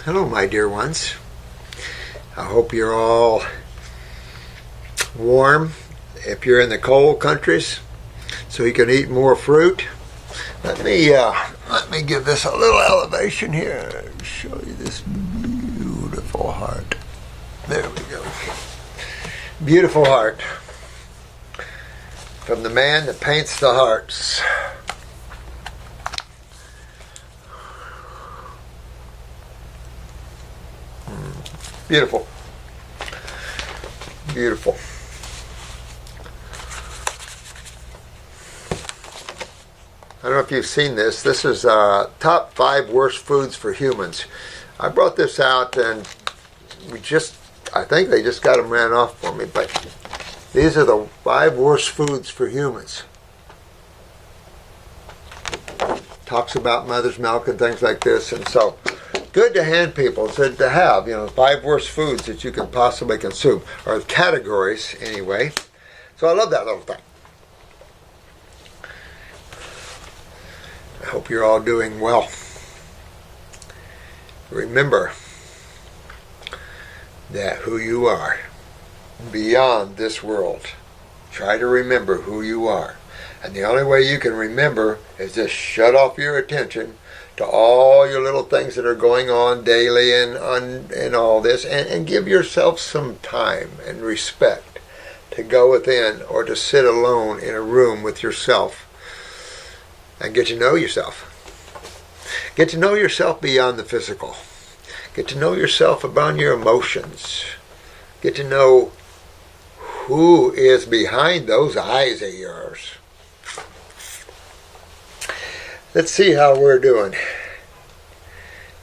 Hello, my dear ones. I hope you're all warm if you're in the cold countries, so you can eat more fruit. Let me give this a little elevation here and show you this beautiful heart. There we go. Beautiful heart from the man that paints the hearts. Beautiful. Beautiful. I don't know if you've seen this. This is top 5 worst foods for humans. I brought this out and I think they just got them ran off for me, but these are the 5 worst foods for humans. Talks about mother's milk and things like this, and so good to hand people to have, 5 worst foods that you can possibly consume, or categories anyway. So I love that little thing. I hope you're all doing well. Remember that who you are beyond this world. Try to remember who you are. And the only way you can remember is just shut off your attention to all your little things that are going on daily and all this, and give yourself some time and respect to go within or to sit alone in a room with yourself and get to know yourself. Get to know yourself beyond the physical. Get to know yourself about your emotions. Get to know who is behind those eyes of yours. Let's see how we're doing.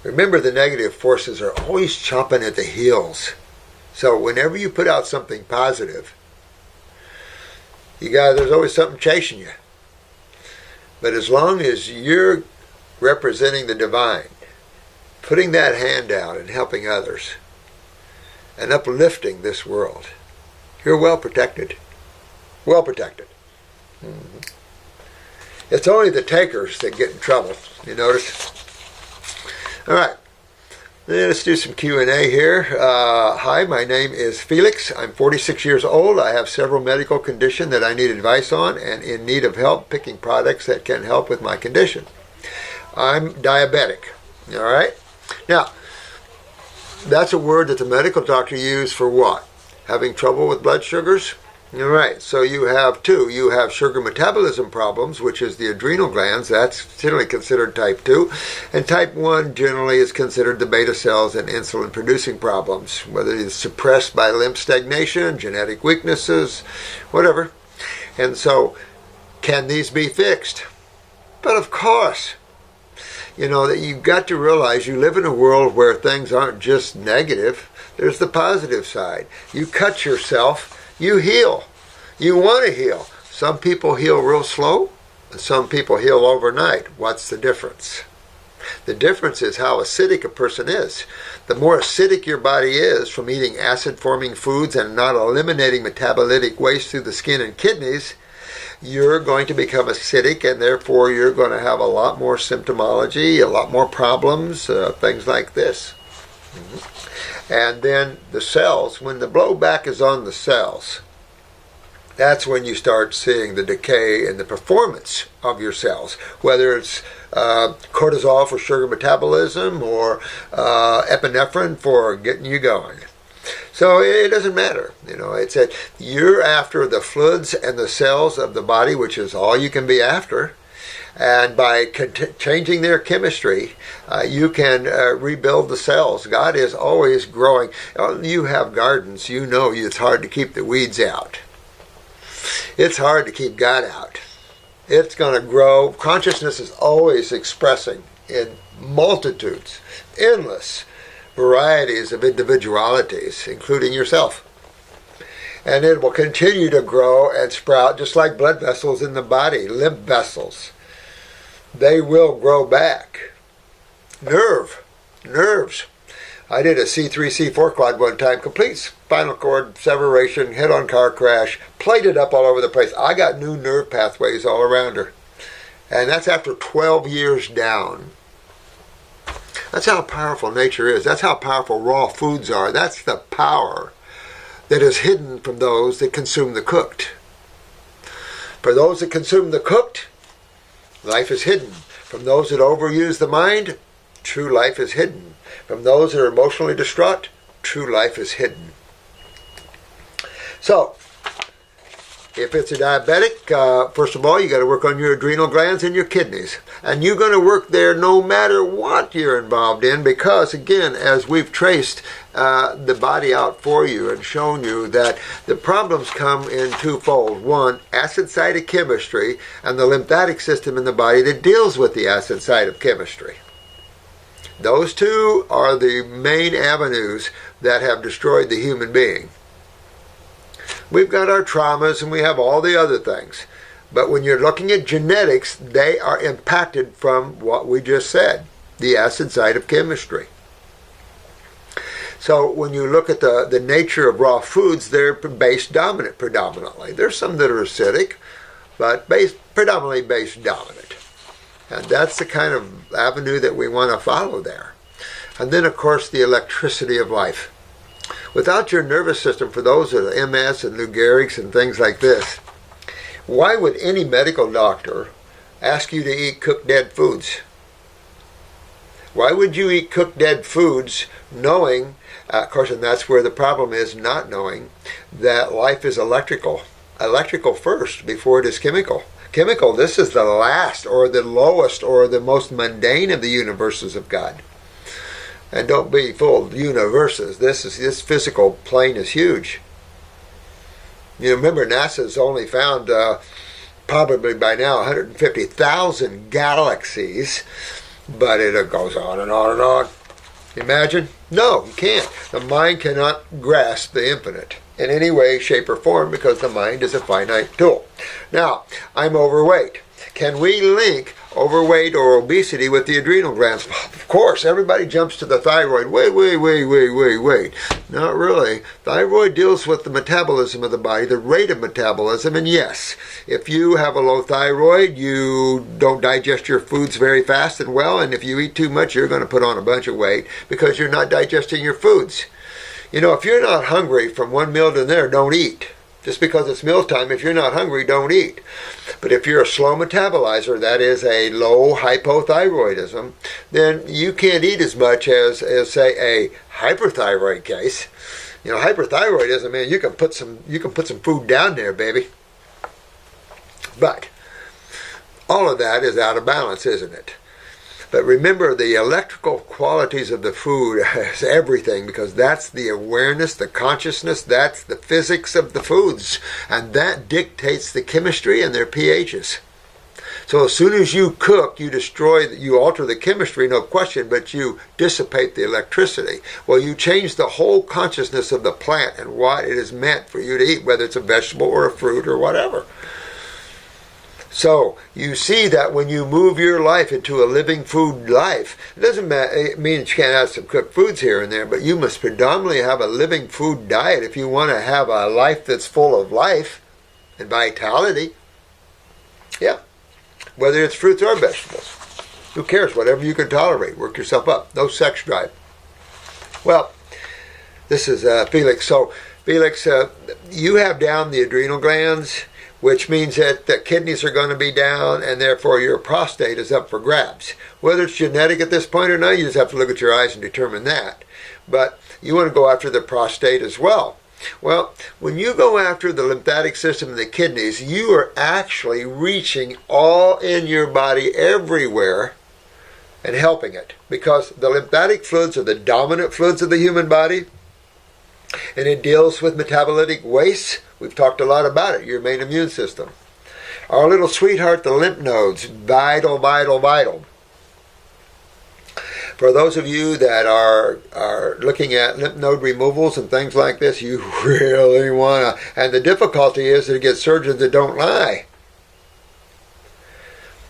Remember, the negative forces are always chomping at the heels. So whenever you put out something positive, there's always something chasing you. But as long as you're representing the divine, putting that hand out and helping others, and uplifting this world, you're well protected. Well protected. Mm-hmm. It's only the takers that get in trouble, you notice? All right, let's do some Q&A here. Hi, my name is Felix. I'm 46 years old. I have several medical conditions that I need advice on and in need of help picking products that can help with my condition. I'm diabetic, all right? Now, that's a word that the medical doctor used for what? Having trouble with blood sugars? All right, so you have 2. You have sugar metabolism problems, which is the adrenal glands. That's generally considered type 2. And type 1 generally is considered the beta cells and insulin-producing problems, whether it's suppressed by lymph stagnation, genetic weaknesses, whatever. And so, can these be fixed? But of course. That you've got to realize you live in a world where things aren't just negative. There's the positive side. You cut yourself, you heal. You want to heal. Some people heal real slow, and some people heal overnight. What's the difference? The difference is how acidic a person is. The more acidic your body is from eating acid-forming foods and not eliminating metabolitic waste through the skin and kidneys, you're going to become acidic, and therefore you're going to have a lot more symptomology, a lot more problems, things like this. Mm-hmm. And then the cells, when the blowback is on the cells, that's when you start seeing the decay in the performance of your cells, whether it's cortisol for sugar metabolism or epinephrine for getting you going. So it doesn't matter. It's that you're after the fluids and the cells of the body, which is all you can be after. And by changing their chemistry, you can rebuild the cells. God is always growing. You have gardens. It's hard to keep the weeds out. It's hard to keep God out. It's going to grow. Consciousness is always expressing in multitudes, endless varieties of individualities, including yourself. And it will continue to grow and sprout just like blood vessels in the body, lymph vessels. They will grow back. Nerves. I did a C3, C4 quad one time, complete spinal cord separation, head-on car crash, plated up all over the place. I got new nerve pathways all around her. And that's after 12 years down. That's how powerful nature is. That's how powerful raw foods are. That's the power that is hidden from those that consume the cooked. For those that consume the cooked, life is hidden. From those that overuse the mind, true life is hidden. From those that are emotionally distraught, true life is hidden. So, if it's a diabetic, first of all, you got to work on your adrenal glands and your kidneys. And you're going to work there no matter what you're involved in, because, again, as we've traced the body out for you and shown you that the problems come in twofold. One, acid side of chemistry, and the lymphatic system in the body that deals with the acid side of chemistry. Those two are the main avenues that have destroyed the human being. We've got our traumas and we have all the other things. But when you're looking at genetics, they are impacted from what we just said, the acid side of chemistry. So when you look at the nature of raw foods, they're base dominant predominantly. There's some that are acidic, but predominantly base dominant. And that's the kind of avenue that we want to follow there. And then, of course, the electricity of life. Without your nervous system, for those that are MS and Lou Gehrig's and things like this, why would any medical doctor ask you to eat cooked dead foods? Why would you eat cooked dead foods knowing, of course, and that's where the problem is, not knowing that life is electrical. Electrical first before it is chemical. Chemical, this is the last or the lowest or the most mundane of the universes of God. And don't be fooled, universes. This physical plane is huge. You remember NASA's only found probably by now 150,000 galaxies, but it goes on and on and on. Imagine? No, you can't. The mind cannot grasp the infinite in any way, shape, or form, because the mind is a finite tool. Now, I'm overweight. Can we link overweight or obesity with the adrenal glands? Of course, everybody jumps to the thyroid. Wait. Not really. Thyroid deals with the metabolism of the body, the rate of metabolism, and yes, if you have a low thyroid, you don't digest your foods very fast and well, and if you eat too much, you're going to put on a bunch of weight because you're not digesting your foods. You know, if you're not hungry from one meal to another, don't eat. Just because it's mealtime, if you're not hungry, don't eat. But if you're a slow metabolizer, that is a low hypothyroidism, then you can't eat as much as say, a hyperthyroid case. You know, hyperthyroidism, man, you can put some food down there, baby. But all of that is out of balance, isn't it? But remember, the electrical qualities of the food is everything, because that's the awareness, the consciousness, that's the physics of the foods. And that dictates the chemistry and their pHs. So as soon as you cook, you alter the chemistry, no question, but you dissipate the electricity. Well, you change the whole consciousness of the plant and what it is meant for you to eat, whether it's a vegetable or a fruit or whatever. So you see that when you move your life into a living food life, it doesn't mean that you can't have some cooked foods here and there, but you must predominantly have a living food diet if you want to have a life that's full of life and vitality. Yeah, whether it's fruits or vegetables. Who cares? Whatever you can tolerate. Work yourself up. No sex drive. Well, this is Felix. So, Felix, you have down the adrenal glands, which means that the kidneys are going to be down, and therefore your prostate is up for grabs. Whether it's genetic at this point or not, you just have to look at your eyes and determine that. But you want to go after the prostate as well. Well, when you go after the lymphatic system and the kidneys, you are actually reaching all in your body everywhere and helping it. Because the lymphatic fluids are the dominant fluids of the human body, and it deals with metabolitic waste. We've talked a lot about it, your main immune system. Our little sweetheart, the lymph nodes, vital. For those of you that are looking at lymph node removals and things like this, you really want to, and the difficulty is to get surgeons that don't lie.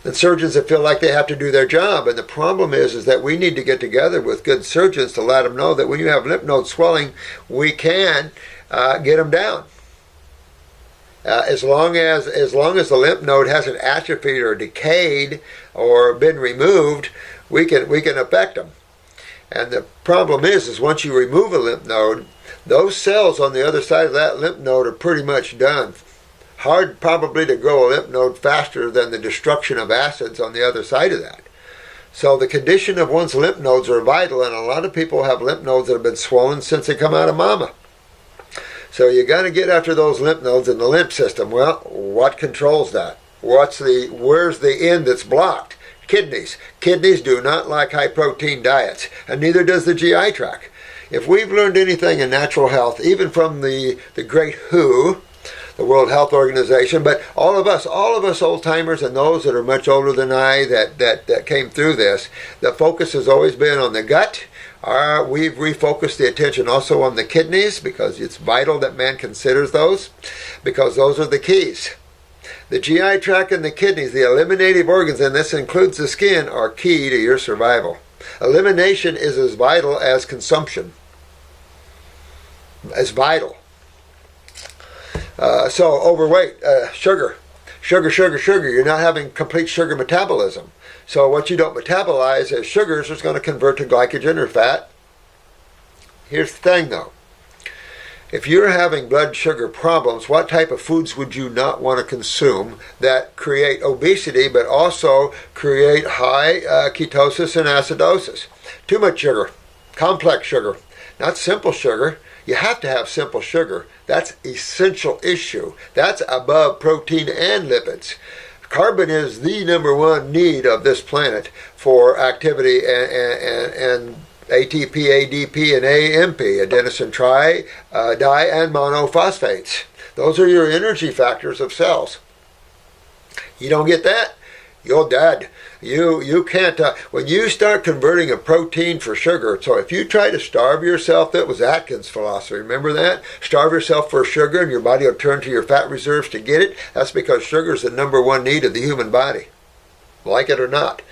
and surgeons that feel like they have to do their job. And the problem is that we need to get together with good surgeons to let them know that when you have lymph node swelling, we can get them down. As long as the lymph node hasn't atrophied or decayed or been removed, we can affect them. And the problem is once you remove a lymph node, those cells on the other side of that lymph node are pretty much done. Hard probably to grow a lymph node faster than the destruction of acids on the other side of that. So the condition of one's lymph nodes are vital, and a lot of people have lymph nodes that have been swollen since they come out of mama. So you got to get after those lymph nodes in the lymph system. Well, what controls that? Where's the end that's blocked? Kidneys. Kidneys do not like high protein diets, and neither does the GI tract. If we've learned anything in natural health, even from the great WHO, the World Health Organization, but all of us old timers and those that are much older than I that came through this, the focus has always been on the gut. We've refocused the attention also on the kidneys because it's vital that man considers those, because those are the keys. The GI tract and the kidneys, the eliminative organs, and this includes the skin, are key to your survival. Elimination is as vital as consumption. As vital. So overweight, sugar. You're not having complete sugar metabolism. So what you don't metabolize as sugars is going to convert to glycogen or fat. Here's the thing though. If you're having blood sugar problems, what type of foods would you not want to consume that create obesity but also create high ketosis and acidosis? Too much sugar, complex sugar, not simple sugar. You have to have simple sugar. That's essential issue. That's above protein and lipids. Carbon is the number one need of this planet for activity and ATP, ADP, and AMP, adenosine tri, di, and monophosphates. Those are your energy factors of cells. You don't get that, you're dead. You can't, when you start converting a protein for sugar, so if you try to starve yourself, that was Atkins' philosophy, remember that? Starve yourself for sugar and your body will turn to your fat reserves to get it. That's because sugar is the number one need of the human body, like it or not.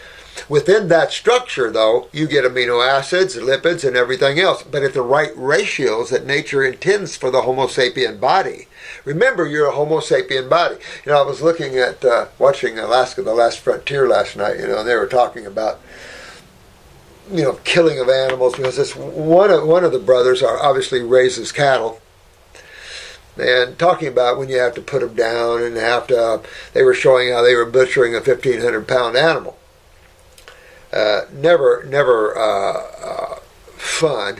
Within that structure, though, you get amino acids, lipids, and everything else, but at the right ratios that nature intends for the Homo sapien body. Remember, you're a Homo sapien body. You know, I was looking at, watching Alaska, The Last Frontier last night, and they were talking about, killing of animals, because this one of the brothers obviously raises cattle, and talking about when you have to put them down and they were showing how they were butchering a 1,500-pound animal. Never fun.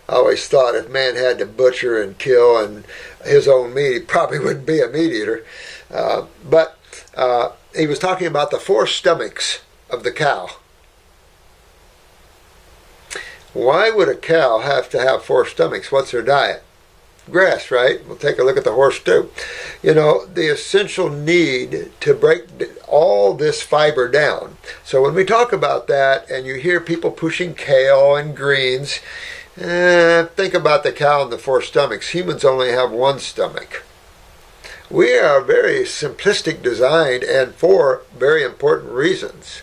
I always thought if man had to butcher and kill and his own meat, he probably wouldn't be a meat eater. But he was talking about the 4 stomachs of the cow. Why would a cow have to have 4 stomachs? What's her diet? Grass, right? We'll take a look at the horse too. The essential need to break all this fiber down. So when we talk about that and you hear people pushing kale and greens, think about the cow and the 4 stomachs. Humans only have 1 stomach. We are very simplistic designed, and for very important reasons.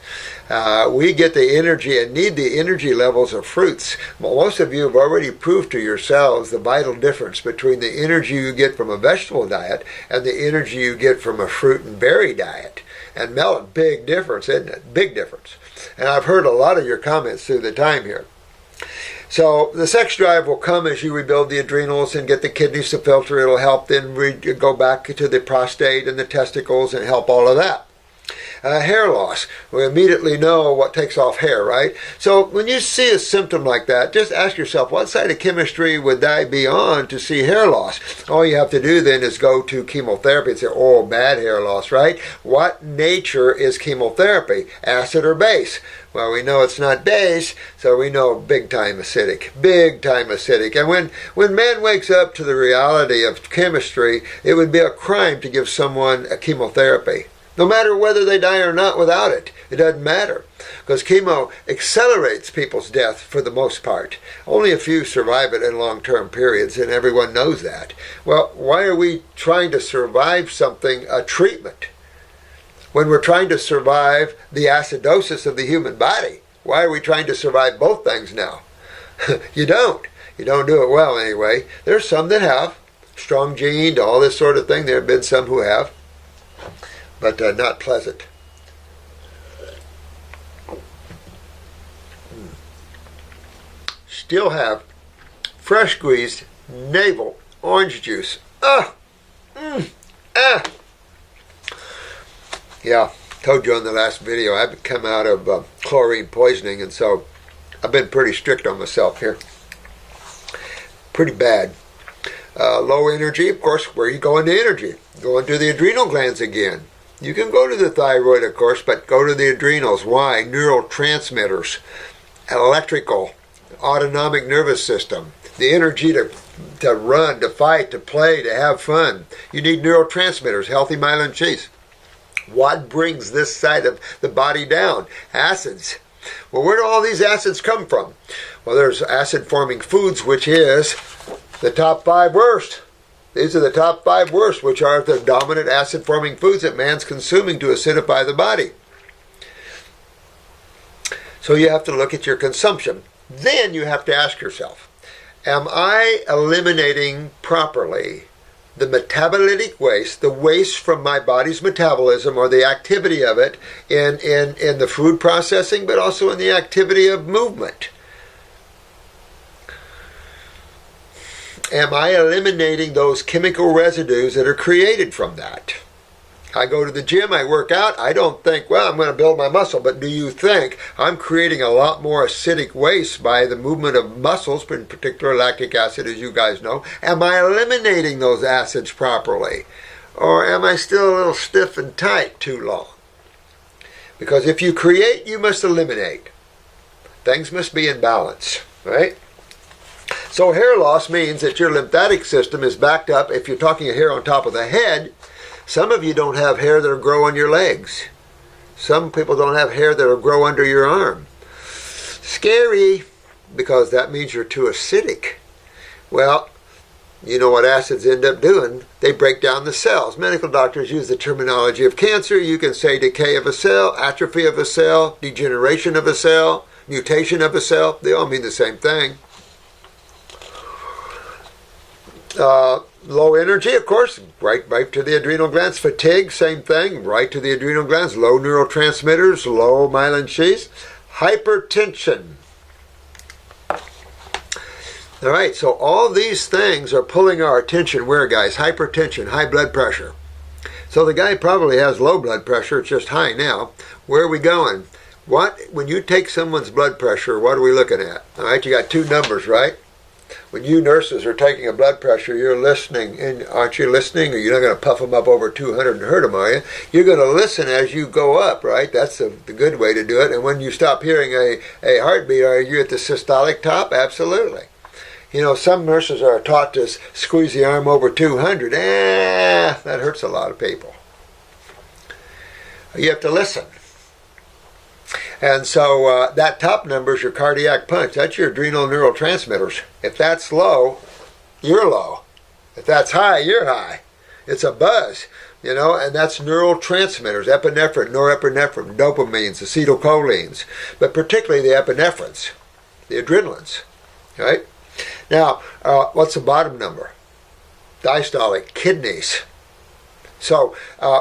We get the energy and need the energy levels of fruits. Most of you have already proved to yourselves the vital difference between the energy you get from a vegetable diet and the energy you get from a fruit and berry diet. And melon, big difference, isn't it? Big difference. And I've heard a lot of your comments through the time here. So the sex drive will come as you rebuild the adrenals and get the kidneys to filter. It'll help then go back to the prostate and the testicles and help all of that. Hair loss. We immediately know what takes off hair, right? So when you see a symptom like that, just ask yourself, what side of chemistry would I be on to see hair loss? All you have to do then is go to chemotherapy and say, oh, bad hair loss, right? What nature is chemotherapy? Acid or base? Well, we know it's not base, so we know big time acidic. Big time acidic. And when man wakes up to the reality of chemistry, it would be a crime to give someone a chemotherapy. No matter whether they die or not without it. It doesn't matter. Because chemo accelerates people's death for the most part. Only a few survive it in long-term periods, and everyone knows that. Well, why are we trying to survive something, a treatment, when we're trying to survive the acidosis of the human body? Why are we trying to survive both things now? You don't. You don't do it well anyway. There's some that have. Strong gened, all this sort of thing. There have been some who have. But not pleasant. Still have fresh squeezed navel orange juice. Yeah, told you on the last video I've come out of chlorine poisoning, and so I've been pretty strict on myself here. Pretty bad. Low energy, of course, where you go into energy? Go into the adrenal glands again. You can go to the thyroid, of course, but go to the adrenals. Why? Neurotransmitters, electrical, autonomic nervous system, the energy to run, to fight, to play, to have fun. You need neurotransmitters, healthy myelin sheaths. What brings this side of the body down? Acids. Well, where do all these acids come from? Well, there's acid-forming foods, which is the top 5 worst. These are the top 5 worst, which are the dominant acid-forming foods that man's consuming to acidify the body. So you have to look at your consumption. Then you have to ask yourself, am I eliminating properly the metabolitic waste, the waste from my body's metabolism or the activity of it in the food processing, but also in the activity of movement? Am I eliminating those chemical residues that are created from that? I go to the gym, I work out, I don't think, well, I'm going to build my muscle, but do you think I'm creating a lot more acidic waste by the movement of muscles, in particular lactic acid, as you guys know? Am I eliminating those acids properly? Or am I still a little stiff and tight too long? Because if you create, you must eliminate. Things must be in balance, right? So hair loss means that your lymphatic system is backed up. If you're talking a hair on top of the head, some of you don't have hair that'll grow on your legs. Some people don't have hair that'll grow under your arm. Scary, because that means you're too acidic. Well, you know what acids end up doing? They break down the cells. Medical doctors use the terminology of cancer. You can say decay of a cell, atrophy of a cell, degeneration of a cell, mutation of a cell. They all mean the same thing. Low energy, of course, right to the adrenal glands. Fatigue, same thing, right to the adrenal glands. Low neurotransmitters, low myelin sheaths. Hypertension. All right, so all these things are pulling our attention where, guys? Hypertension, high blood pressure. So the guy probably has low blood pressure, it's just high now. Where are we going? When you take someone's blood pressure, what are we looking at? All right, you got 2 numbers, right? When you nurses are taking a blood pressure, you're listening, and aren't you listening? Or you're not going to puff them up over 200 and hurt them, are you? You're going to listen as you go up, right? That's the good way to do it. And when you stop hearing a heartbeat, are you at the systolic top? Absolutely. You know, some nurses are taught to squeeze the arm over 200. That hurts a lot of people. You have to listen. And so that top number is your cardiac punch. That's your adrenal neurotransmitters. If that's low, you're low. If that's high, you're high. It's a buzz, you know, and that's neurotransmitters, epinephrine, norepinephrine, dopamines, acetylcholines, but particularly the epinephrines, the adrenalins, right? Now, what's the bottom number? Diastolic, kidneys. So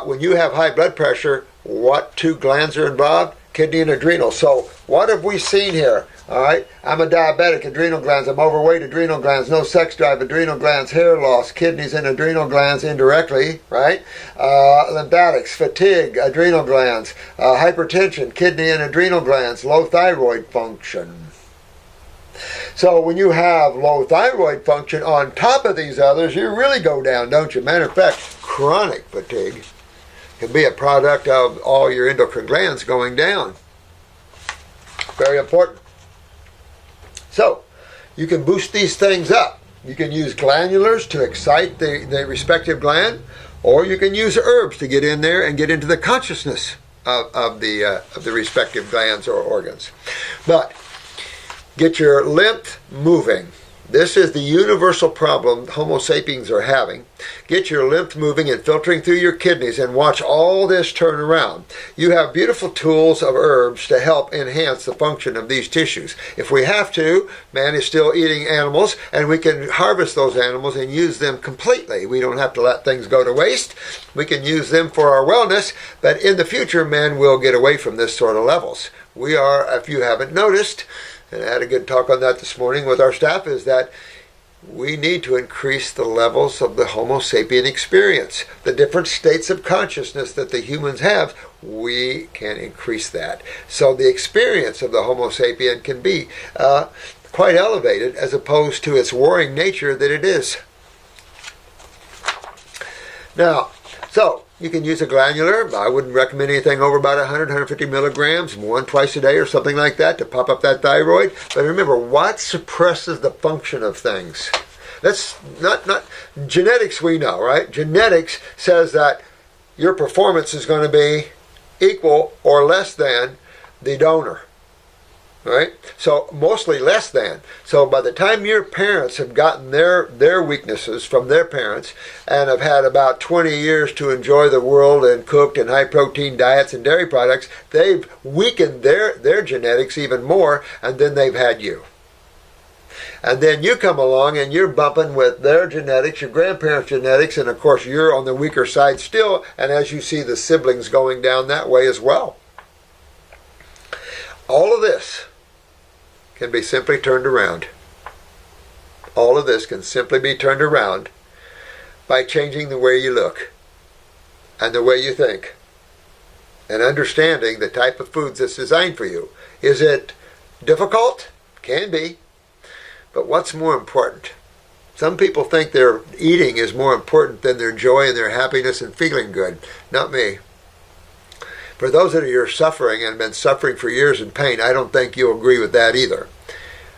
when you have high blood pressure, what 2 glands are involved? Kidney and adrenal. So what have we seen here? All right, I'm a diabetic, adrenal glands. I'm overweight, adrenal glands. No sex drive, adrenal glands. Hair loss, kidneys and adrenal glands indirectly, right? Lymphatics, fatigue, adrenal glands. Hypertension, kidney and adrenal glands. Low thyroid function. So when you have low thyroid function on top of these others, you really go down, don't you? Matter of fact, chronic fatigue can be a product of all your endocrine glands going down. Very important. So, you can boost these things up. You can use glandulars to excite the respective gland, or you can use herbs to get in there and get into the consciousness of the respective glands or organs. But get your lymph moving. This is the universal problem Homo sapiens are having. Get your lymph moving and filtering through your kidneys and watch all this turn around. You have beautiful tools of herbs to help enhance the function of these tissues. If we have to, man is still eating animals, and we can harvest those animals and use them completely. We don't have to let things go to waste. We can use them for our wellness, but in the future, man will get away from this sort of levels. We are, if you haven't noticed, and I had a good talk on that this morning with our staff, is that we need to increase the levels of the Homo sapien experience. The different states of consciousness that the humans have, we can increase that. So the experience of the Homo sapien can be quite elevated as opposed to its warring nature that it is. Now, so you can use a glandular. I wouldn't recommend anything over about 100, 150 milligrams, one twice a day or something like that to pop up that thyroid. But remember, what suppresses the function of things? That's not genetics, we know, right? Genetics says that your performance is going to be equal or less than the donor. Right? So mostly less than. So by the time your parents have gotten their weaknesses from their parents and have had about 20 years to enjoy the world and cooked and high protein diets and dairy products, they've weakened their genetics even more, and then they've had you. And then you come along and you're bumping with their genetics, your grandparents' genetics, and of course you're on the weaker side still, and as you see the siblings going down that way as well. All of this can be simply turned around. All of this can simply be turned around by changing the way you look and the way you think and understanding the type of foods that's designed for you. Is it difficult? Can be. But what's more important? Some people think their eating is more important than their joy and their happiness and feeling good. Not me. For those that are suffering and have been suffering for years in pain, I don't think you'll agree with that either.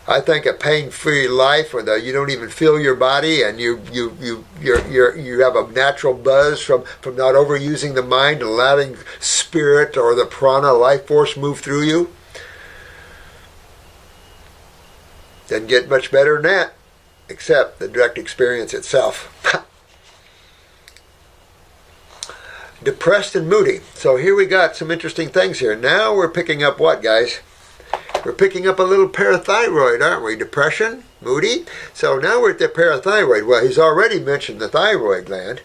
I think a pain-free life where you don't even feel your body and you have a natural buzz from not overusing the mind and allowing spirit or the prana life force move through you, doesn't get much better than that, except the direct experience itself. Depressed and moody. So here we got some interesting things here. Now we're picking up what, guys? We're picking up a little parathyroid, aren't we? Depression, moody. So now we're at the parathyroid. Well, he's already mentioned the thyroid gland.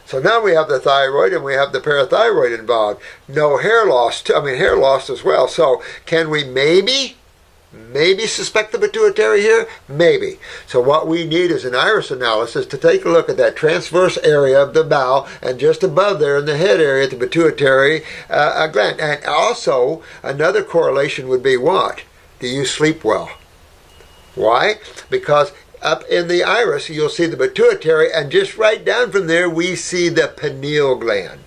So now we have the thyroid and we have the parathyroid involved. No hair loss, hair loss as well. So can we maybe suspect the pituitary here? Maybe. So what we need is an iris analysis to take a look at that transverse area of the bowel and just above there in the head area at the pituitary gland. And also, another correlation would be what? Do you sleep well? Why? Because up in the iris, you'll see the pituitary, and just right down from there, we see the pineal gland.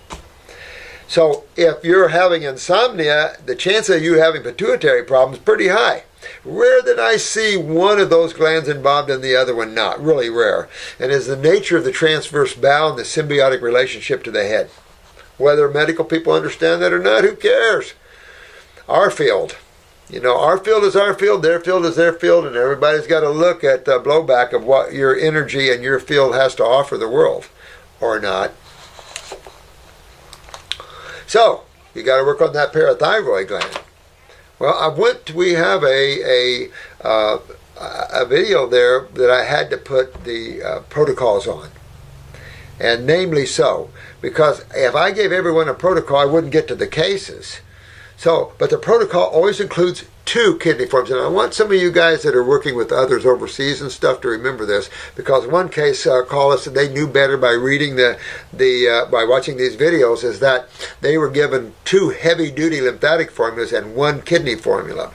So if you're having insomnia, the chance of you having pituitary problems is pretty high. Rare that I see one of those glands involved and the other one not. Really rare. And is the nature of the transverse bowel and the symbiotic relationship to the head. Whether medical people understand that or not, who cares? Our field. Our field is our field, their field is their field, and everybody's got to look at the blowback of what your energy and your field has to offer the world. Or not. So, you got to work on that parathyroid gland. Well, we have a video there that I had to put the protocols on. And namely so, because if I gave everyone a protocol, I wouldn't get to the cases. So, but the protocol always includes 2 kidney forms. And I want some of you guys that are working with others overseas and stuff to remember this, because one case called us and they knew better by reading by watching these videos, is that they were given 2 heavy-duty lymphatic formulas and 1 kidney formula.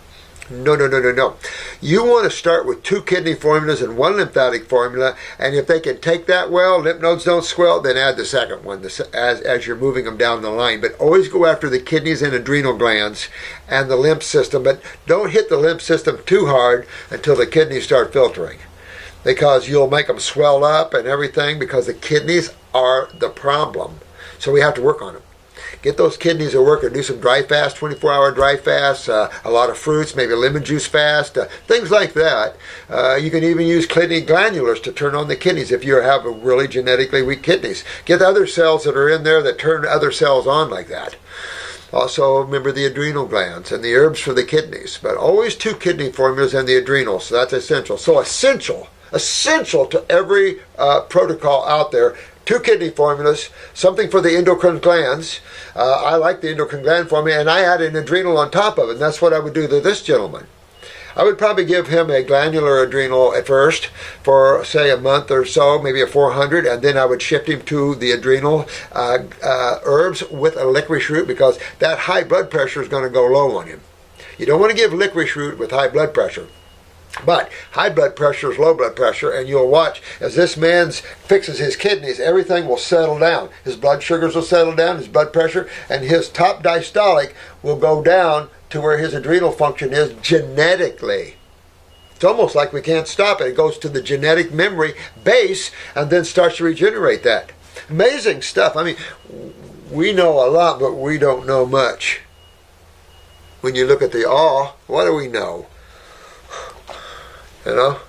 No. You want to start with 2 kidney formulas and 1 lymphatic formula, and if they can take that well, lymph nodes don't swell, then add the second one as you're moving them down the line. But always go after the kidneys and adrenal glands and the lymph system, but don't hit the lymph system too hard until the kidneys start filtering, because you'll make them swell up and everything, because the kidneys are the problem. So we have to work on them. Get those kidneys to work, or do some dry fast, 24-hour dry fast, a lot of fruits, maybe lemon juice fast, things like that. You can even use kidney glandulars to turn on the kidneys if you have a really genetically weak kidneys. Get other cells that are in there that turn other cells on like that. Also, remember the adrenal glands and the herbs for the kidneys, but always 2 kidney formulas and the adrenals, so that's essential. So essential to every protocol out there, 2 kidney formulas, something for the endocrine glands. I like the endocrine gland formula, and I add an adrenal on top of it, and that's what I would do to this gentleman. I would probably give him a glandular adrenal at first for, say, a month or so, maybe a 400, and then I would shift him to the adrenal herbs with a licorice root, because that high blood pressure is going to go low on him. You don't want to give licorice root with high blood pressure. But high blood pressure is low blood pressure, and you'll watch as this man fixes his kidneys, everything will settle down. His blood sugars will settle down, his blood pressure, and his top diastolic will go down to where his adrenal function is genetically. It's almost like we can't stop it. It goes to the genetic memory base and then starts to regenerate that. Amazing stuff. I mean, we know a lot, but we don't know much. When you look at the awe, what do we know? You know?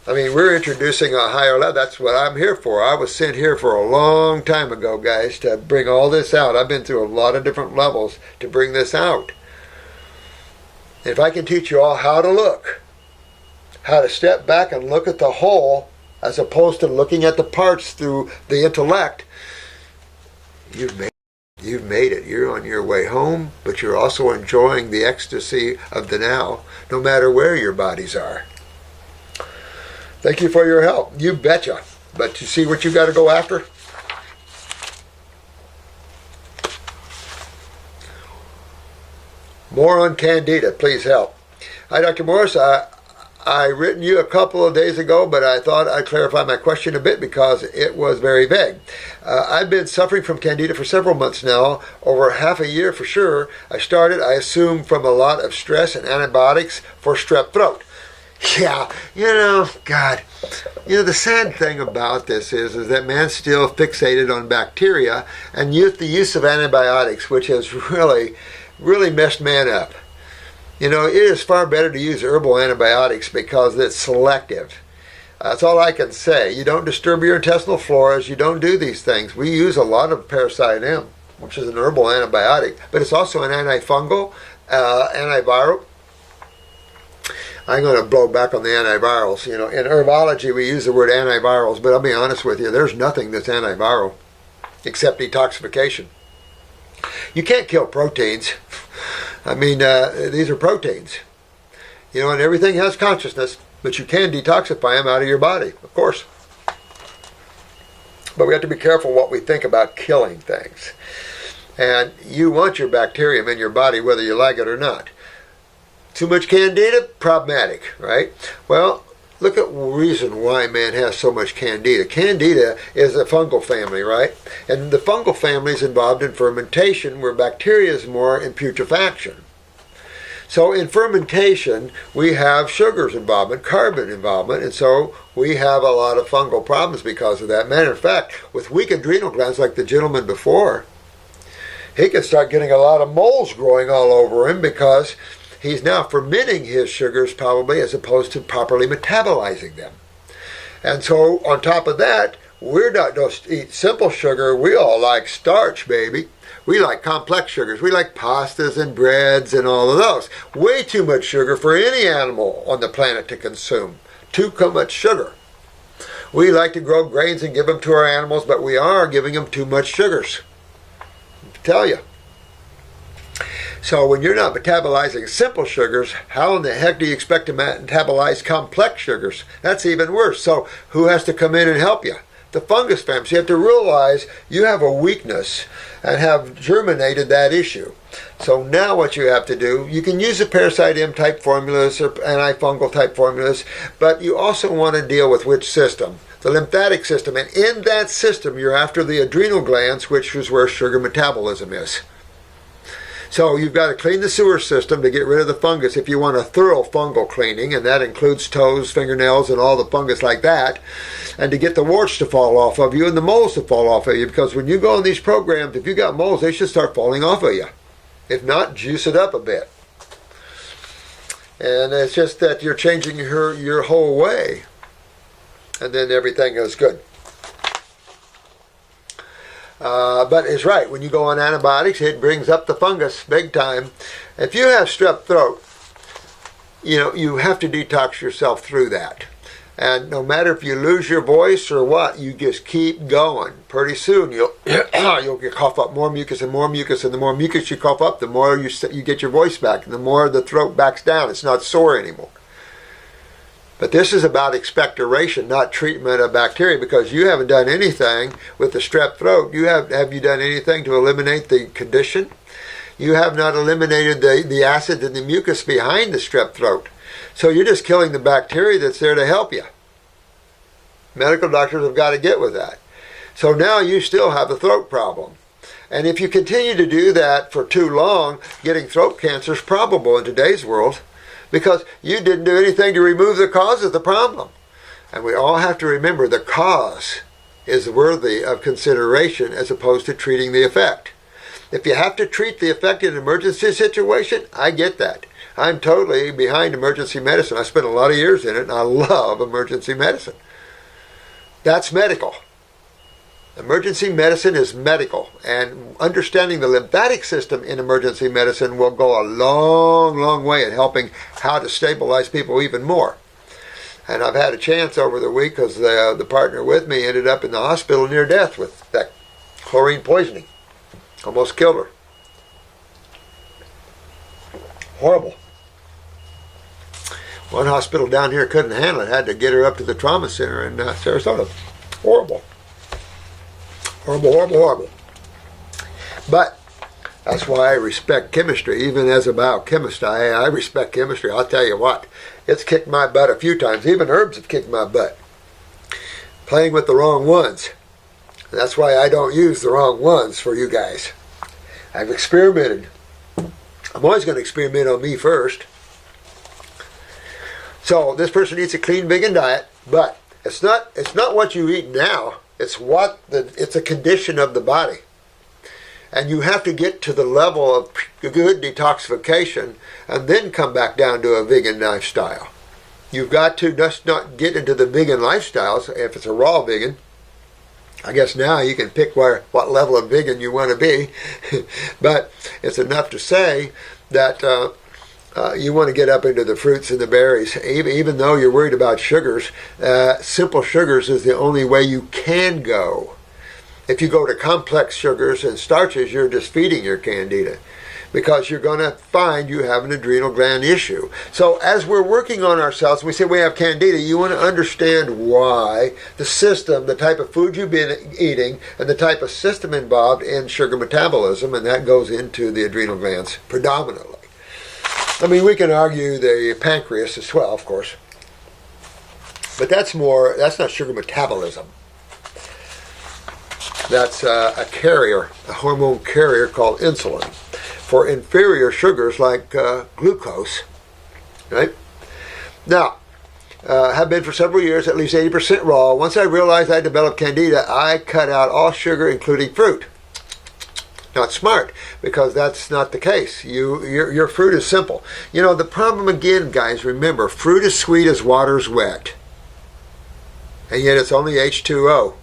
I mean, we're introducing a higher level. That's what I'm here for. I was sent here for a long time ago, guys, to bring all this out. I've been through a lot of different levels to bring this out. If I can teach you all how to look, how to step back and look at the whole as opposed to looking at the parts through the intellect, you've made it. You're on your way home, but you're also enjoying the ecstasy of the now, no matter where your bodies are. Thank you for your help. You betcha. But you see what you got to go after? More on Candida. Please help. Hi, Dr. Morse. I written you a couple of days ago, but I thought I'd clarify my question a bit because it was very vague. I've been suffering from Candida for several months now, over half a year for sure. I started, I assume, from a lot of stress and antibiotics for strep throat. Yeah, God. The sad thing about this is that man's still fixated on bacteria and the use of antibiotics, which has really messed man up. It is far better to use herbal antibiotics because it's selective. That's all I can say. You don't disturb your intestinal floras. You don't do these things. We use a lot of Parasite M, which is an herbal antibiotic, but it's also an antifungal, antiviral. I'm going to blow back on the antivirals. In herbology, we use the word antivirals, but I'll be honest with you, there's nothing that's antiviral except detoxification. You can't kill proteins. I mean, these are proteins. And everything has consciousness, but you can detoxify them out of your body, of course. But we have to be careful what we think about killing things. And you want your bacterium in your body whether you like it or not. Too much Candida? Problematic, right? Well, look at the reason why man has so much Candida. Candida is a fungal family, right? And the fungal family is involved in fermentation, where bacteria is more in putrefaction. So in fermentation, we have sugars involvement, carbon involvement, and so we have a lot of fungal problems because of that. Matter of fact, with weak adrenal glands like the gentleman before, he can start getting a lot of moles growing all over him because he's now fermenting his sugars probably as opposed to properly metabolizing them. And so on top of that, we're not just eat simple sugar. We all like starch, baby. We like complex sugars. We like pastas and breads and all of those. Way too much sugar for any animal on the planet to consume. Too much sugar. We like to grow grains and give them to our animals, but we are giving them too much sugars. I tell you. So when you're not metabolizing simple sugars, how in the heck do you expect to metabolize complex sugars? That's even worse. So who has to come in and help you? The fungus family. So you have to realize you have a weakness and have germinated that issue. So now what you have to do, you can use the Parasite M type formulas or antifungal type formulas, but you also want to deal with which system? The lymphatic system. And in that system, you're after the adrenal glands, which is where sugar metabolism is. So you've got to clean the sewer system to get rid of the fungus if you want a thorough fungal cleaning, and that includes toes, fingernails, and all the fungus like that, and to get the warts to fall off of you and the moles to fall off of you, because when you go on these programs, if you got moles, they should start falling off of you. If not, juice it up a bit. And it's just that you're changing your whole way, and then everything is good. But it's right, when you go on antibiotics, it brings up the fungus big time. If you have strep throat, you have to detox yourself through that. And no matter if you lose your voice or what, you just keep going. Pretty soon you'll cough up more mucus and more mucus, and the more mucus you cough up, the more you get your voice back, and the more the throat backs down. It's not sore anymore. But this is about expectoration, not treatment of bacteria, because you haven't done anything with the strep throat. Have you done anything to eliminate the condition? You have not eliminated the acid and the mucus behind the strep throat. So you're just killing the bacteria that's there to help you. Medical doctors have got to get with that. So now you still have a throat problem. And if you continue to do that for too long, getting throat cancer is probable in today's world, because you didn't do anything to remove the cause of the problem. And we all have to remember the cause is worthy of consideration as opposed to treating the effect. If you have to treat the effect in an emergency situation, I get that. I'm totally behind emergency medicine. I spent a lot of years in it, and I love emergency medicine. That's medical. Emergency medicine is medical, and understanding the lymphatic system in emergency medicine will go a long, long way in helping how to stabilize people even more. And I've had a chance over the week, because the partner with me ended up in the hospital near death with that chlorine poisoning. Almost killed her. Horrible. One hospital down here couldn't handle it, had to get her up to the trauma center in Sarasota. Horrible. Horrible, horrible, horrible. But that's why I respect chemistry. Even as a biochemist, I respect chemistry. I'll tell you what, it's kicked my butt a few times. Even herbs have kicked my butt. Playing with the wrong ones. And that's why I don't use the wrong ones for you guys. I've experimented. I'm always going to experiment on me first. So this person eats a clean vegan diet, but it's not what you eat now. It's a condition of the body. And you have to get to the level of good detoxification and then come back down to a vegan lifestyle. You've got to just not get into the vegan lifestyles if it's a raw vegan. I guess now you can pick what level of vegan you want to be. But it's enough to say that you want to get up into the fruits and the berries. Even though you're worried about sugars, simple sugars is the only way you can go. If you go to complex sugars and starches, you're just feeding your candida, because you're going to find you have an adrenal gland issue. So as we're working on ourselves, we say we have candida, you want to understand why the system, the type of food you've been eating, and the type of system involved in sugar metabolism, and that goes into the adrenal glands predominantly. I mean, we can argue the pancreas as well, of course. But that's not sugar metabolism. That's a carrier, a hormone carrier called insulin for inferior sugars like glucose, right? Now, have been for several years, at least 80% raw. Once I realized I developed candida, I cut out all sugar, including fruit. Not smart, because that's not the case. Your fruit is simple. The problem again, guys, remember, fruit is sweet as water's wet. And yet it's only H2O.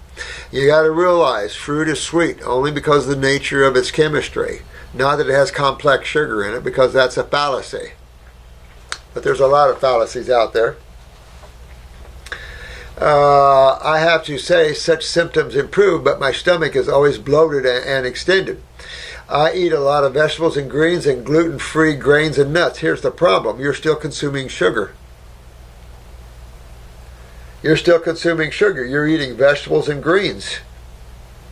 You got to realize fruit is sweet only because of the nature of its chemistry. Not that it has complex sugar in it, because that's a fallacy. But there's a lot of fallacies out there. I have to say, such symptoms improve, but my stomach is always bloated and extended. I eat a lot of vegetables and greens and gluten-free grains and nuts. Here's the problem. You're still consuming sugar. You're still consuming sugar. You're eating vegetables and greens.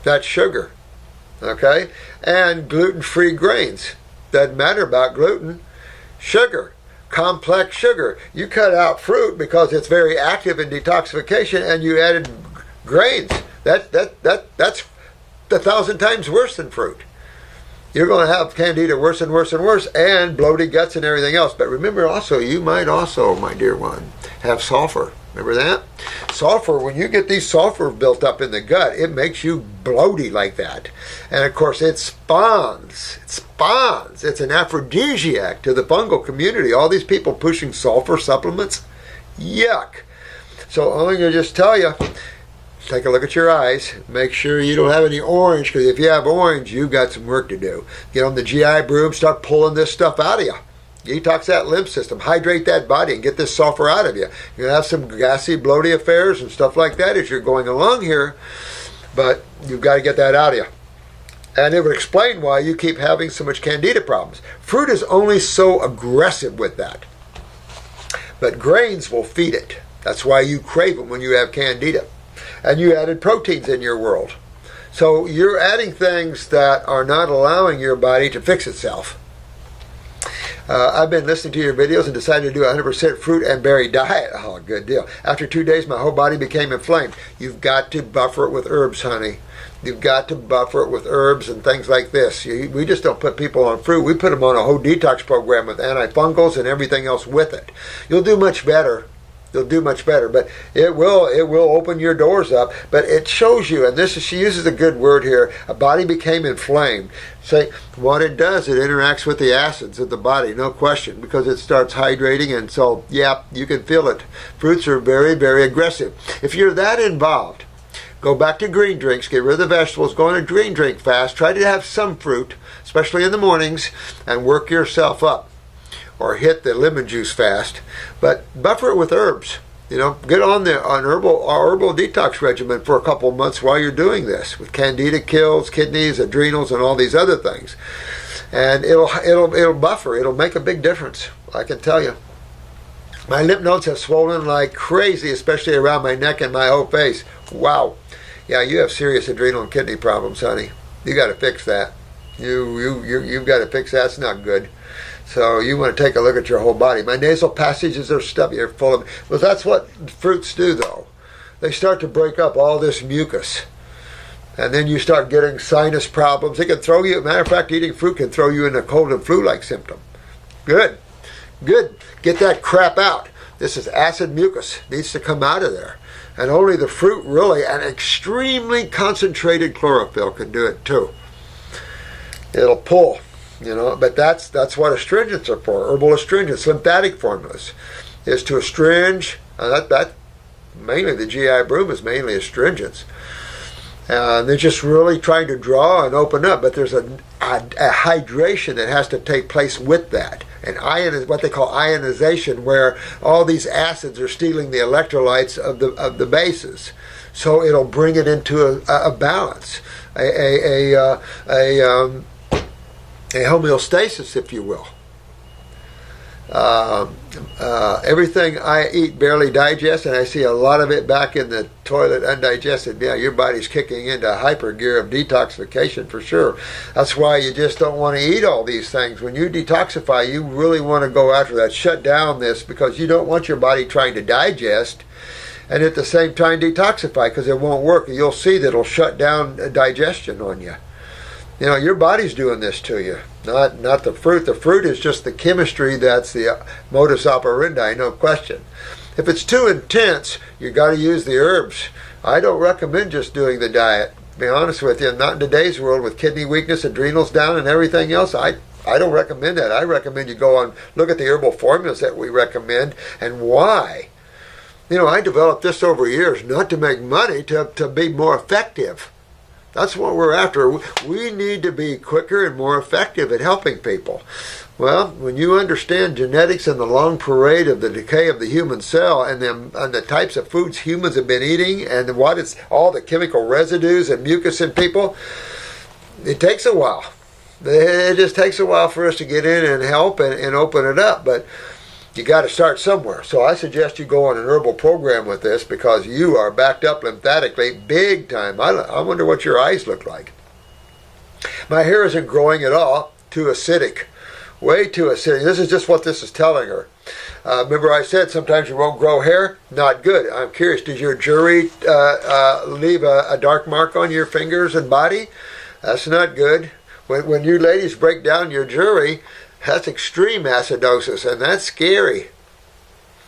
That's sugar. Okay? And gluten-free grains. Doesn't matter about gluten. Sugar. Complex sugar. You cut out fruit because it's very active in detoxification, and you added grains. That's 1,000 times worse than fruit. you're going to have candida worse and worse and worse, and bloated guts and everything else. But remember also, you might also, my dear one, have sulfur. Remember that? Sulfur, when you get these sulfur built up in the gut, it makes you bloaty like that. And of course, it spawns. It spawns. It's an aphrodisiac to the fungal community. All these people pushing sulfur supplements, yuck. So I'm going to just tell you, take a look at your eyes. Make sure you don't have any orange, because if you have orange, you've got some work to do. Get on the GI broom, start pulling this stuff out of you. Detox that lymph system, hydrate that body, and get this sulfur out of you. You're going to have some gassy, bloaty affairs and stuff like that as you're going along here, but you've got to get that out of you. And it would explain why you keep having so much candida problems. Fruit is only so aggressive with that, but grains will feed it. That's why you crave them when you have candida. And you added proteins in your world. So you're adding things that are not allowing your body to fix itself. I've been listening to your videos and decided to do a 100% fruit and berry diet. Oh, good deal. After 2 days, my whole body became inflamed. You've got to buffer it with herbs, honey. You've got to buffer it with herbs and things like this. We just don't put people on fruit. We put them on a whole detox program with antifungals and everything else with it. You'll do much better. You'll do much better, but it will open your doors up. But it shows you, and she uses a good word here, a body became inflamed. Say, what it does, it interacts with the acids of the body, no question, because it starts hydrating, and so, yeah, you can feel it. Fruits are very, very aggressive. If you're that involved, go back to green drinks, get rid of the vegetables, go on a green drink fast, try to have some fruit, especially in the mornings, and work yourself up. Or hit the lemon juice fast, but buffer it with herbs. You know, get on the herbal detox regimen for a couple of months while you're doing this, with candida kills, kidneys, adrenals, and all these other things. And it'll buffer. It'll make a big difference. I can tell you. My lymph nodes have swollen like crazy, especially around my neck and my whole face. Wow. Yeah, you have serious adrenal and kidney problems, honey. You got to fix that. You've got to fix that. It's not good. So you want to take a look at your whole body. My nasal passages are stuffy. You're full of... Well, that's what fruits do, though. They start to break up all this mucus. And then you start getting sinus problems. It can throw you... Matter of fact, eating fruit can throw you in a cold and flu-like symptom. Good. Good. Get that crap out. This is acid mucus. It needs to come out of there. And only the fruit, really, and extremely concentrated chlorophyll can do it, too. It'll pull. You know, but that's what astringents are for. Herbal astringents, lymphatic formulas, is to astringe. That mainly the GI broom is mainly astringents. They're just really trying to draw and open up, but there's a hydration that has to take place with that. And ion is what they call ionization, where all these acids are stealing the electrolytes of the bases. So it'll bring it into a balance, a homeostasis, if you will. Everything I eat barely digests, and I see a lot of it back in the toilet undigested. Yeah, your body's kicking into hyper gear of detoxification for sure. That's why you just don't want to eat all these things. When you detoxify, you really want to go after that. Shut down this, because you don't want your body trying to digest and at the same time detoxify, because it won't work. You'll see that it'll shut down digestion on you. You know, your body's doing this to you, not the fruit. The fruit is just the chemistry. That's the modus operandi, no question. If it's too intense, you got to use the herbs. I don't recommend just doing the diet. To be honest with you, not in today's world with kidney weakness, adrenals down, and everything else. I don't recommend that. I recommend you go on, look at the herbal formulas that we recommend and why. You know, I developed this over years, not to make money, to be more effective. That's what we're after. We need to be quicker and more effective at helping people. Well, when you understand genetics and the long parade of the decay of the human cell and the types of foods humans have been eating and what it's all the chemical residues and mucus in people, it takes a while. It just takes a while for us to get in and help and open it up. But you got to start somewhere. So I suggest you go on an herbal program with this, because you are backed up lymphatically big time. I wonder what your eyes look like. My hair isn't growing at all. Too acidic. Way too acidic. This is just what this is telling her. Remember I said sometimes you won't grow hair? Not good. I'm curious, did your jury leave a dark mark on your fingers and body? That's not good. When you ladies break down your jewelry, that's extreme acidosis, and that's scary.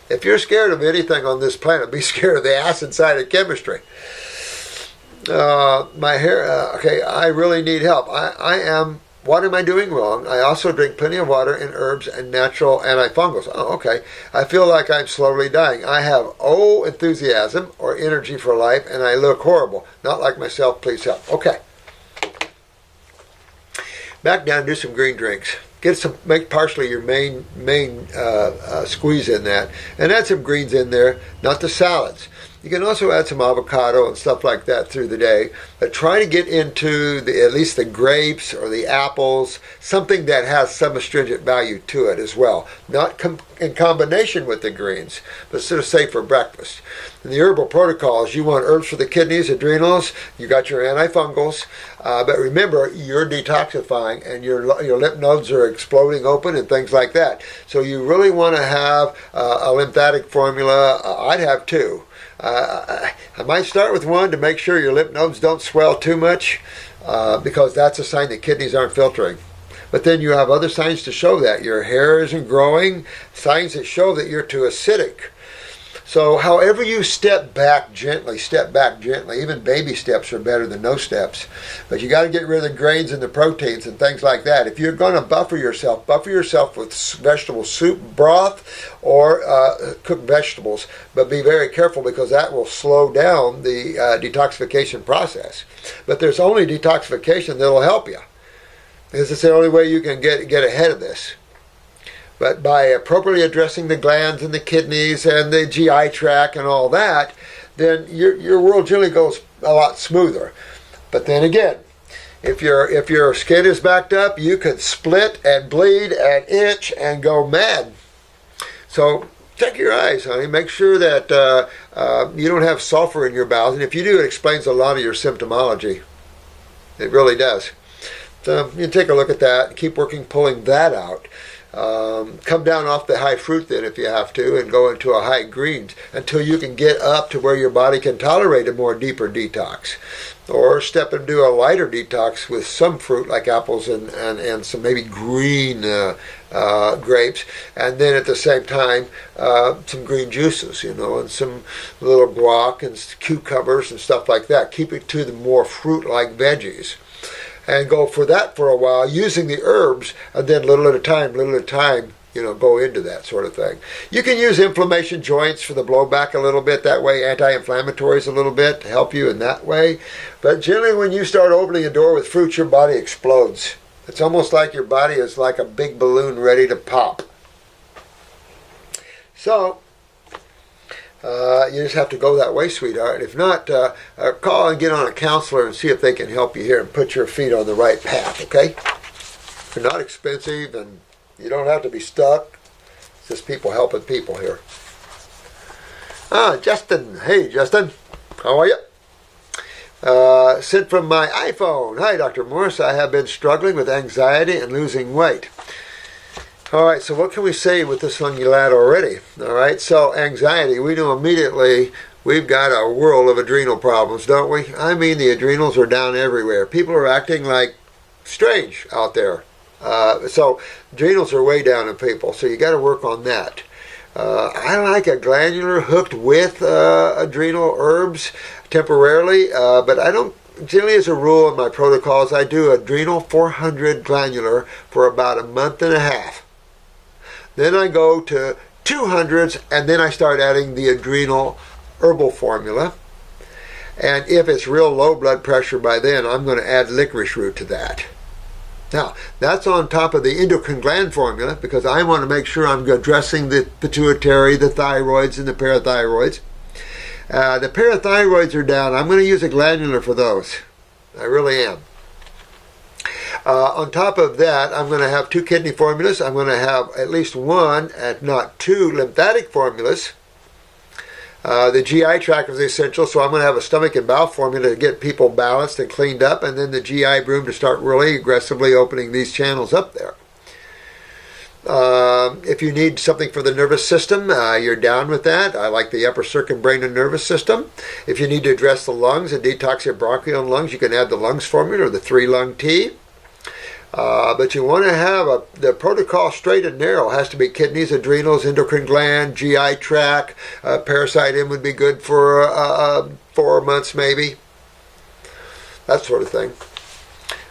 If you're scared of anything on this planet, be scared of the acid side of chemistry. My hair, okay, I really need help. What am I doing wrong? I also drink plenty of water and herbs and natural antifungals. Oh, okay. I feel like I'm slowly dying. I have enthusiasm or energy for life, and I look horrible. Not like myself. Please help. Okay. Back down, do some green drinks. Make partially your main squeeze in that, and add some greens in there, not the salads. You can also add some avocado and stuff like that through the day, but try to get into at least the grapes or the apples, something that has some astringent value to it as well. Not in combination with the greens, but sort of say for breakfast. In the herbal protocols, you want herbs for the kidneys, adrenals, you got your antifungals, but remember, you're detoxifying and your lymph nodes are exploding open and things like that. So you really want to have a lymphatic formula. I'd have two. I might start with one to make sure your lymph nodes don't swell too much, because that's a sign that kidneys aren't filtering. But then you have other signs to show that. Your hair isn't growing, signs that show that you're too acidic. So however you step back gently, even baby steps are better than no steps. But you got to get rid of the grains and the proteins and things like that. If you're going to buffer yourself with vegetable soup broth or cooked vegetables. But be very careful, because that will slow down the detoxification process. But there's only detoxification that will help you, because it's the only way you can get ahead of this. But by appropriately addressing the glands and the kidneys and the GI tract and all that, then your world generally goes a lot smoother. But then again, if your skin is backed up, you could split and bleed and itch and go mad. So check your eyes, honey. Make sure that you don't have sulfur in your bowels. And if you do, it explains a lot of your symptomology. It really does. So you take a look at that and keep working, pulling that out. Come down off the high fruit then if you have to, and go into a high greens until you can get up to where your body can tolerate a more deeper detox. Or step into a lighter detox with some fruit like apples and some maybe green grapes, and then at the same time some green juices, and some little guac and cucumbers and stuff like that. Keep it to the more fruit-like veggies. And go for that for a while using the herbs, and then little at a time, go into that sort of thing. You can use inflammation joints for the blowback a little bit, that way anti-inflammatories a little bit to help you in that way. But generally when you start opening a door with fruit, your body explodes. It's almost like your body is like a big balloon ready to pop. So you just have to go that way, sweetheart. If not, call and get on a counselor and see if they can help you here and put your feet on the right path, okay? They're not expensive, and you don't have to be stuck. It's just people helping people here. Justin. Hey, Justin. How are you? Sent from my iPhone. Hi, Dr. Morse. I have been struggling with anxiety and losing weight. All right, so what can we say with this young lad already? All right, so anxiety, we know immediately we've got a world of adrenal problems, don't we? I mean, the adrenals are down everywhere. People are acting like strange out there. So adrenals are way down in people, so you got to work on that. I like a glandular hooked with adrenal herbs temporarily, but I don't. Generally, as a rule in my protocols, I do adrenal 400 glandular for about a month and a half. Then I go to 200s, and then I start adding the adrenal herbal formula. And if it's real low blood pressure by then, I'm going to add licorice root to that. Now, that's on top of the endocrine gland formula, because I want to make sure I'm addressing the pituitary, the thyroids, and the parathyroids. The parathyroids are down. I'm going to use a glandular for those. I really am. On top of that, I'm going to have 2 kidney formulas. I'm going to have at least 1, if not 2, lymphatic formulas. The GI tract is essential, so I'm going to have a stomach and bowel formula to get people balanced and cleaned up, and then the GI broom to start really aggressively opening these channels up there. If you need something for the nervous system, you're down with that. I like the upper circumbrain nervous system. If you need to address the lungs and detox your bronchial lungs, you can add the lungs formula or the 3-lung tea. But you want to have the protocol straight and narrow. It has to be kidneys, adrenals, endocrine gland, GI tract. Parasite in would be good for 4 months maybe. That sort of thing.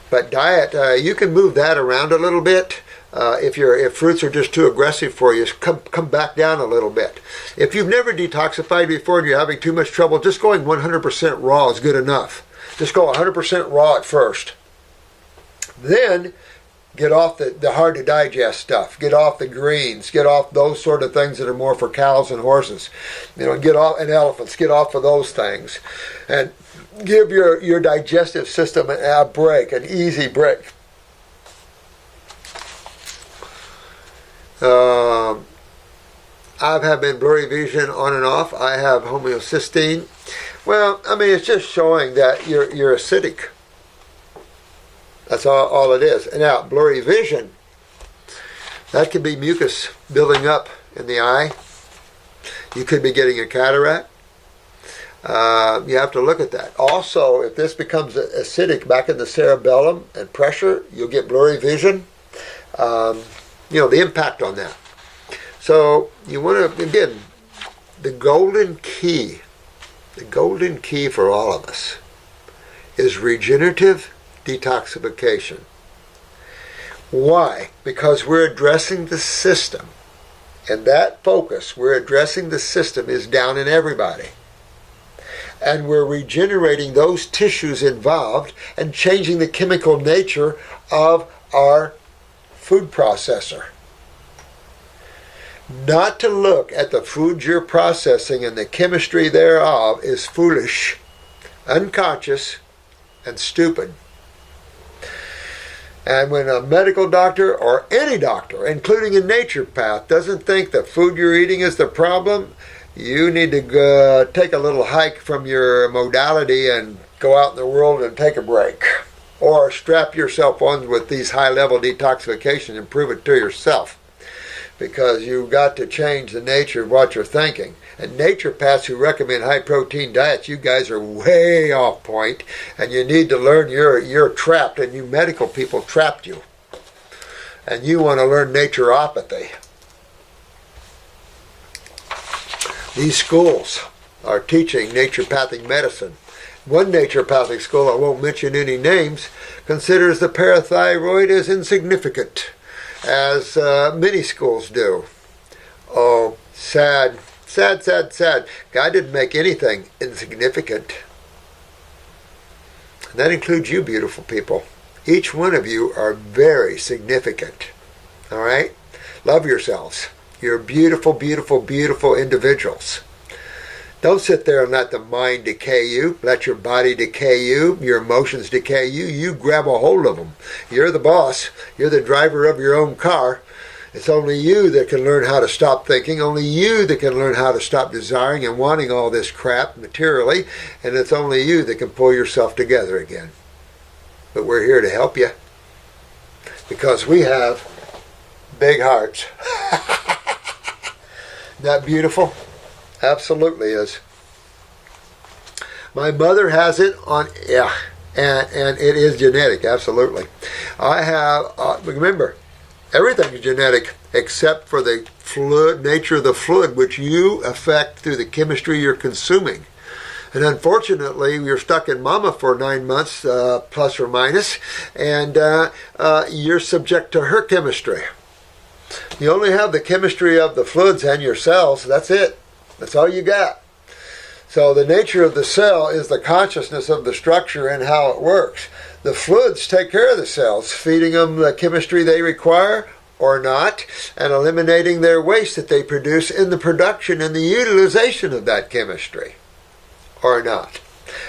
But diet, you can move that around a little bit. If fruits are just too aggressive for you, come back down a little bit. If you've never detoxified before and you're having too much trouble, just going 100% raw is good enough. Just go 100% raw at first. Then get off the hard to digest stuff. Get off the greens. Get off those sort of things that are more for cows and horses. Get off, and elephants. Get off of those things. And give your digestive system a break, an easy break. I have been blurry vision on and off. I have homeocysteine. Well, I mean, it's just showing that you're acidic. That's all it is. And now, blurry vision, that could be mucus building up in the eye. You could be getting a cataract. You have to look at that. Also, if this becomes acidic back in the cerebellum and pressure, you'll get blurry vision. The impact on that. So you want to, again, the golden key for all of us is regenerative detoxification. Why? Because we're addressing the system. And that focus, we're addressing the system, is down in everybody. And we're regenerating those tissues involved and changing the chemical nature of our food processor. Not to look at the food you're processing and the chemistry thereof is foolish, unconscious, and stupid. And when a medical doctor or any doctor, including a naturopath, doesn't think the food you're eating is the problem, you need to take a little hike from your modality and go out in the world and take a break. Or strap yourself on with these high-level detoxification and prove it to yourself. Because you've got to change the nature of what you're thinking. And naturopaths who recommend high-protein diets, you guys are way off point. And you need to learn you're trapped, and you medical people trapped you. And you want to learn naturopathy. These schools are teaching naturopathic medicine. One naturopathic school, I won't mention any names, considers the parathyroid as insignificant, as many schools do. Oh, sad, sad, sad, sad. God didn't make anything insignificant. And that includes you, beautiful people. Each one of you are very significant. All right? Love yourselves. You're beautiful, beautiful, beautiful individuals. Don't sit there and let the mind decay you. Let your body decay you. Your emotions decay you. You grab a hold of them. You're the boss. You're the driver of your own car. It's only you that can learn how to stop thinking. Only you that can learn how to stop desiring and wanting all this crap materially. And it's only you that can pull yourself together again. But we're here to help you. Because we have big hearts. Isn't that beautiful? Absolutely is. My mother has it on, yeah, and it is genetic, absolutely. I have, remember, everything is genetic except for the fluid, nature of the fluid, which you affect through the chemistry you're consuming. And unfortunately, you're stuck in mama for 9 months, plus or minus, and you're subject to her chemistry. You only have the chemistry of the fluids and your cells, that's it. That's all you got. So the nature of the cell is the consciousness of the structure and how it works. The fluids take care of the cells, feeding them the chemistry they require or not, and eliminating their waste that they produce in the production and the utilization of that chemistry or not.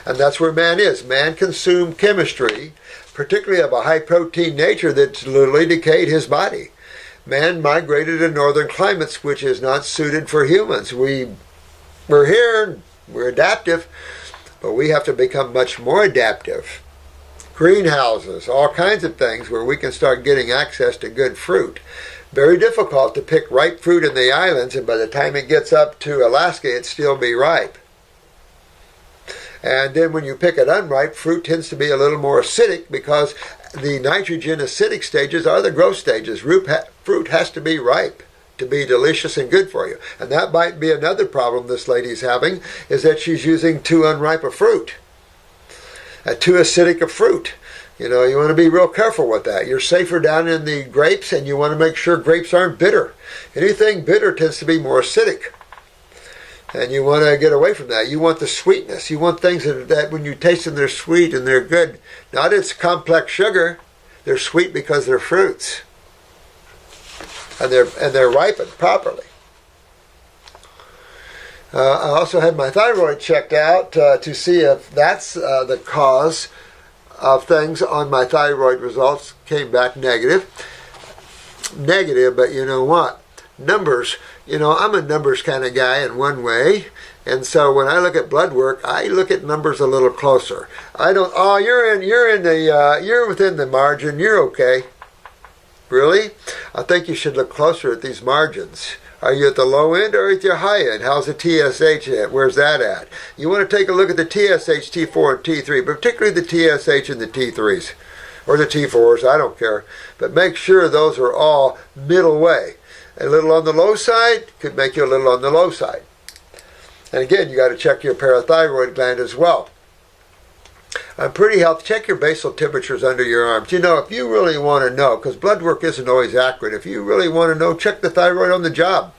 And that's where man is. Man consumed chemistry, particularly of a high-protein nature, that's literally decayed his body. Man migrated to northern climates, which is not suited for humans. We're here, we're adaptive, but we have to become much more adaptive. Greenhouses, all kinds of things where we can start getting access to good fruit. Very difficult to pick ripe fruit in the islands, and by the time it gets up to Alaska, it'd still be ripe. And then when you pick it unripe, fruit tends to be a little more acidic because the nitrogen acidic stages are the growth stages. Fruit has to be ripe to be delicious and good for you. And that might be another problem this lady's having, is that she's using too unripe a fruit, too acidic a fruit. You know, you want to be real careful with that. You're safer down in the grapes, and you want to make sure grapes aren't bitter. Anything bitter tends to be more acidic. And you want to get away from that. You want the sweetness. You want things that when you taste them, they're sweet and they're good. Not it's complex sugar. They're sweet because they're fruits. And they're ripened properly. I also had my thyroid checked out to see if that's the cause of things on my thyroid results. Came back negative. Negative, but you know what? Numbers, you know, I'm a numbers kind of guy in one way, and so when I look at blood work, I look at numbers a little closer. I don't, oh, you're within the margin, you're okay. Really? I think you should look closer at these margins. Are you at the low end or at your high end? How's the TSH at? Where's that at? You want to take a look at the TSH, T4, and T3, but particularly the TSH and the T3s, or the T4s, I don't care. But make sure those are all middle way. A little on the low side could make you a little on the low side. And again, you got to check your parathyroid gland as well. I'm pretty healthy. Check your basal temperatures under your arms. You know, if you really want to know, because blood work isn't always accurate, if you really want to know, check the thyroid on the job.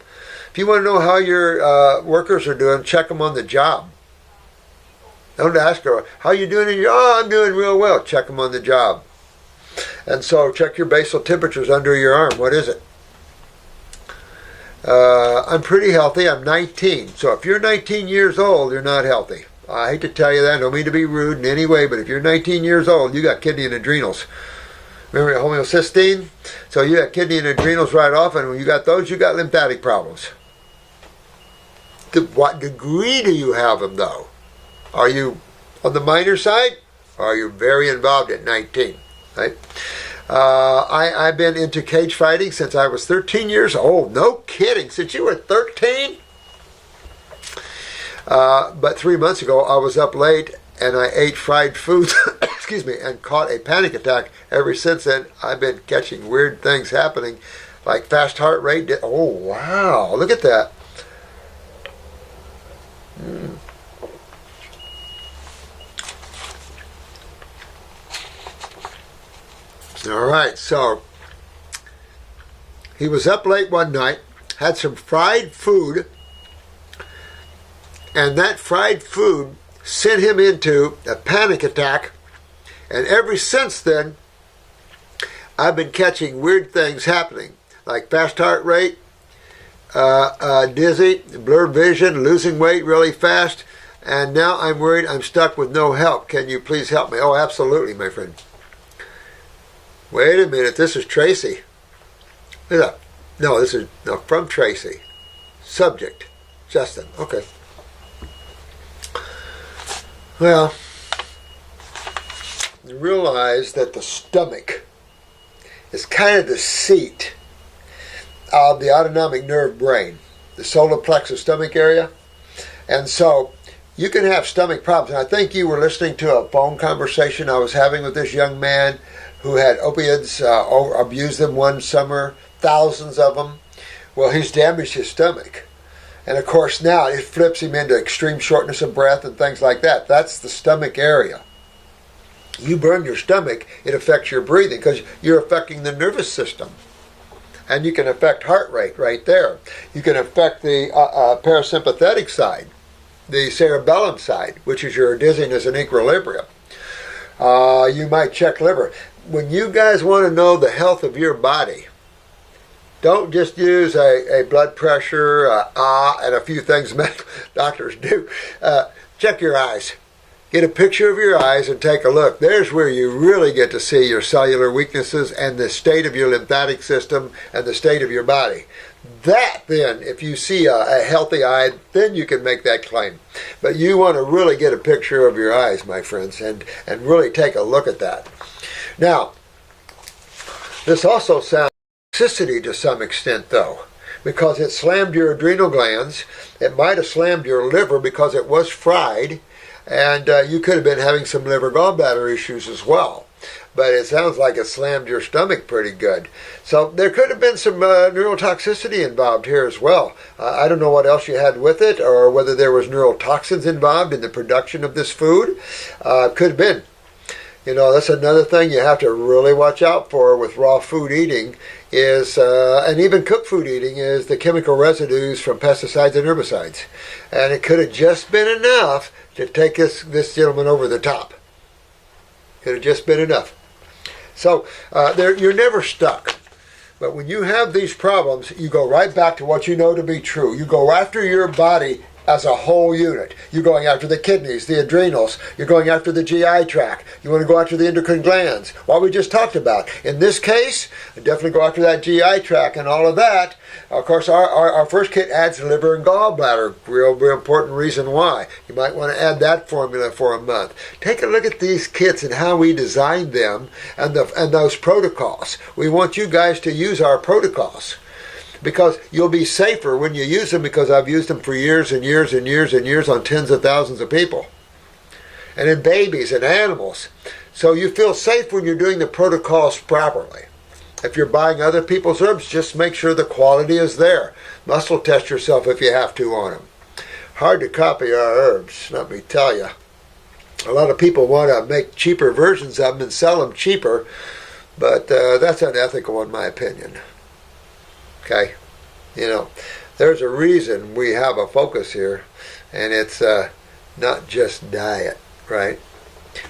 If you want to know how your workers are doing, check them on the job. Don't ask her, how you doing in your, oh, I'm doing real well. Check them on the job. And so check your basal temperatures under your arm. What is it? I'm pretty healthy. I'm 19. So if you're 19 years old, you're not healthy. I hate to tell you that. I don't mean to be rude in any way, but if you're 19 years old, you got kidney and adrenals. Remember homeocysteine? So you got kidney and adrenals right off, and when you got those, you got lymphatic problems. To what degree do you have them, though? Are you on the minor side, or are you very involved at 19? Right? I've been into cage fighting since I was 13 years old. No kidding. Since you were 13? But 3 months ago, I was up late and I ate fried food, excuse me, and caught a panic attack. Ever since then, I've been catching weird things happening, like fast heart rate. Oh, wow. Look at that. All right, so he was up late one night, had some fried food, and that fried food sent him into a panic attack. And ever since then, I've been catching weird things happening, like fast heart rate, dizzy, blurred vision, losing weight really fast, and now I'm worried I'm stuck with no help. Can you please help me? Oh, absolutely, my friend. Wait a minute, this is Tracy. No, this is from Tracy. Subject, Justin. Okay. Well, you realize that the stomach is kind of the seat of the autonomic nerve brain, the solar plexus stomach area. And so you can have stomach problems. And I think you were listening to a phone conversation I was having with this young man who had opiates, abused them one summer, thousands of them. Well, he's damaged his stomach. And of course now it flips him into extreme shortness of breath and things like that. That's the stomach area. You burn your stomach, it affects your breathing because you're affecting the nervous system. And you can affect heart rate right there. You can affect the parasympathetic side, the cerebellum side, which is your dizziness and equilibrium. You might check liver. When you guys want to know the health of your body, don't just use a blood pressure, and a few things medical doctors do. Check your eyes. Get a picture of your eyes and take a look. There's where you really get to see your cellular weaknesses and the state of your lymphatic system and the state of your body. That then, if you see a healthy eye, then you can make that claim. But you want to really get a picture of your eyes, my friends, and really take a look at that. Now, this also sounds toxicity to some extent, though, because it slammed your adrenal glands. It might have slammed your liver because it was fried, And you could have been having some liver gallbladder issues as well. But it sounds like it slammed your stomach pretty good. So there could have been some neurotoxicity involved here as well. I don't know what else you had with it, or whether there was neurotoxins involved in the production of this food. Could have been. You know, that's another thing you have to really watch out for with raw food eating is, and even cooked food eating, is the chemical residues from pesticides and herbicides. And it could have just been enough to take this gentleman over the top. Could have just been enough. So you're never stuck. But when you have these problems, you go right back to what you know to be true. You go after your body as a whole unit. You're going after the kidneys, the adrenals. You're going after the GI tract. You want to go after the endocrine glands. What we just talked about. In this case, definitely go after that GI tract and all of that. Of course, our first kit adds liver and gallbladder. Real important reason why. You might want to add that formula for a month. Take a look at these kits and how we designed them and those protocols. We want you guys to use our protocols, because you'll be safer when you use them, because I've used them for years and years and years and years on tens of thousands of people. And in babies and animals. So you feel safe when you're doing the protocols properly. If you're buying other people's herbs, just make sure the quality is there. Muscle test yourself if you have to on them. Hard to copy our herbs, let me tell you. A lot of people want to make cheaper versions of them and sell them cheaper, but that's unethical in my opinion. Okay, you know, there's a reason we have a focus here, and it's not just diet, right?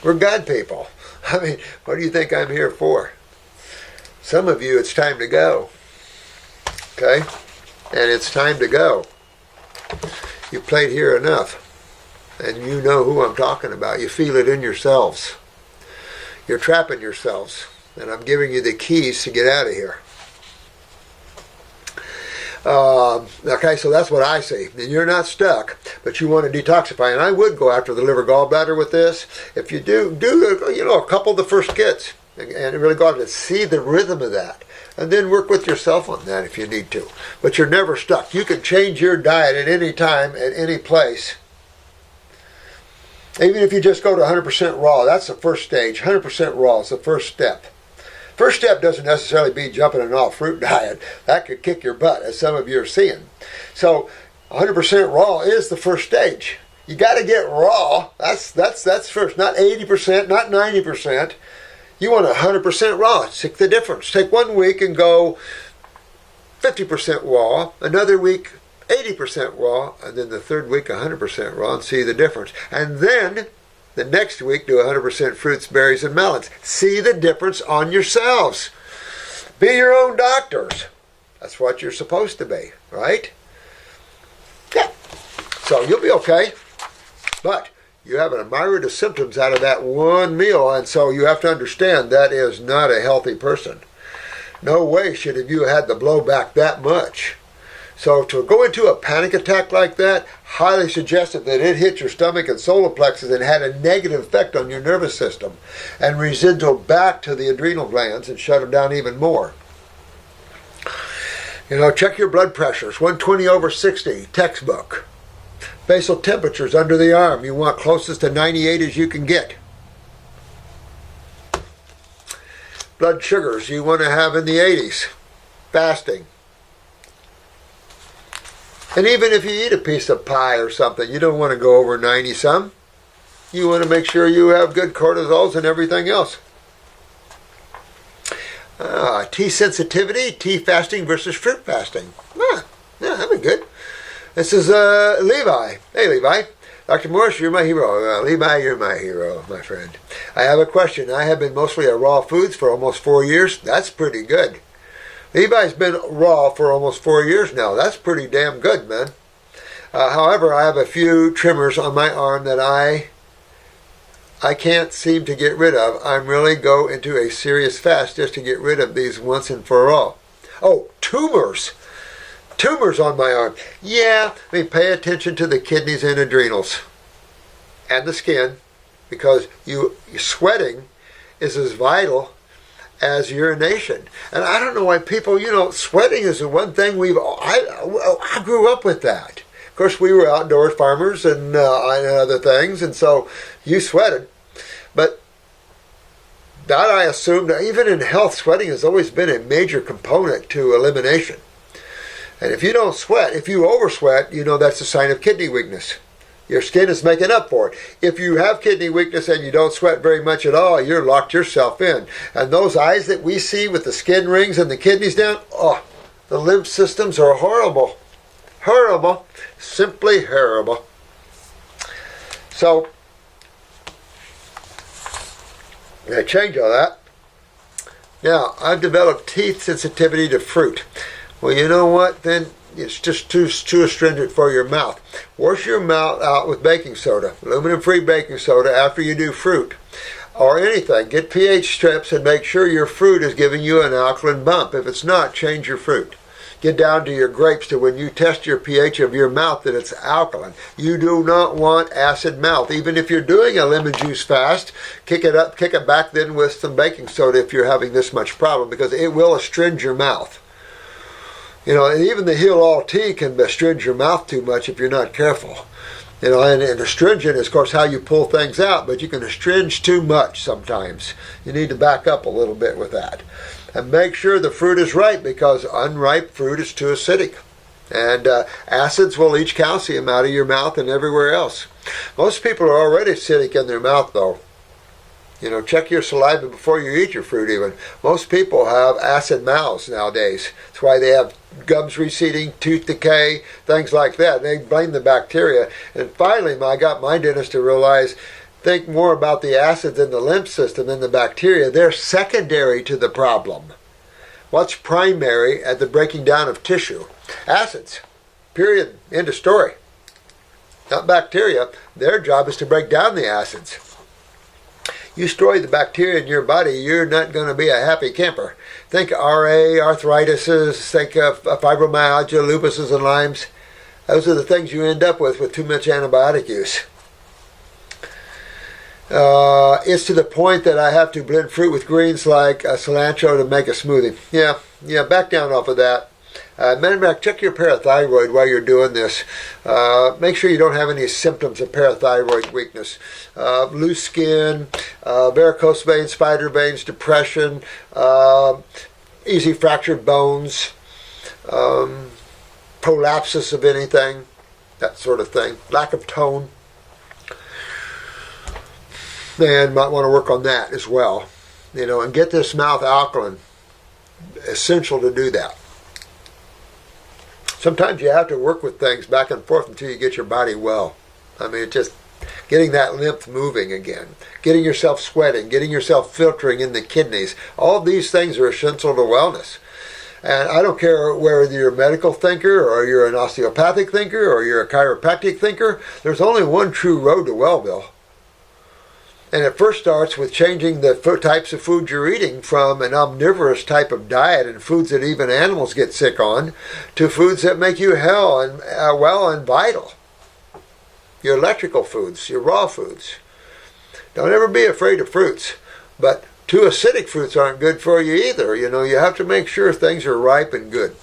We're God people. I mean, what do you think I'm here for? Some of you, it's time to go. Okay, and it's time to go. You played here enough, and you know who I'm talking about. You feel it in yourselves. You're trapping yourselves, and I'm giving you the keys to get out of here. Okay, so that's what I see. And you're not stuck, but you want to detoxify. And I would go after the liver gallbladder with this. If you do a couple of the first kits, and really go after it. See the rhythm of that. And then work with yourself on that if you need to. But you're never stuck. You can change your diet at any time, at any place. Even if you just go to 100% raw, that's the first stage. 100% raw is the first step. First step doesn't necessarily be jumping an all-fruit diet. That could kick your butt, as some of you are seeing. So 100% raw is the first stage. You got to get raw. That's first. Not 80%, not 90%. You want 100% raw. Take the difference. Take 1 week and go 50% raw. Another week 80% raw. And then the third week 100% raw, and see the difference. And then the next week, do 100% fruits, berries, and melons. See the difference on yourselves. Be your own doctors. That's what you're supposed to be, right? Yeah. So you'll be okay. But you have a myriad of symptoms out of that one meal, and so you have to understand that is not a healthy person. No way should have you had the blowback that much. So to go into a panic attack like that, highly suggested that it hit your stomach and solar plexus and had a negative effect on your nervous system and residual back to the adrenal glands and shut them down even more. You know, check your blood pressures, 120/60, textbook. Basal temperatures under the arm, you want closest to 98 as you can get. Blood sugars you want to have in the 80s, fasting. And even if you eat a piece of pie or something, you don't want to go over 90-some. You want to make sure you have good cortisols and everything else. Tea sensitivity, tea fasting versus fruit fasting. Yeah, that'd be good. This is Levi. Hey, Levi. Dr. Morse, you're my hero. Levi, you're my hero, my friend. I have a question. I have been mostly a raw foods for almost 4 years. That's pretty good. Levi's been raw for almost 4 years now. That's pretty damn good, man. However, I have a few tremors on my arm that I can't seem to get rid of. I'm really go into a serious fast just to get rid of these once and for all. Oh, tumors. Tumors on my arm. Yeah, I mean, pay attention to the kidneys and adrenals and the skin, because sweating is as vital as urination. And I don't know why people, sweating is the one thing I grew up with that. Of course, we were outdoor farmers and other things, and so you sweated. But that I assumed, even in health, sweating has always been a major component to elimination. And if you don't sweat, if you oversweat, you know that's a sign of kidney weakness. Your skin is making up for it. If you have kidney weakness and you don't sweat very much at all, you're locked yourself in. And those eyes that we see with the skin rings and the kidneys down, oh, the lymph systems are horrible. Horrible. Simply horrible. So, I change all that. Now, I've developed teeth sensitivity to fruit. Well, you know what? Then it's just too astringent for your mouth. Wash your mouth out with baking soda, aluminum-free baking soda after you do fruit or anything. Get pH strips and make sure your fruit is giving you an alkaline bump. If it's not, change your fruit. Get down to your grapes to when you test your pH of your mouth that it's alkaline. You do not want acid mouth. Even if you're doing a lemon juice fast, kick it back then with some baking soda if you're having this much problem, because it will astringe your mouth. You know, and even the heal-all tea can astringe your mouth too much if you're not careful. You know, and astringent is, of course, how you pull things out, but you can astringe too much sometimes. You need to back up a little bit with that. And make sure the fruit is ripe, because unripe fruit is too acidic. And acids will leach calcium out of your mouth and everywhere else. Most people are already acidic in their mouth, though. You know, check your saliva before you eat your fruit even. Most people have acid mouths nowadays. That's why they have gums receding, tooth decay, things like that. They blame the bacteria. And finally, I got my dentist to realize, think more about the acids in the lymph system than the bacteria. They're secondary to the problem. What's primary at the breaking down of tissue? Acids. Period. End of story. Not bacteria. Their job is to break down the acids. You destroy the bacteria in your body, you're not going to be a happy camper. Think RA, arthritis, think of fibromyalgia, lupuses, and Lyme's. Those are the things you end up with too much antibiotic use. It's to the point that I have to blend fruit with greens like cilantro to make a smoothie. Yeah, back down off of that. Matter of fact, check your parathyroid while you're doing this. Make sure you don't have any symptoms of parathyroid weakness. Loose skin, varicose veins, spider veins, depression, easy fractured bones, prolapsus of anything, that sort of thing. Lack of tone. And might want to work on that as well. You know, and get this mouth alkaline. Essential to do that. Sometimes you have to work with things back and forth until you get your body well. I mean, just getting that lymph moving again, getting yourself sweating, getting yourself filtering in the kidneys. All of these things are essential to wellness. And I don't care whether you're a medical thinker or you're an osteopathic thinker or you're a chiropractic thinker. There's only one true road to Wellville. And it first starts with changing the types of food you're eating from an omnivorous type of diet and foods that even animals get sick on to foods that make you well and vital. Your electrical foods, your raw foods. Don't ever be afraid of fruits. But too acidic fruits aren't good for you either. You know, you have to make sure things are ripe and good.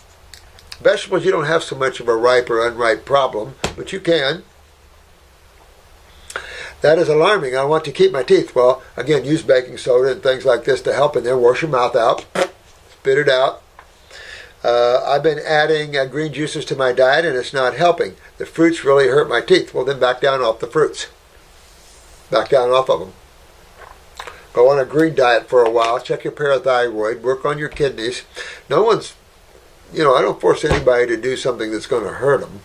Vegetables, you don't have so much of a ripe or unripe problem, but you can. That is alarming. I want to keep my teeth. Well, again, use baking soda and things like this to help in there. Wash your mouth out. Spit it out. I've been adding green juices to my diet and it's not helping. The fruits really hurt my teeth. Well, then back down off the fruits. Back down off of them. Go on a green diet for a while. Check your parathyroid. Work on your kidneys. No one's, I don't force anybody to do something that's going to hurt them.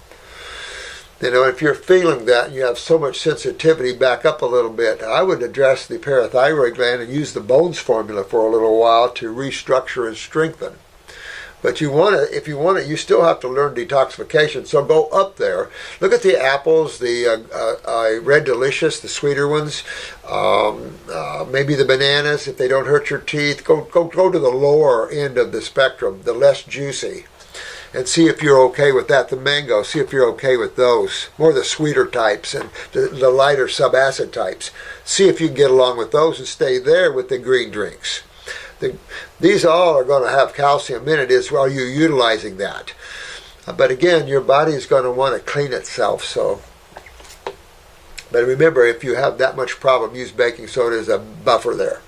You know, if you're feeling that and you have so much sensitivity, back up a little bit. I would address the parathyroid gland and use the Bones formula for a little while to restructure and strengthen. But if you want it, you still have to learn detoxification. So go up there. Look at the apples, the Red Delicious, the sweeter ones. Maybe the bananas, if they don't hurt your teeth. Go to the lower end of the spectrum, the less juicy. And see if you're okay with that. The mango, see if you're okay with those. More the sweeter types and the lighter subacid types. See if you can get along with those and stay there with the green drinks. These all are going to have calcium in it. Are you utilizing that? But again, your body is going to want to clean itself. But remember, if you have that much problem, use baking soda as a buffer there.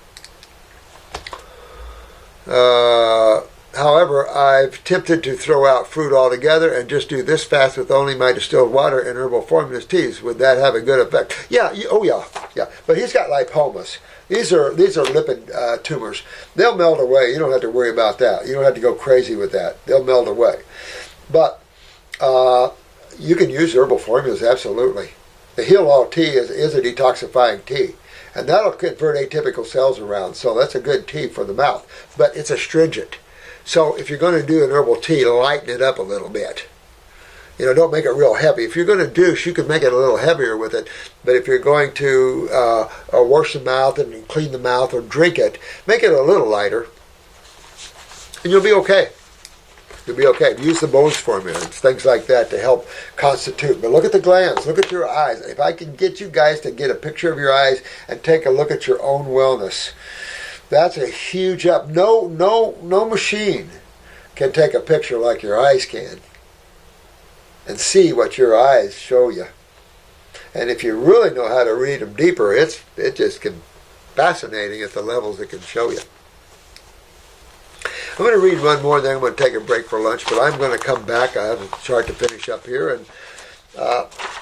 However, I've tempted to throw out fruit altogether and just do this fast with only my distilled water and herbal formulas teas. Would that have a good effect? Yeah. Yeah. But he's got lipomas. These are lipid tumors. They'll melt away. You don't have to worry about that. You don't have to go crazy with that. They'll melt away. But you can use herbal formulas, absolutely. The Heal All tea is a detoxifying tea. And that'll convert atypical cells around. So that's a good tea for the mouth. But it's astringent. So if you're going to do an herbal tea, lighten it up a little bit. Don't make it real heavy. If you're going to douche, you can make it a little heavier with it. But if you're going to wash the mouth and clean the mouth or drink it, make it a little lighter. And you'll be okay. You'll be okay. Use the Morse formula and things like that to help constitute. But look at the glands. Look at your eyes. If I can get you guys to get a picture of your eyes and take a look at your own wellness, that's a huge up. No machine can take a picture like your eyes can and see what your eyes show you. And if you really know how to read them deeper, it just can fascinating at the levels it can show you. I'm going to read one more, then I'm going to take a break for lunch, but I'm going to come back. I have a chart to finish up here. And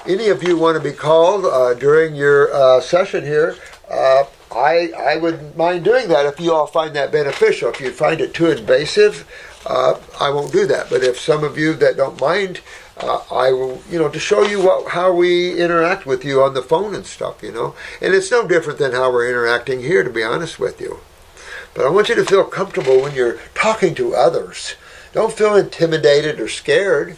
any of you want to be called during your session here, I wouldn't mind doing that if you all find that beneficial. If you find it too invasive, I won't do that. But if some of you that don't mind, I will, to show you how we interact with you on the phone and stuff, And it's no different than how we're interacting here, to be honest with you. But I want you to feel comfortable when you're talking to others. Don't feel intimidated or scared.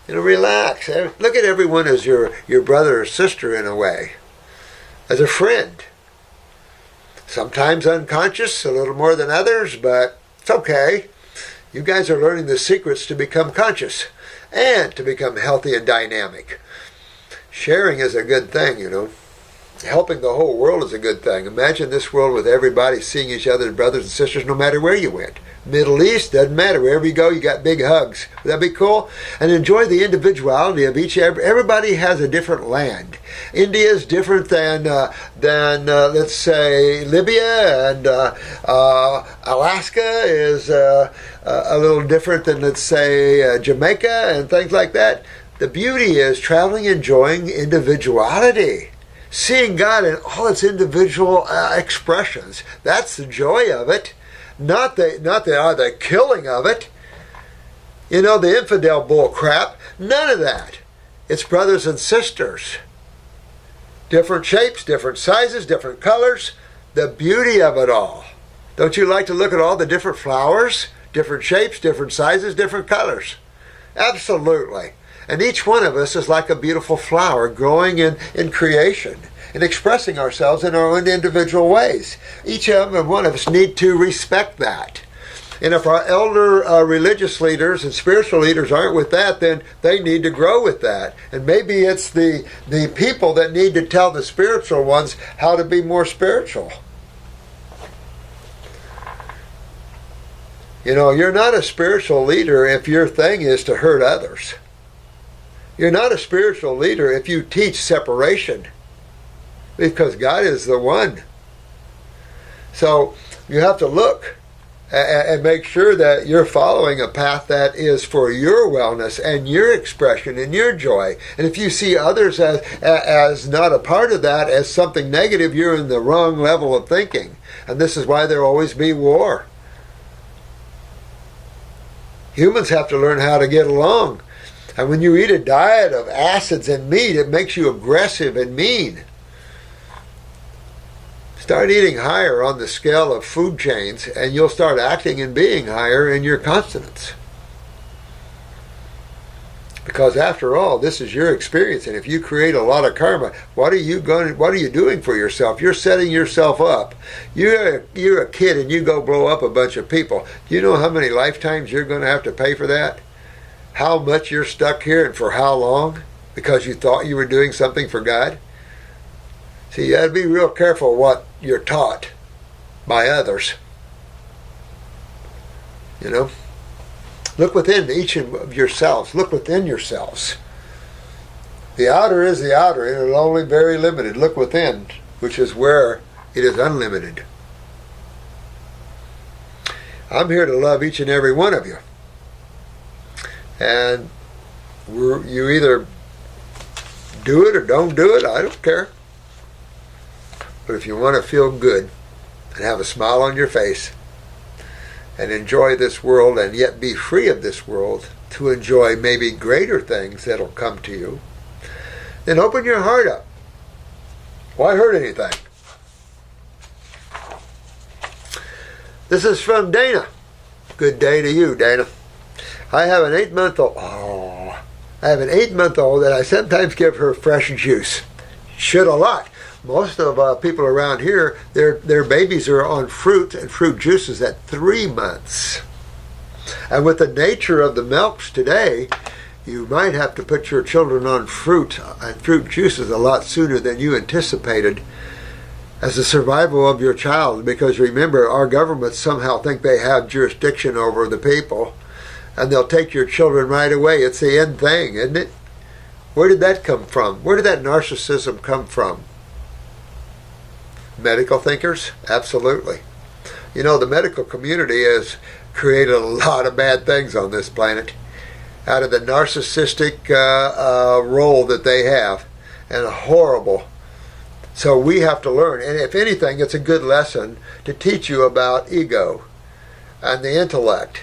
Relax. Look at everyone as your brother or sister in a way, as a friend. Sometimes unconscious, a little more than others, but it's okay. You guys are learning the secrets to become conscious and to become healthy and dynamic. Sharing is a good thing, Helping the whole world is a good thing. Imagine this world with everybody seeing each other as brothers and sisters no matter where you went. Middle East, doesn't matter. Wherever you go, you got big hugs. Would that be cool? And enjoy the individuality of each. Everybody has a different land. India is different than let's say, Libya, and Alaska is a little different than, let's say, Jamaica and things like that. The beauty is traveling, enjoying individuality. Seeing God in all its individual expressions. That's the joy of it. Not the killing of it. The infidel bull crap. None of that. It's brothers and sisters. Different shapes, different sizes, different colors. The beauty of it all. Don't you like to look at all the different flowers? Different shapes, different sizes, different colors. Absolutely. And each one of us is like a beautiful flower growing in creation and expressing ourselves in our own individual ways. Each one of us need to respect that. And if our elder religious leaders and spiritual leaders aren't with that, then they need to grow with that. And maybe it's the people that need to tell the spiritual ones how to be more spiritual. You're not a spiritual leader if your thing is to hurt others. You're not a spiritual leader if you teach separation, because God is the one. So you have to look and make sure that you're following a path that is for your wellness and your expression and your joy. And if you see others as not a part of that, as something negative, you're in the wrong level of thinking. And this is why there'll always be war. Humans have to learn how to get along. And when you eat a diet of acids and meat, it makes you aggressive and mean. Start eating higher on the scale of food chains, and you'll start acting and being higher in your consonants. Because after all, this is your experience, and if you create a lot of karma, what are you doing for yourself? You're setting yourself up. You're a kid and you go blow up a bunch of people. Do you know how many lifetimes you're going to have to pay for that? How much you're stuck here and for how long? Because you thought you were doing something for God? See, you got to be real careful what you're taught by others. Look within each of yourselves. Look within yourselves. The outer is the outer, and it is only very limited. Look within, which is where it is unlimited. I'm here to love each and every one of you. And you either do it or don't do it, I don't care. But if you want to feel good and have a smile on your face and enjoy this world and yet be free of this world to enjoy maybe greater things that'll come to you, then open your heart up. Why hurt anything? This is from Dana. Good day to you, Dana. I have an 8-month-old. I have an 8-month-old that I sometimes give her fresh juice. Should a lot. Most of people around here, their babies are on fruit and fruit juices at 3 months. And with the nature of the milks today, you might have to put your children on fruit and fruit juices a lot sooner than you anticipated as the survival of your child, because remember, our governments somehow think they have jurisdiction over the people, and they'll take your children right away. It's the end thing, isn't it? Where did that come from? Where did that narcissism come from? Medical thinkers? Absolutely. You know, the medical community has created a lot of bad things on this planet out of the narcissistic role that they have, and horrible. So we have to learn, and if anything, it's a good lesson to teach you about ego and the intellect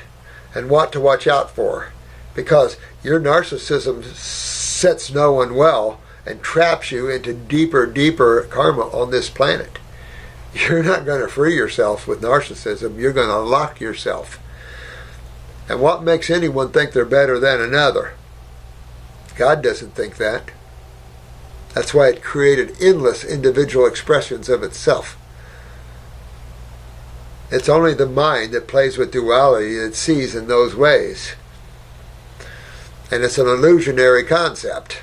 and what to watch out for, because your narcissism sets no one well and traps you into deeper karma on this planet. You're not going to free yourself with narcissism. You're going to lock yourself. And what makes anyone think they're better than another? God doesn't think that. That's why it created endless individual expressions of itself. It's only the mind that plays with duality that sees in those ways. And it's an illusionary concept.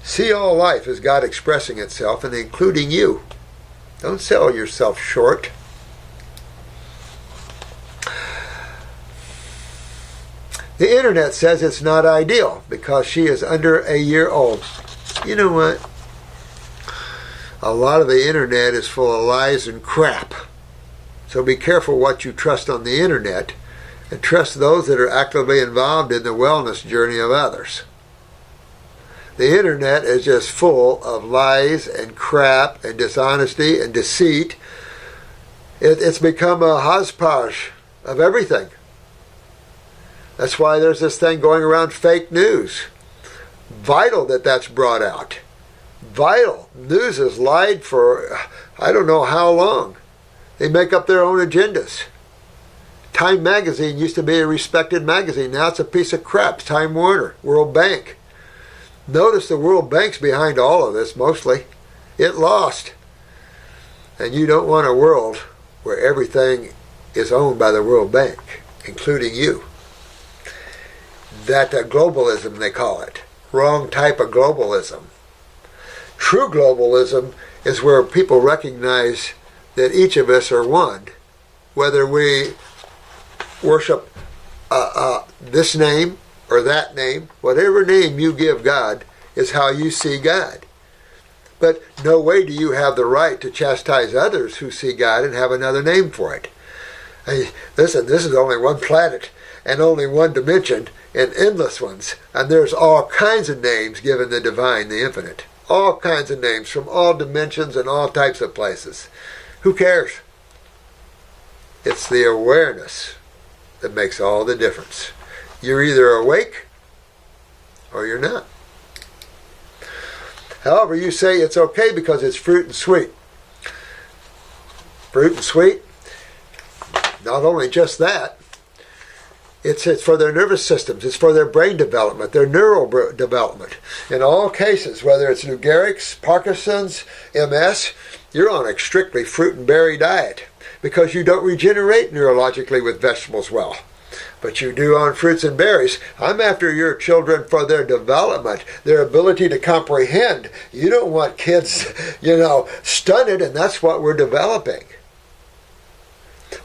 See all life as God expressing itself, and including you. Don't sell yourself short. The internet says it's not ideal because she is under a year old. You know what? A lot of the internet is full of lies and crap. So be careful what you trust on the internet, and trust those that are actively involved in the wellness journey of others. The internet is just full of lies and crap and dishonesty and deceit. It's become a hodgepodge of everything. That's why there's this thing going around, fake news. Vital that that's brought out. Vital. News has lied for I don't know how long. They make up their own agendas. Time magazine used to be a respected magazine. Now it's a piece of crap. Time Warner, World Bank. Notice the World Bank's behind all of this mostly. It lost. And you don't want a world where everything is owned by the World Bank, including you. That globalism, they call it. Wrong type of globalism. True globalism is where people recognize that each of us are one. Whether we worship this name or that name, whatever name you give God is how you see God. But no way do you have the right to chastise others who see God and have another name for it. Hey, listen, this is only one planet and only one dimension and endless ones. And there's all kinds of names given the divine, the infinite. All kinds of names from all dimensions and all types of places. Who cares? It's the awareness that makes all the difference. You're either awake or you're not. However, you say it's okay because it's fruit and sweet. Fruit and sweet? Not only just that, it's for their nervous systems, it's for their brain development, their neural development. In all cases, whether it's Lou Gehrig's, Parkinson's, MS, you're on a strictly fruit and berry diet because you don't regenerate neurologically with vegetables well. But you do on fruits and berries. I'm after your children for their development, their ability to comprehend. You don't want kids, stunted, and that's what we're developing.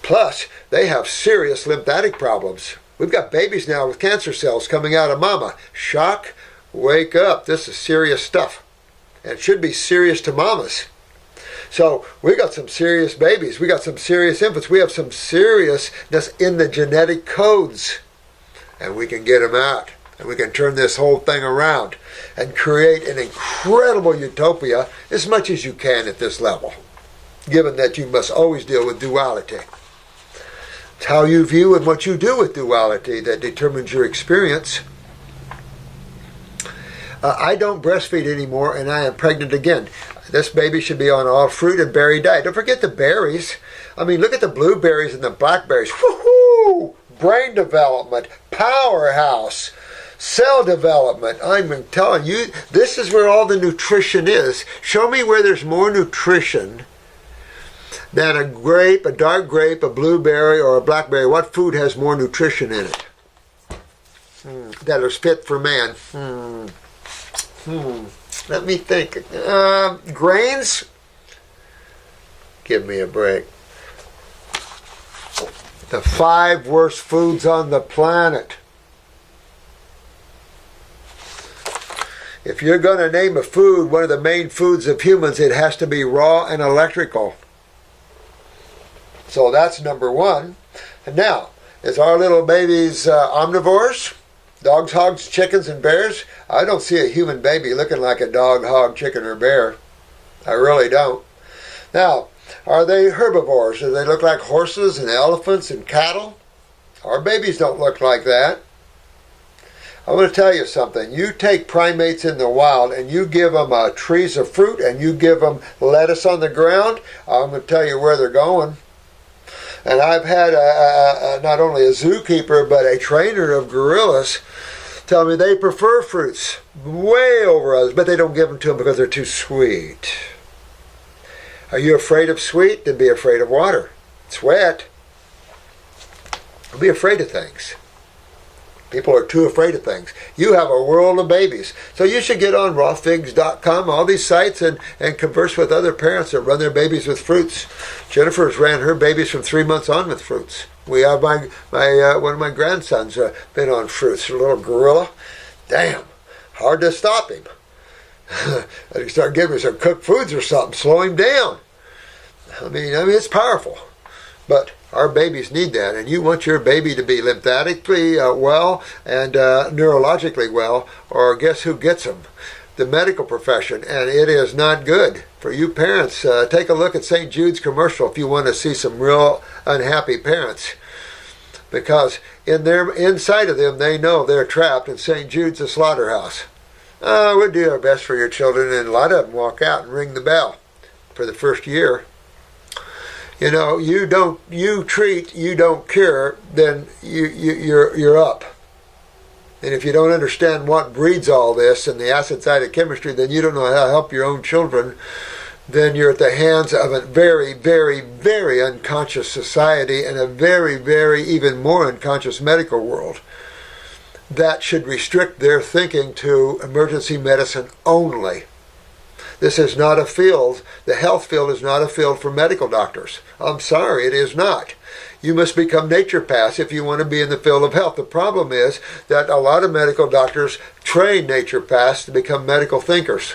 Plus, they have serious lymphatic problems. We've got babies now with cancer cells coming out of mama. Shock, wake up. This is serious stuff. And it should be serious to mamas. So we got some serious babies. We got some serious infants. We have some seriousness in the genetic codes. And we can get them out. And we can turn this whole thing around and create an incredible utopia as much as you can at this level, given that you must always deal with duality. It's how you view and what you do with duality that determines your experience. I don't breastfeed anymore, and I am pregnant again. This baby should be on all fruit and berry diet. Don't forget the berries. I mean, look at the blueberries and the blackberries. Woohoo! Brain development, powerhouse, cell development. I'm telling you, this is where all the nutrition is. Show me where there's more nutrition than a grape, a dark grape, a blueberry, or a blackberry. What food has more nutrition in it that is fit for man? Let me think. Grains? Give me a break. The 5 worst foods on the planet. If you're going to name a food, one of the main foods of humans, it has to be raw and electrical. So that's number 1. And now, is our little babies omnivores? Dogs, hogs, chickens, and bears? I don't see a human baby looking like a dog, hog, chicken, or bear. I really don't. Now, are they herbivores? Do they look like horses and elephants and cattle? Our babies don't look like that. I want to tell you something. You take primates in the wild and you give them trees of fruit and you give them lettuce on the ground, I'm going to tell you where they're going. And I've had not only a zookeeper but a trainer of gorillas tell me they prefer fruits way over others, but they don't give them to them because they're too sweet. Are you afraid of sweet? Then be afraid of water. It's wet. Be afraid of things. People are too afraid of things. You have a world of babies. So you should get on rawfigs.com, all these sites, and converse with other parents that run their babies with fruits. Jennifer's ran her babies from 3 months on with fruits. We have one of my grandsons been on fruits, a little gorilla. Damn, hard to stop him. I start giving him some cooked foods or something, slow him down. I mean, it's powerful. But our babies need that, and you want your baby to be lymphatically well and neurologically well, or guess who gets them? The medical profession, and it is not good. For you parents, take a look at St. Jude's commercial if you want to see some real unhappy parents. Because inside of them, they know they're trapped, and St. Jude's a slaughterhouse. We'll do our best for your children, and a lot of them walk out and ring the bell for the first year. You know, you treat, you don't cure, then you're up. And if you don't understand what breeds all this and the acid side of chemistry, then you don't know how to help your own children. Then you're at the hands of a very, very, very unconscious society and a very, very even more unconscious medical world that should restrict their thinking to emergency medicine only. This is not a field, the health field is not a field for medical doctors. I'm sorry, it is not. You must become naturopaths if you want to be in the field of health. The problem is that a lot of medical doctors train naturopaths to become medical thinkers.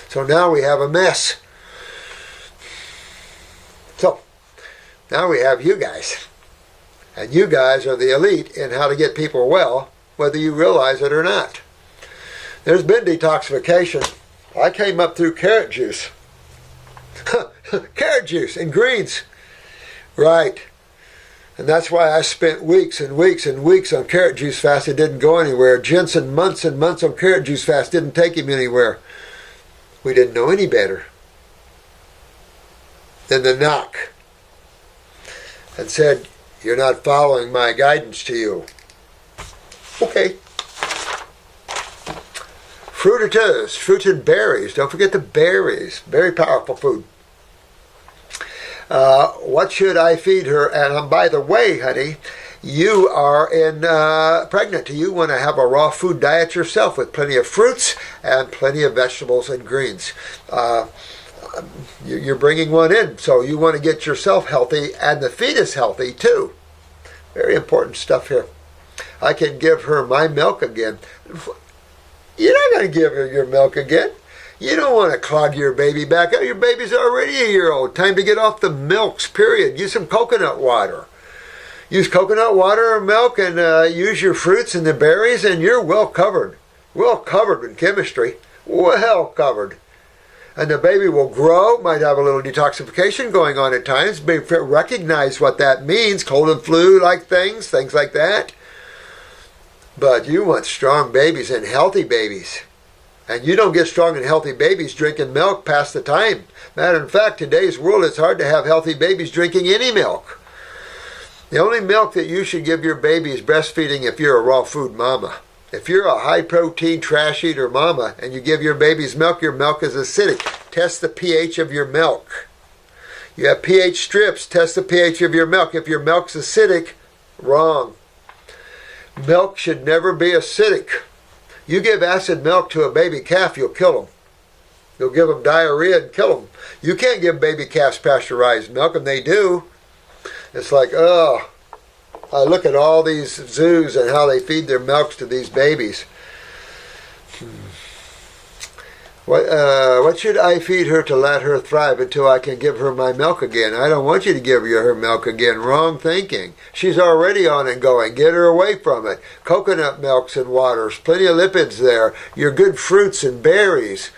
So now we have a mess. So, now we have you guys. And you guys are the elite in how to get people well, whether you realize it or not. There's been detoxification. I came up through carrot juice. Carrot juice and greens. Right. And that's why I spent weeks and weeks and weeks on carrot juice fast. It didn't go anywhere. Jensen, months and months on carrot juice fast, didn't take him anywhere. We didn't know any better. Then the knock and said, "You're not following my guidance to you." Okay. Fruiters, fruits and berries. Don't forget the berries. Very powerful food. What should I feed her? And by the way, honey, you are pregnant. You want to have a raw food diet yourself with plenty of fruits and plenty of vegetables and greens. You're bringing one in, so you want to get yourself healthy and the fetus healthy too. Very important stuff here. I can give her my milk again. You're not going to give her your milk again. You don't want to clog your baby back up. Your baby's already a year old. Time to get off the milks, period. Use some coconut water. Use coconut water or milk, and use your fruits and the berries, and you're well covered. Well covered in chemistry. Well covered. And the baby will grow, might have a little detoxification going on at times, but recognize what that means, cold and flu-like things like that. But you want strong babies and healthy babies. And you don't get strong and healthy babies drinking milk past the time. Matter of fact, today's world, it's hard to have healthy babies drinking any milk. The only milk that you should give your baby is breastfeeding if you're a raw food mama. If you're a high-protein trash eater mama and you give your babies milk, your milk is acidic. Test the pH of your milk. You have pH strips. Test the pH of your milk. If your milk's acidic, wrong. Milk should never be acidic. You give acid milk to a baby calf, you'll kill them. You'll give them diarrhea and kill them. You can't give baby calves pasteurized milk, and they do. It's like, oh, I look at all these zoos and how they feed their milks to these babies. What should I feed her to let her thrive until I can give her my milk again? I don't want you to give her milk again. Wrong thinking. She's already on and going. Get her away from it. Coconut milks and waters. Plenty of lipids there. Your good fruits and berries.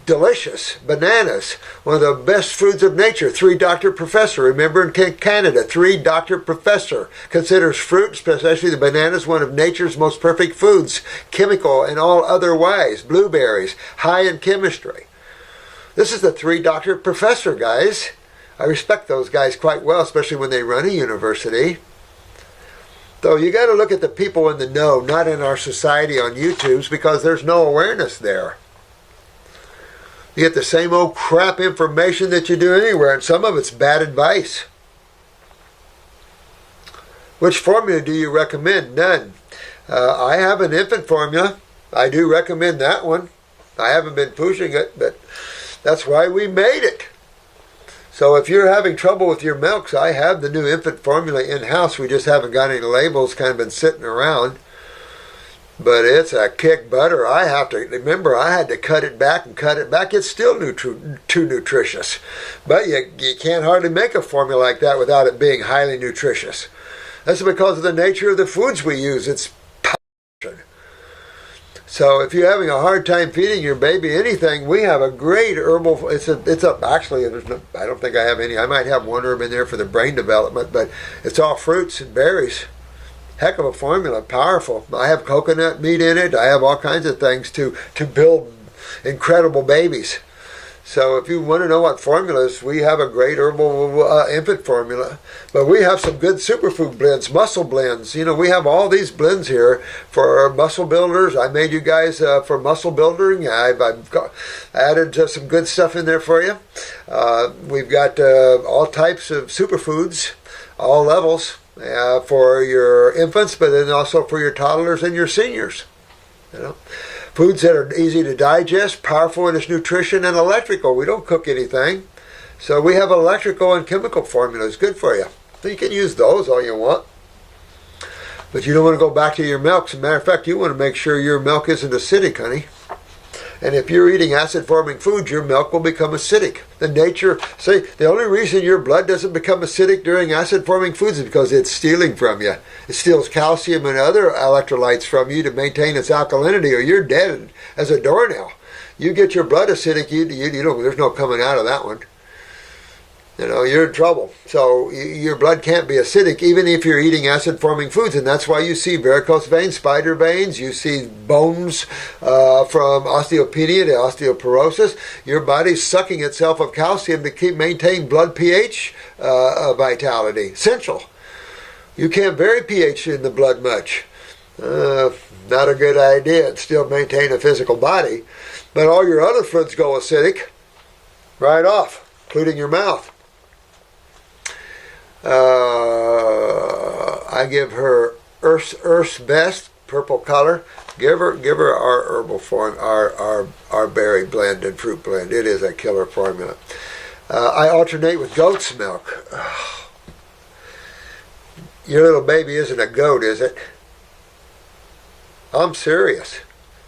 Delicious. Bananas. One of the best foods of nature. 3 Dr. Professor. Remember in Canada, 3 Dr. Professor considers fruit, especially the bananas, one of nature's most perfect foods. Chemical and all otherwise. Blueberries. High in chemistry. This is the 3 Dr. Professor, guys. I respect those guys quite well, especially when they run a university. Though you got to look at the people in the know, not in our society on YouTubes, because there's no awareness there. You get the same old crap information that you do anywhere, and some of it's bad advice. Which formula do you recommend? None. I have an infant formula. I do recommend that one. I haven't been pushing it, but that's why we made it. So if you're having trouble with your milks, I have the new infant formula in-house. We just haven't got any labels, kind of been sitting around. But it's a kick butter. I have to remember, I had to cut it back and cut it back. It's still too nutritious. But you can't hardly make a formula like that without it being highly nutritious. That's because of the nature of the foods we use. It's passion. So if you're having a hard time feeding your baby anything, we have a great herbal. Actually, I don't think I have any. I might have one herb in there for the brain development, but it's all fruits and berries. Heck of a formula, powerful. I have coconut meat in it. I have all kinds of things to build incredible babies. So if you want to know what formulas, we have a great herbal infant formula. But we have some good superfood blends, muscle blends. You know, we have all these blends here for muscle builders. I made you guys for muscle building. I've added some good stuff in there for you. We've got all types of superfoods, all levels. For your infants, but then also for your toddlers and your seniors. You know, foods that are easy to digest, powerful in its nutrition, and electrical. We don't cook anything, so we have electrical and chemical formulas. Good for you. So you can use those all you want, but you don't want to go back to your milk. As a matter of fact, you want to make sure your milk isn't acidic, honey. And if you're eating acid-forming foods, your milk will become acidic. The only reason your blood doesn't become acidic during acid-forming foods is because it's stealing from you. It steals calcium and other electrolytes from you to maintain its alkalinity, or you're dead as a doornail. You get your blood acidic, there's no coming out of that one. You know, you're in trouble. So your blood can't be acidic even if you're eating acid-forming foods, and that's why you see varicose veins, spider veins, you see bones from osteopenia to osteoporosis. Your body's sucking itself of calcium to maintain blood pH vitality. Essential. You can't vary pH in the blood much. Not a good idea. It'd still maintain a physical body. But all your other fluids go acidic right off, including your mouth. I give her Earth's Best, purple color. Give her our herbal form, our berry blend and fruit blend. It is a killer formula. I alternate with goat's milk. Your little baby isn't a goat, is it? I'm serious.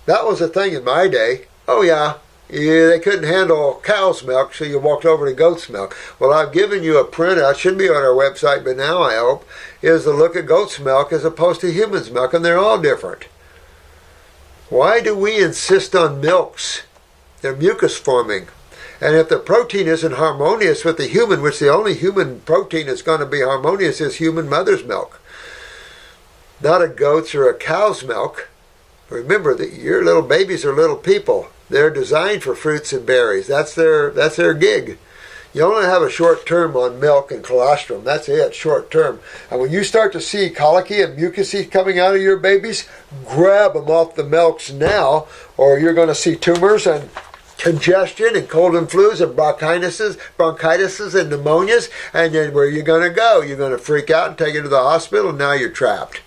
That was a thing in my day. Oh yeah. Yeah, they couldn't handle cow's milk, so you walked over to goat's milk. Well, I've given you a printout, should be on our website, but now I hope, is to look at goat's milk as opposed to human's milk, and they're all different. Why do we insist on milks? They're mucus forming. And if the protein isn't harmonious with the human, which the only human protein that's going to be harmonious is human mother's milk, not a goat's or a cow's milk. Remember that your little babies are little people. They're designed for fruits and berries. That's their gig. You only have a short term on milk and colostrum. That's it, short term. And when you start to see colicky and mucusy coming out of your babies, grab them off the milks now, or you're going to see tumors and congestion and cold and flus and bronchitis and pneumonias. And then where are you going to go? You're going to freak out and take it to the hospital, and now you're trapped.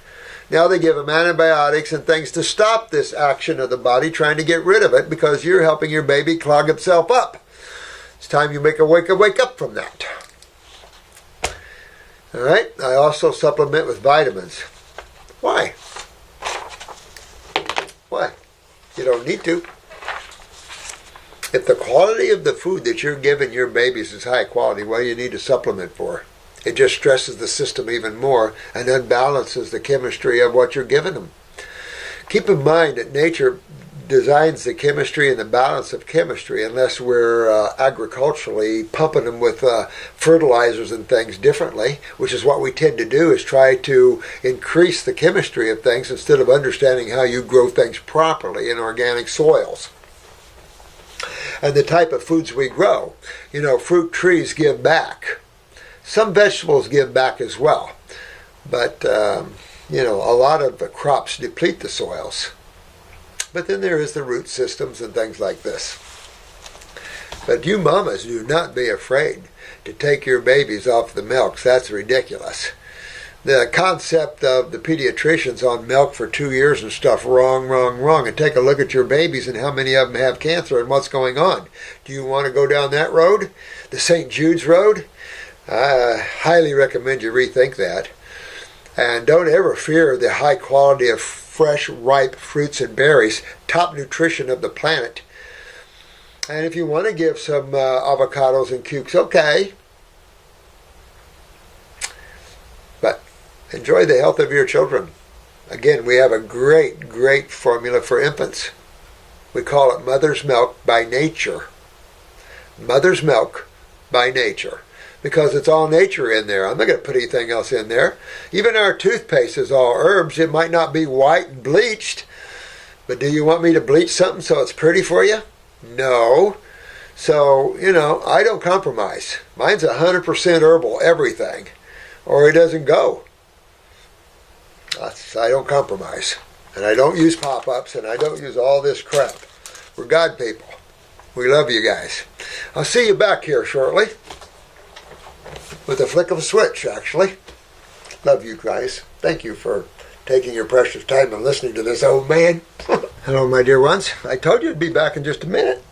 Now they give them antibiotics and things to stop this action of the body trying to get rid of it, because you're helping your baby clog itself up. It's time you make a wake up from that. All right. I also supplement with vitamins. Why? Why? You don't need to. If the quality of the food that you're giving your babies is high quality, what do you need to supplement for? It just stresses the system even more and unbalances the chemistry of what you're giving them. Keep in mind that nature designs the chemistry and the balance of chemistry, unless we're agriculturally pumping them with fertilizers and things differently, which is what we tend to do, is try to increase the chemistry of things instead of understanding how you grow things properly in organic soils. And the type of foods we grow. You know, fruit trees give back. Some vegetables give back as well. But, you know, a lot of the crops deplete the soils. But then there is the root systems and things like this. But you mamas, do not be afraid to take your babies off the milks. That's ridiculous. The concept of the pediatricians on milk for 2 years and stuff, wrong. And take a look at your babies and how many of them have cancer and what's going on. Do you want to go down that road? The St. Jude's road? I highly recommend you rethink that. And don't ever fear the high quality of fresh, ripe fruits and berries, top nutrition of the planet. And if you want to give some avocados and cukes, okay. But enjoy the health of your children. Again, we have a great formula for infants. We call it mother's milk by nature. Mother's milk by nature. Because it's all nature in there. I'm not going to put anything else in there. Even our toothpaste is all herbs. It might not be white and bleached, but do you want me to bleach something so it's pretty for you? No. So, you know, I don't compromise. Mine's 100% herbal, everything, or it doesn't go. I don't compromise. And I don't use pop-ups, and I don't use all this crap. We're God people. We love you guys. I'll see you back here shortly. With a flick of a switch, actually. Love you guys. Thank you for taking your precious time and listening to this old man. Hello, my dear ones. I told you I'd be back in just a minute.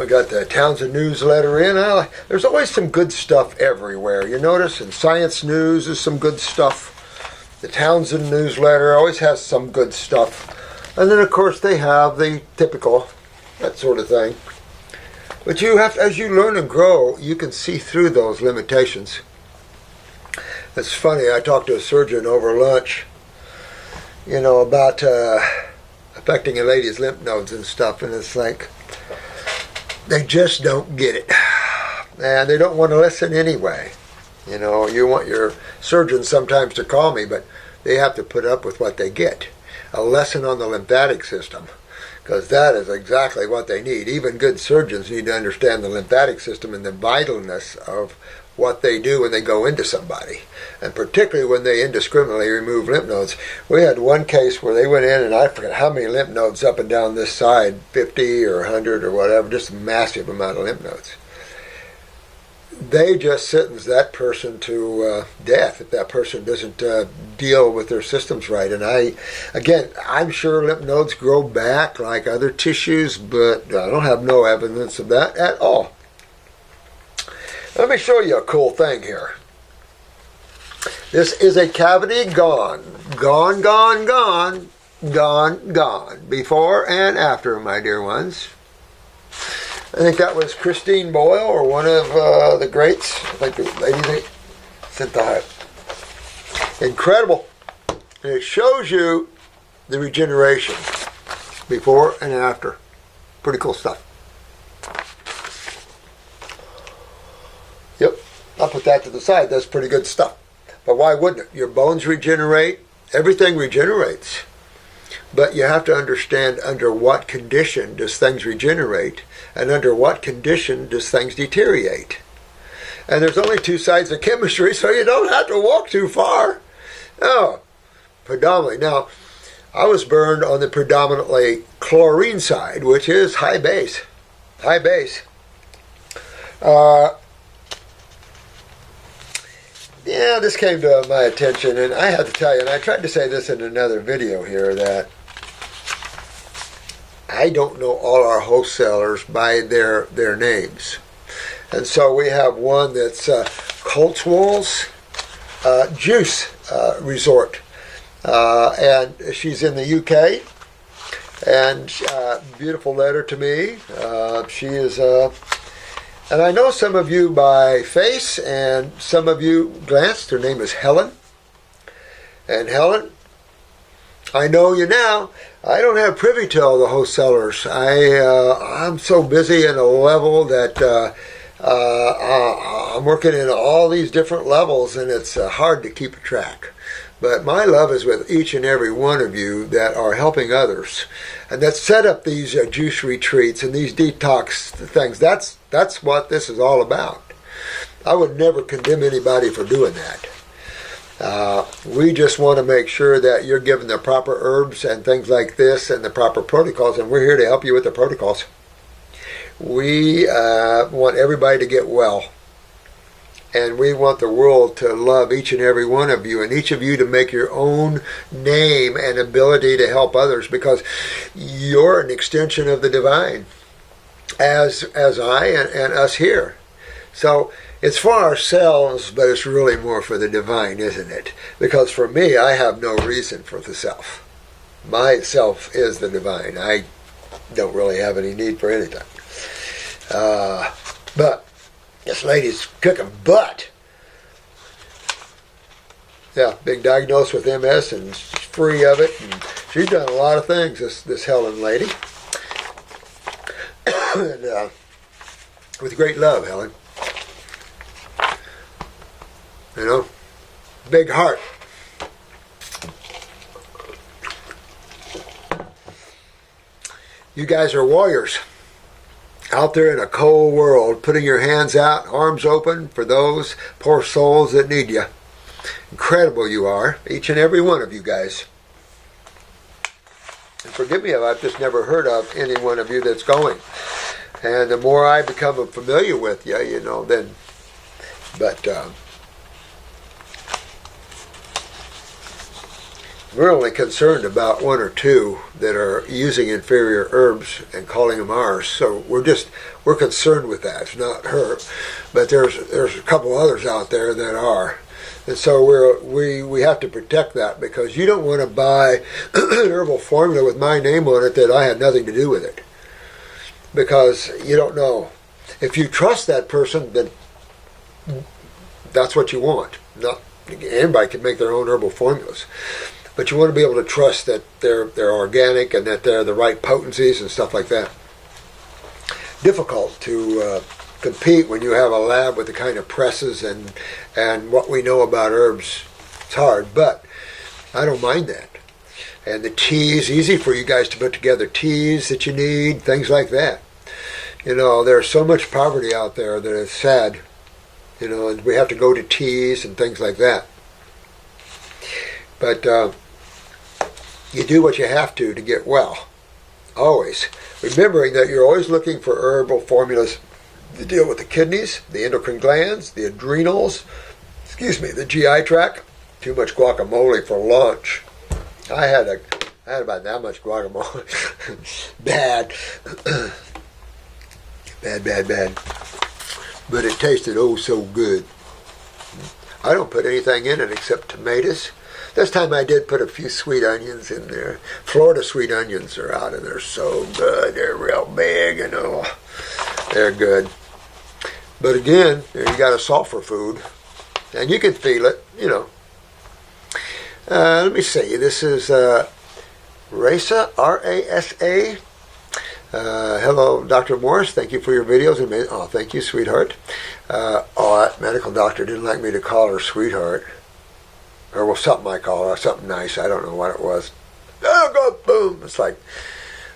We got the Townsend newsletter in. There's always some good stuff everywhere. You notice in Science News is some good stuff. The Townsend newsletter always has some good stuff. And then, of course, they have the typical, that sort of thing. But you have to, as you learn and grow, you can see through those limitations. It's funny, I talked to a surgeon over lunch, you know, about affecting a lady's lymph nodes and stuff, and it's like, they just don't get it. And they don't want to listen anyway. You know, you want your surgeon sometimes to call me, but they have to put up with what they get. A lesson on the lymphatic system. Because that is exactly what they need. Even good surgeons need to understand the lymphatic system and the vitalness of what they do when they go into somebody. And particularly when they indiscriminately remove lymph nodes. We had one case where they went in, and I forget how many lymph nodes up and down this side, 50 or 100 or whatever, just a massive amount of lymph nodes. They just sentence that person to death if that person doesn't deal with their systems right. And I'm sure lymph nodes grow back like other tissues, but I don't have no evidence of that at all. Let me show you a cool thing here. This is a cavity gone. Gone, gone, gone. Gone, gone. Before and after, my dear ones. I think that was Christine Boyle, or one of the greats. I think the lady that sent the incredible. And it shows you the regeneration before and after. Pretty cool stuff. Yep, I'll put that to the side. That's pretty good stuff. But why wouldn't it? Your bones regenerate. Everything regenerates. But you have to understand under what condition does things regenerate, and under what condition does things deteriorate. And there's only two sides of chemistry, so you don't have to walk too far. No, predominantly. Now, I was burned on the predominantly chlorine side, which is high base. High base. Yeah, this came to my attention, and I have to tell you, and I tried to say this in another video here, that I don't know all our wholesalers by their names. And so we have one that's Coltswool's Juice Resort. And she's in the UK. And beautiful letter to me. She is... and I know some of you by face, and some of you glanced. Her name is Helen. And Helen, I know you now. I don't have privy to all the wholesalers. I'm so busy in a level that I'm working in all these different levels, and it's hard to keep a track. But my love is with each and every one of you that are helping others, and that set up these juice retreats and these detox things. That's what this is all about. I would never condemn anybody for doing that. We just want to make sure that you're given the proper herbs and things like this and the proper protocols, and we're here to help you with the protocols. We want everybody to get well, and we want the world to love each and every one of you, and each of you to make your own name and ability to help others, because you're an extension of the divine, as I and us here. So it's for ourselves, but it's really more for the divine, isn't it? Because for me, I have no reason for the self. My self is the divine. I don't really have any need for anything. But this lady's kicking butt. Yeah, being diagnosed with MS and free of it. And she's done a lot of things, this Helen lady. And with great love, Helen. You know, big heart. You guys are warriors out there in a cold world, putting your hands out, arms open for those poor souls that need you. Incredible you are, each and every one of you guys. And forgive me if I've just never heard of any one of you that's going. And the more I become familiar with you, you know, then, but we're only concerned about one or two that are using inferior herbs and calling them ours. So we're concerned with that. It's not her, but there's a couple others out there that are, and so we have to protect that, because you don't want to buy an herbal formula with my name on it that I had nothing to do with it, because you don't know. If you trust that person, then that's what you want. Not anybody can make their own herbal formulas. But you want to be able to trust that they're organic and that they're the right potencies and stuff like that. Difficult to compete when you have a lab with the kind of presses and what we know about herbs. It's hard, but I don't mind that. And the teas, easy for you guys to put together teas that you need, things like that. You know, there's so much poverty out there that it's sad. You know, and we have to go to teas and things like that. But you do what you have to get well. Always. Remembering that you're always looking for herbal formulas to deal with the kidneys, the endocrine glands, the adrenals, the GI tract. Too much guacamole for lunch. I had about that much guacamole. Bad. Bad. But it tasted oh so good. I don't put anything in it except tomatoes. This time I did put a few sweet onions in there. Florida sweet onions are out, and they're so good. They're real big, and oh, they're good. But again, you got a sulfur food, and you can feel it, you know. Let me see. This is Rasa, R-A-S-A. Hello, Dr. Morse. Thank you for your videos. Oh, thank you, sweetheart. That medical doctor didn't like me to call her sweetheart. Or well, something I call her, something nice. I don't know what it was. Oh, go boom. It's like,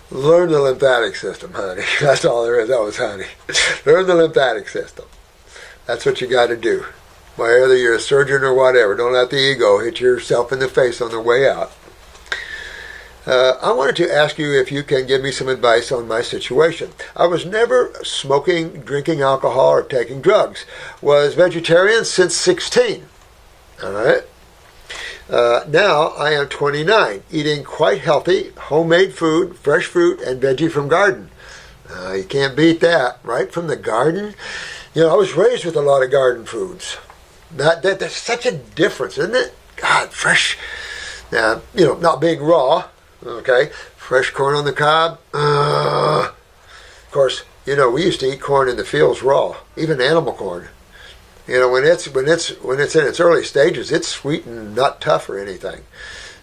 learn the lymphatic system, honey. That's all there is. That was honey. Learn the lymphatic system. That's what you got to do. Whether you're a surgeon or whatever, don't let the ego hit yourself in the face on the way out. I wanted to ask you if you can give me some advice on my situation. I was never smoking, drinking alcohol, or taking drugs. Was vegetarian since 16. All right. Now I am 29, eating quite healthy, homemade food, fresh fruit, and veggie from garden. You can't beat that, right from the garden. You know, I was raised with a lot of garden foods. That's such a difference, isn't it? God, fresh. Now, you know, not being raw. Okay, fresh corn on the cob. Of course, you know, we used to eat corn in the fields raw, even animal corn. You know, when it's in its early stages, it's sweet and not tough or anything.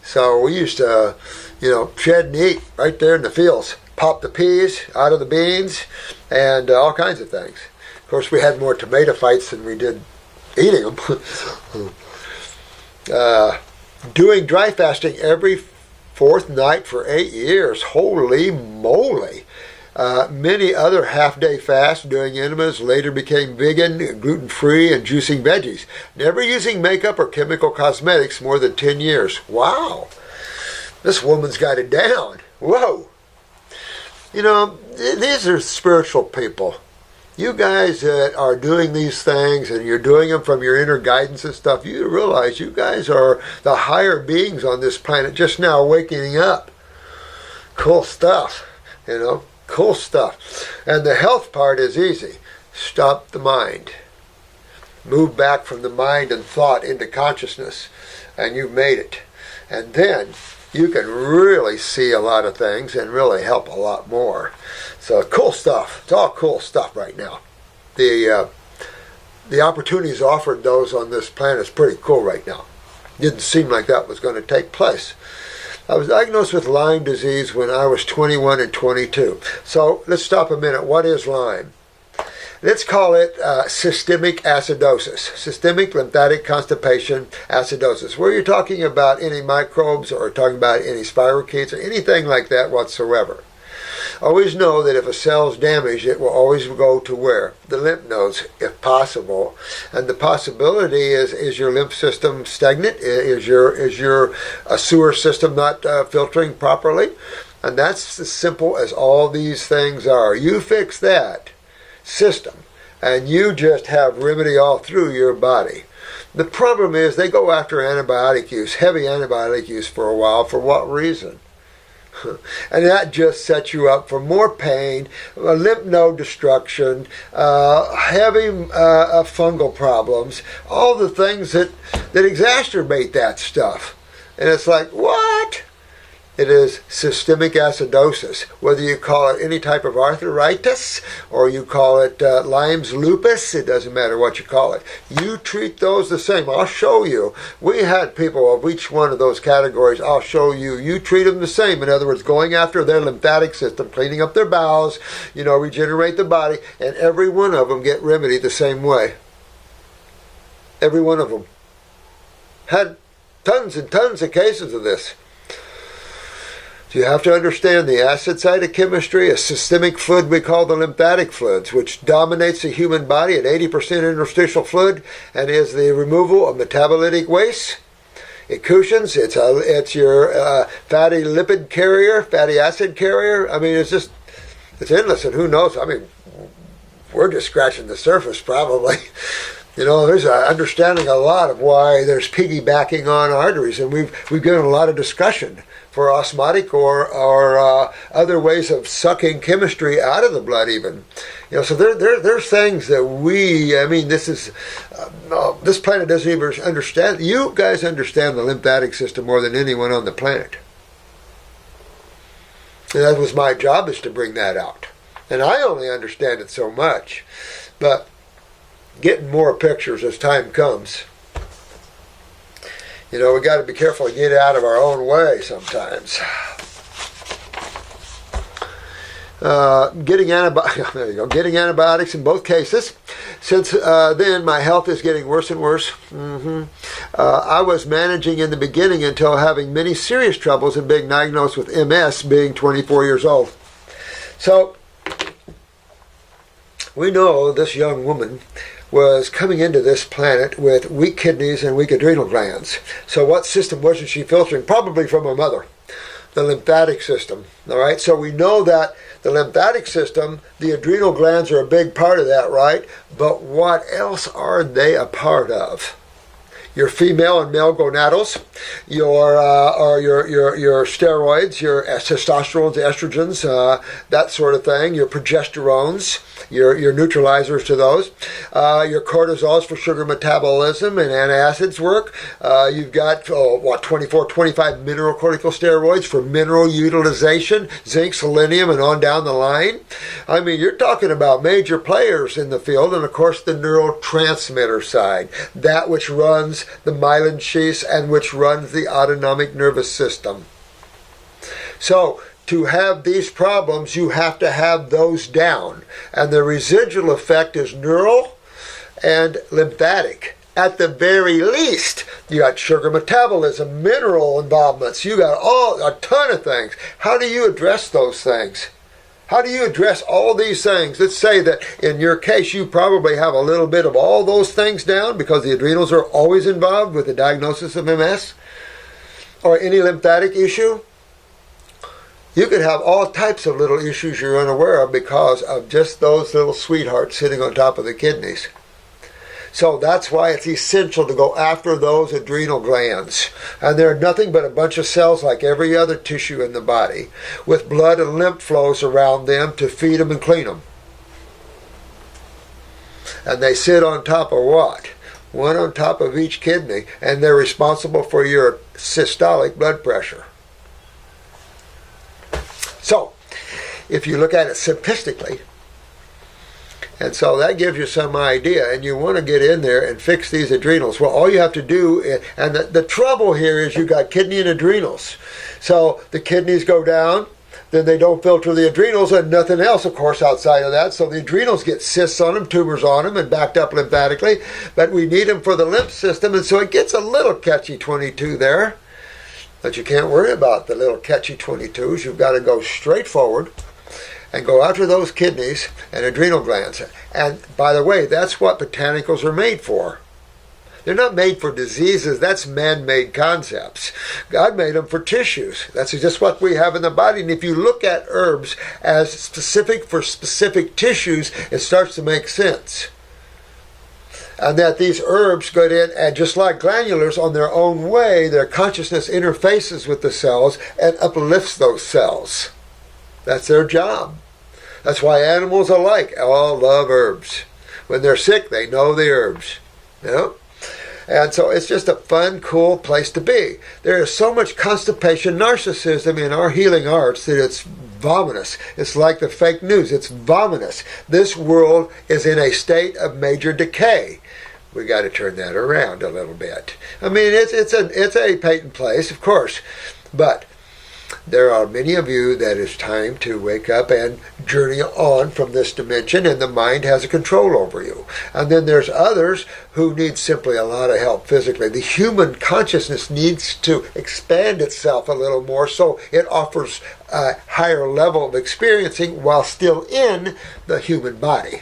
So we used to, you know, shed and eat right there in the fields. Pop the peas out of the beans and all kinds of things. Of course, we had more tomato fights than we did eating them. Doing dry fasting every fourth night for 8 years. Holy moly. Many other half-day fasts, doing enemas, later became vegan, gluten-free, and juicing veggies. Never using makeup or chemical cosmetics more than 10 years. Wow. This woman's got it down. Whoa. You know, these are spiritual people. You guys that are doing these things and you're doing them from your inner guidance and stuff, you realize you guys are the higher beings on this planet just now waking up. Cool stuff, you know. Cool stuff. And the health part is easy. Stop the mind. Move back from the mind and thought into consciousness. And you've made it. And then you can really see a lot of things and really help a lot more. So cool stuff. It's all cool stuff right now. The opportunities offered those on this planet is pretty cool right now. Didn't seem like that was going to take place. I was diagnosed with Lyme disease when I was 21 and 22. So let's stop a minute. What is Lyme? Let's call it systemic acidosis, systemic lymphatic constipation acidosis, where you're talking about any microbes or talking about any spirochetes or anything like that whatsoever. Always know that if a cell's damaged, it will always go to where? The lymph nodes, if possible. And the possibility is your lymph system stagnant? Is your sewer system not filtering properly? And that's as simple as all these things are. You fix that system, and you just have remedy all through your body. The problem is they go after antibiotic use, heavy antibiotic use for a while. For what reason? And that just sets you up for more pain, lymph node destruction, heavy fungal problems, all the things that exacerbate that stuff. And it's like, what? It is systemic acidosis. Whether you call it any type of arthritis or you call it Lyme's lupus, it doesn't matter what you call it. You treat those the same. I'll show you. We had people of each one of those categories. I'll show you. You treat them the same. In other words, going after their lymphatic system, cleaning up their bowels, regenerate the body, and every one of them get remedied the same way. Every one of them. Had tons and tons of cases of this. You have to understand the acid side of chemistry, a systemic fluid we call the lymphatic fluids, which dominates the human body at 80% interstitial fluid and is the removal of metabolitic waste. It cushions, it's your fatty lipid carrier, fatty acid carrier. I mean, it's endless, and who knows? I mean, we're just scratching the surface probably. There's an understanding a lot of why there's piggybacking on arteries, and we've given a lot of discussion for osmotic or other ways of sucking chemistry out of the blood, even. So there's things that this planet doesn't even understand. You guys understand the lymphatic system more than anyone on the planet. And that was my job, is to bring that out. And I only understand it so much, but getting more pictures as time comes. We got to be careful to get out of our own way sometimes. Getting antibiotics in both cases. Since then, my health is getting worse and worse. I was managing in the beginning until having many serious troubles and being diagnosed with MS, being 24 years old. So, we know this young woman was coming into this planet with weak kidneys and weak adrenal glands. So what system wasn't she filtering? Probably from her mother, the lymphatic system. All right, so we know that the lymphatic system, the adrenal glands are a big part of that, right? But what else are they a part of? Your female and male gonadals, your steroids, your testosterone, estrogens, that sort of thing, your progesterones, your neutralizers to those, your cortisols for sugar metabolism and antacids work. You've got 24, 25 mineral corticosteroids for mineral utilization, zinc, selenium, and on down the line. I mean, you're talking about major players in the field, and of course the neurotransmitter side, that which runs the myelin sheaths and which runs the autonomic nervous system. So, to have these problems, you have to have those down. And the residual effect is neural and lymphatic. At the very least, you got sugar metabolism, mineral involvements, you got a ton of things. How do you address those things? How do you address all these things? Let's say that in your case, you probably have a little bit of all those things down because the adrenals are always involved with the diagnosis of MS or any lymphatic issue. You could have all types of little issues you're unaware of because of just those little sweethearts sitting on top of the kidneys. So that's why it's essential to go after those adrenal glands. And they're nothing but a bunch of cells like every other tissue in the body with blood and lymph flows around them to feed them and clean them. And they sit on top of what? One on top of each kidney, and they're responsible for your systolic blood pressure. So, if you look at it simplistically, and so that gives you some idea, and you want to get in there and fix these adrenals. Well, all you have to do, and the trouble here is you got kidney and adrenals. So the kidneys go down, then they don't filter the adrenals and nothing else, of course, outside of that. So the adrenals get cysts on them, tumors on them, and backed up lymphatically. But we need them for the lymph system, and so it gets a little catchy-22 there. But you can't worry about the little catchy-22s. You've got to go straight forward and go after those kidneys and adrenal glands. And by the way, that's what botanicals are made for. They're not made for diseases. That's man-made concepts. God made them for tissues. That's just what we have in the body. And if you look at herbs as specific for specific tissues, it starts to make sense. And that these herbs go in, and just like glandulars on their own way, their consciousness interfaces with the cells and uplifts those cells. That's their job. That's why animals alike all love herbs. When they're sick, they know the herbs. And so it's just a fun, cool place to be. There is so much constipation, narcissism in our healing arts that it's vomitous. It's like the fake news. It's vomitous. This world is in a state of major decay. We got to turn that around a little bit. I mean, it's a patent place, of course, but there are many of you that it's time to wake up and journey on from this dimension, and the mind has a control over you. And then there's others who need simply a lot of help physically. The human consciousness needs to expand itself a little more so it offers a higher level of experiencing while still in the human body.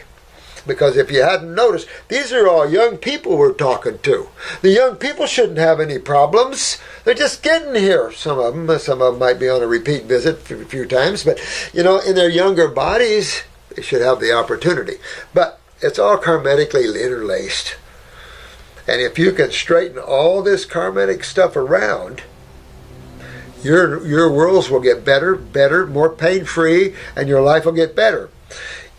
Because if you hadn't noticed, these are all young people we're talking to. The young people shouldn't have any problems. They're just getting here. Some of them might be on a repeat visit a few times, but in their younger bodies, they should have the opportunity. But it's all karmically interlaced. And if you can straighten all this karmic stuff around, your worlds will get better, more pain-free, and your life will get better.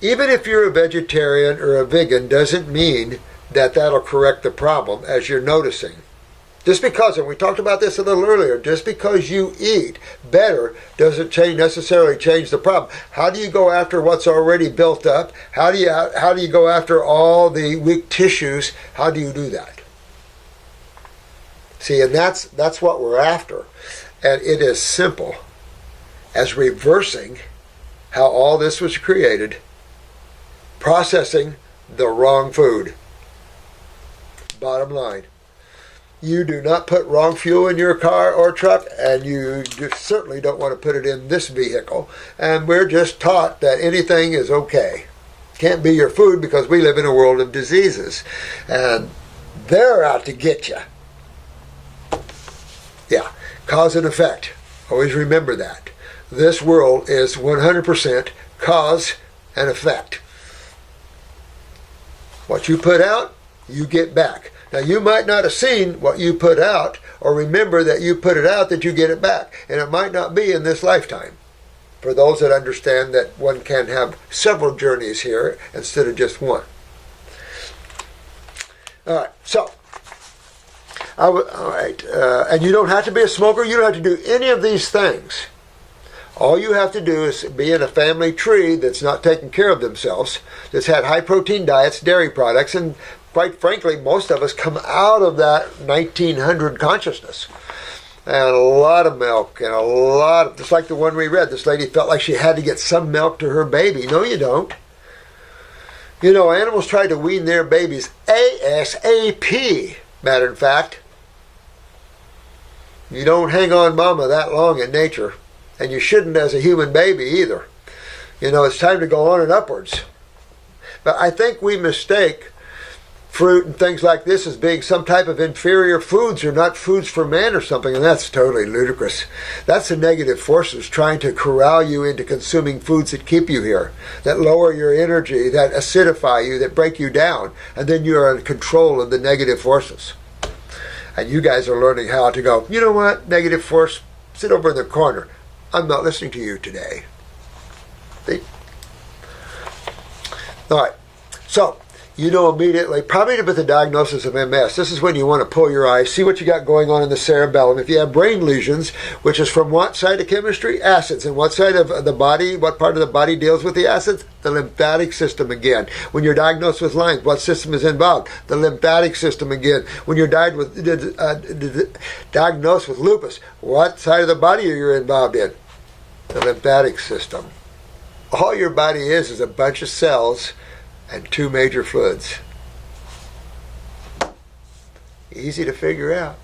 Even if you're a vegetarian or a vegan doesn't mean that that'll correct the problem, as you're noticing. Just because, and we talked about this a little earlier, just because you eat better doesn't necessarily change the problem. How do you go after what's already built up? How do you go after all the weak tissues? How do you do that? See, and that's what we're after. And it is simple as reversing how all this was created, processing the wrong food. Bottom line. You do not put wrong fuel in your car or truck, and you certainly don't want to put it in this vehicle. And we're just taught that anything is okay. Can't be your food because we live in a world of diseases. And they're out to get you. Yeah, cause and effect. Always remember that. This world is 100% cause and effect. What you put out, you get back. Now, you might not have seen what you put out or remember that you put it out that you get it back. And it might not be in this lifetime. For those that understand that one can have several journeys here instead of just one. All right, so. And you don't have to be a smoker. You don't have to do any of these things. All you have to do is be in a family tree that's not taking care of themselves, that's had high-protein diets, dairy products, and quite frankly, most of us come out of that 1900 consciousness. And a lot of milk, and a lot of, just like the one we read, this lady felt like she had to get some milk to her baby. No, you don't. You know, animals try to wean their babies ASAP. Matter of fact, you don't hang on mama that long in nature. And you shouldn't as a human baby either. You know, it's time to go on and upwards. But I think we mistake fruit and things like this as being some type of inferior foods or not foods for man or something, and that's totally ludicrous. That's the negative forces trying to corral you into consuming foods that keep you here, that lower your energy, that acidify you, that break you down, and then you are in control of the negative forces. And you guys are learning how to go, you know what, negative force, sit over in the corner. I'm not listening to you today. See? All right. So, you know immediately, probably with the diagnosis of MS, this is when you want to pull your eyes, see what you got going on in the cerebellum. If you have brain lesions, which is from what side of chemistry? Acids. And what side of the body, what part of the body deals with the acids? The lymphatic system again. When you're diagnosed with Lyme, what system is involved? The lymphatic system again. When you're diagnosed with lupus, what side of the body are you involved in? The lymphatic system. All your body is a bunch of cells and two major fluids. Easy to figure out.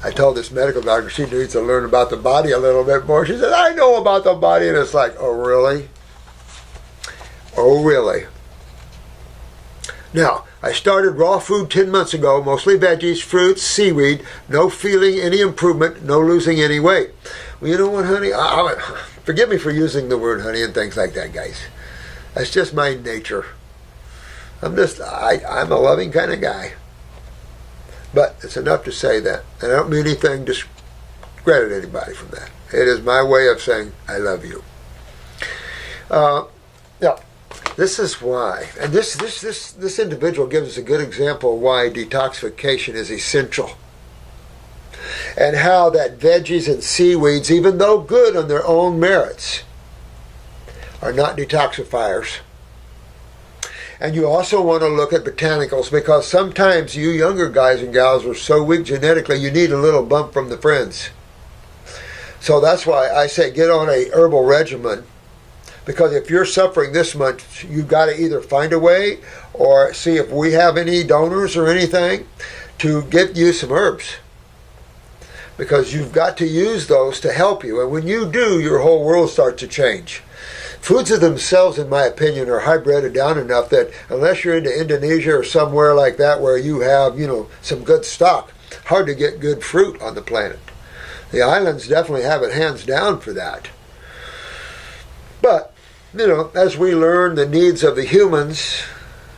I told this medical doctor she needs to learn about the body a little bit more. She said, I know about the body. And it's like, oh, really? Oh, really? Now, I started raw food 10 months ago, mostly veggies, fruits, seaweed, no feeling any improvement, no losing any weight. Well, you know what, honey? Forgive me for using the word honey and things like that, guys. That's just my nature. I'm a loving kind of guy. But it's enough to say that. And I don't mean anything to discredit anybody from that. It is my way of saying, I love you. Now, this is why. And this individual gives us a good example of why detoxification is essential. And how that veggies and seaweeds, even though good on their own merits, are not detoxifiers. And you also want to look at botanicals, because sometimes you younger guys and gals are so weak genetically you need a little bump from the friends. So that's why I say get on a herbal regimen, because if you're suffering this much, you've got to either find a way or see if we have any donors or anything to get you some herbs. Because you've got to use those to help you. And when you do, your whole world starts to change. Foods of themselves, in my opinion, are hybrided down enough that unless you're into Indonesia or somewhere like that where you have, some good stock, hard to get good fruit on the planet. The islands definitely have it hands down for that. But, as we learn the needs of the humans,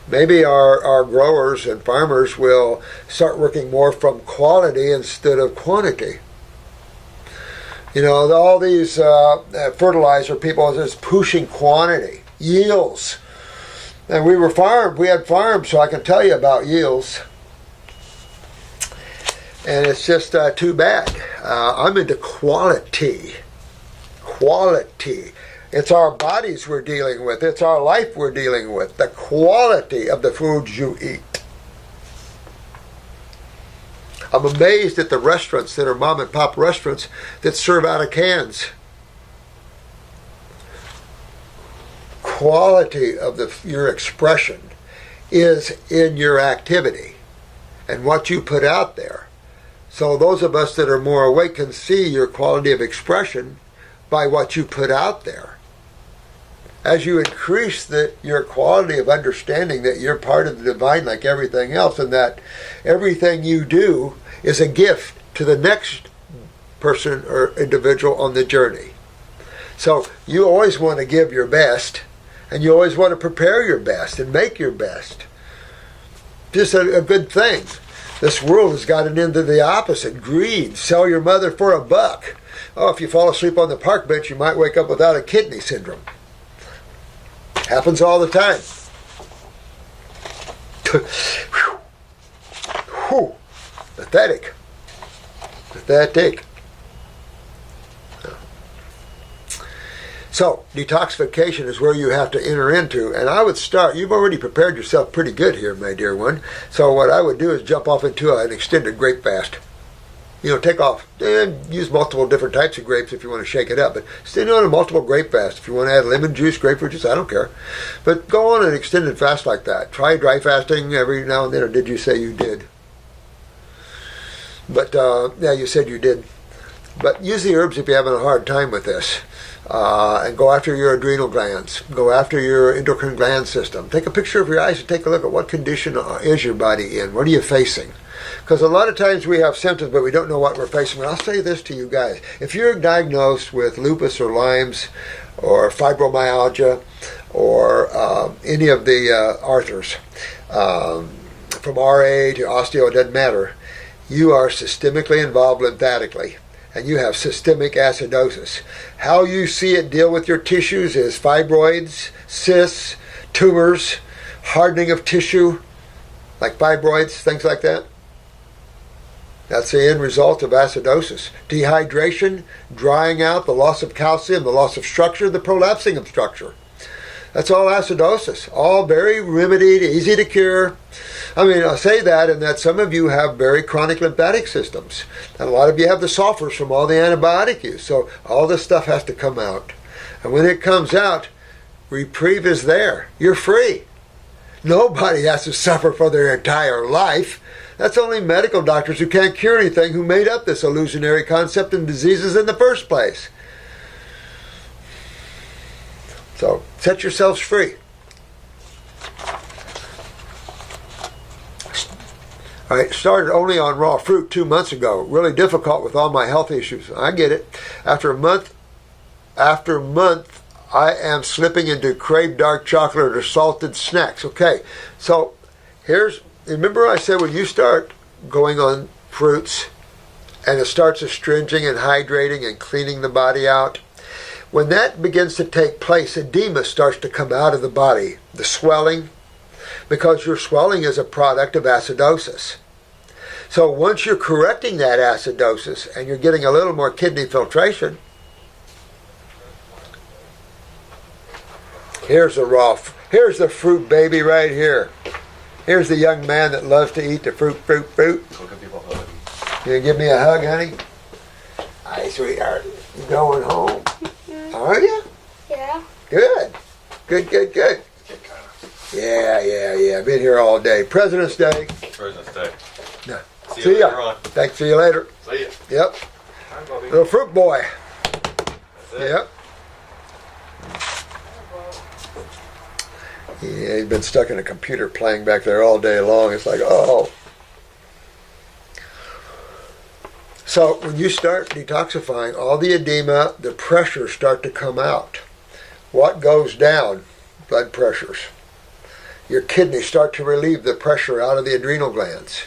Maybe our growers and farmers will start working more from quality instead of quantity. You know, all these fertilizer people are just pushing quantity, yields. And we had farms, so I can tell you about yields. And it's just too bad. I'm into quality. Quality. It's our bodies we're dealing with. It's our life we're dealing with. The quality of the foods you eat. I'm amazed at the restaurants that are mom and pop restaurants that serve out of cans. Quality of your expression is in your activity and what you put out there. So those of us that are more awake can see your quality of expression by what you put out there. As you increase your quality of understanding that you're part of the divine like everything else, and that everything you do is a gift to the next person or individual on the journey. So you always want to give your best, and you always want to prepare your best and make your best. Just a good thing. This world has gotten into the opposite. Greed. Sell your mother for $1. Oh, if you fall asleep on the park bench, you might wake up without a kidney syndrome. Happens all the time. Whew. Pathetic. Pathetic. So, detoxification is where you have to enter into, and I would start, you've already prepared yourself pretty good here, my dear one, so what I would do is jump off into an extended grape fast. You know, take off and use multiple different types of grapes if you want to shake it up, but stay on a multiple grape fast. If you want to add lemon juice, grapefruit juice, I don't care. But go on an extended fast like that. Try dry fasting every now and then, or did you say you did? But, yeah, you said you did. But use the herbs if you're having a hard time with this. And go after your adrenal glands. Go after your endocrine gland system. Take a picture of your eyes and take a look at what condition is your body in. What are you facing? Because a lot of times we have symptoms, but we don't know what we're facing. And I'll say this to you guys. If you're diagnosed with lupus or Lyme's or fibromyalgia or any of the arthurs, from RA to osteo, it doesn't matter, you are systemically involved lymphatically. And you have systemic acidosis. How you see it deal with your tissues is fibroids, cysts, tumors, hardening of tissue, like fibroids, things like that. That's the end result of acidosis. Dehydration, drying out, the loss of calcium, the loss of structure, the prolapsing of structure. That's all acidosis. All very remedied, easy to cure. I mean, I say that in that some of you have very chronic lymphatic systems. And a lot of you have the sulfurs from all the antibiotic use. So all this stuff has to come out. And when it comes out, reprieve is there. You're free. Nobody has to suffer for their entire life. That's only medical doctors who can't cure anything who made up this illusionary concept and diseases in the first place. So set yourselves free. I started only on raw fruit 2 months ago. Really difficult with all my health issues. I get it. After month, I am slipping into crave dark chocolate or salted snacks. Okay, so remember I said when you start going on fruits and it starts astringing and hydrating and cleaning the body out, when that begins to take place, edema starts to come out of the body, the swelling, because your swelling is a product of acidosis. So once you're correcting that acidosis and you're getting a little more kidney filtration, here's the fruit baby right here. Here's the young man that loves to eat the fruit. You give me a hug, honey? Hi, sweetheart. You going home? Are you? Yeah. Good. Yeah. Been here all day. President's Day. No. See you later on. Thanks. See you later. See ya. Yep. Hi, Bobby. Little fruit boy. That's it. Yep. Yeah, he's been stuck in a computer playing back there all day long. It's like, oh. So when you start detoxifying, all the edema, the pressures start to come out. What goes down? Blood pressures. your kidneys start to relieve the pressure out of the adrenal glands.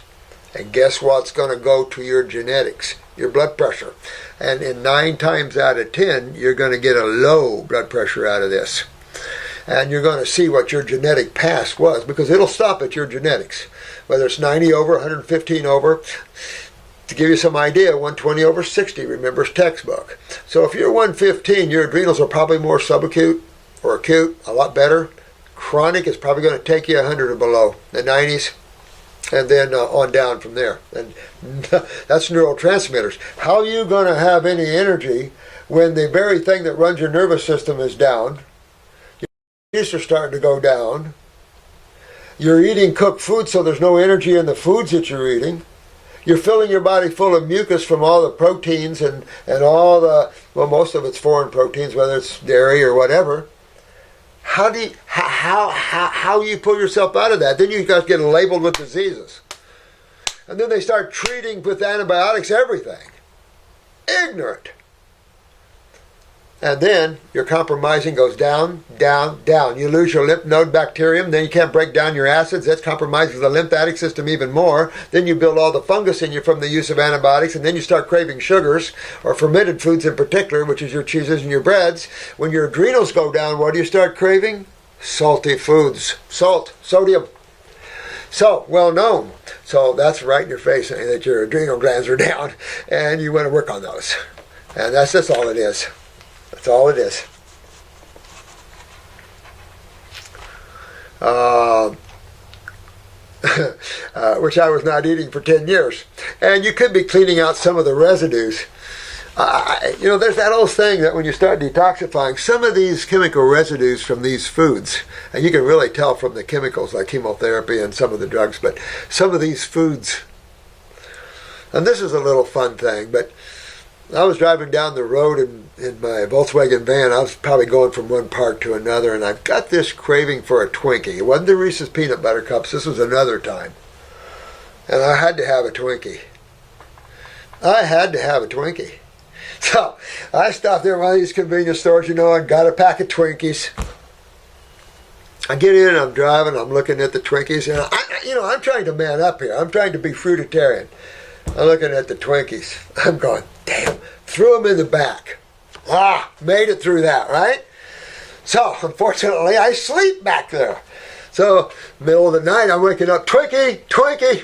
And guess what's going to go to your genetics? Your blood pressure. And in 9 times out of 10, you're going to get a low blood pressure out of this. And you're going to see what your genetic past was, because it'll stop at your genetics. Whether it's 90 over, 115 over. To give you some idea, 120 over 60 remembers textbook. So if you're 115, your adrenals are probably more subacute or acute, a lot better. Chronic is probably going to take you 100 or below, the 90s, and then on down from there. And that's neurotransmitters. How are you going to have any energy when the very thing that runs your nervous system is down? Your teeth are starting to go down. You're eating cooked food, so there's no energy in the foods that you're eating. You're filling your body full of mucus from all the proteins and all the, well, most of it's foreign proteins, whether it's dairy or whatever. How you pull yourself out of that? Then you guys get labeled with diseases. And then they start treating with antibiotics everything. Ignorant. And then your compromising goes down, down, down. You lose your lymph node bacterium, then you can't break down your acids. That compromises the lymphatic system even more. Then you build all the fungus in you from the use of antibiotics, and then you start craving sugars, or fermented foods in particular, which is your cheeses and your breads. When your adrenals go down, what do you start craving? Salty foods. Salt, sodium. So, well known. So that's right in your face, saying that your adrenal glands are down, and you want to work on those. And that's just all it is. That's all it is. Which I was not eating for 10 years. And you could be cleaning out some of the residues. There's that old thing that when you start detoxifying, some of these chemical residues from these foods, and you can really tell from the chemicals like chemotherapy and some of the drugs, but some of these foods, and this is a little fun thing, but I was driving down the road in my Volkswagen van. I was probably going from one park to another, and I've got this craving for a Twinkie. It wasn't the Reese's Peanut Butter Cups. This was another time. And I had to have a Twinkie. I had to have a Twinkie. So I stopped there at one of these convenience stores, and got a pack of Twinkies. I get in, I'm driving, I'm looking at the Twinkies, and I'm trying to man up here. I'm trying to be fruitarian. I'm looking at the Twinkies. I'm going, damn, threw them in the back. Made it through that, right? So, unfortunately, I sleep back there. So, middle of the night, I'm waking up, Twinkie, Twinkie.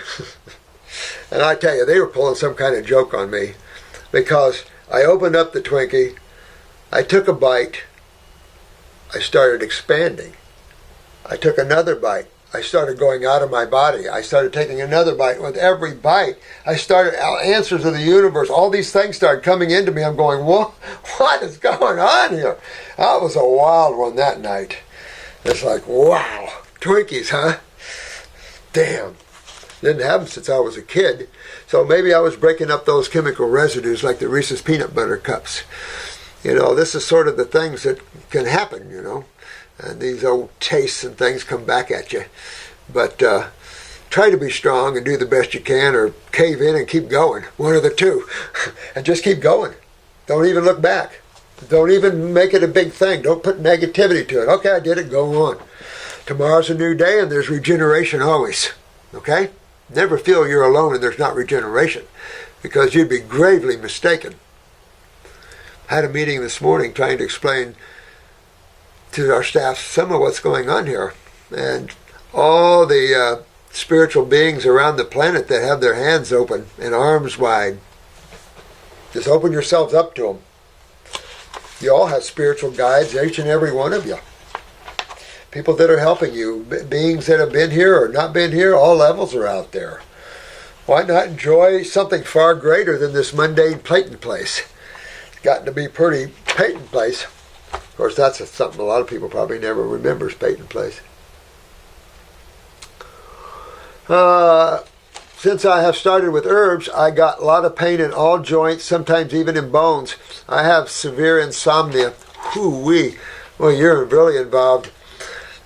And I tell you, they were pulling some kind of joke on me, because I opened up the Twinkie, I took a bite, I started expanding. I took another bite. I started going out of my body. I started taking another bite. With every bite, I started answers of the universe. All these things started coming into me. I'm going, what is going on here? That was a wild one that night. It's like, wow, Twinkies, huh? Damn. Didn't have them since I was a kid. So maybe I was breaking up those chemical residues like the Reese's Peanut Butter Cups. This is sort of the things that can happen, And these old tastes and things come back at you. But try to be strong and do the best you can, or cave in and keep going. One of the two. And just keep going. Don't even look back. Don't even make it a big thing. Don't put negativity to it. Okay, I did it. Go on. Tomorrow's a new day, and there's regeneration always. Okay? Never feel you're alone and there's not regeneration, because you'd be gravely mistaken. I had a meeting this morning trying to explain to our staff some of what's going on here, and all the spiritual beings around the planet that have their hands open and arms wide. Just open yourselves up to them. You all have spiritual guides, each and every one of you. People that are helping you, beings that have been here or not been here, all levels are out there. Why not enjoy something far greater than this mundane Peyton place? It's gotten to be pretty Peyton place. Of course, that's something a lot of people probably never remembers, Peyton Place. Since I have started with herbs, I got a lot of pain in all joints, sometimes even in bones. I have severe insomnia. Whoo-wee. Well, you're really involved.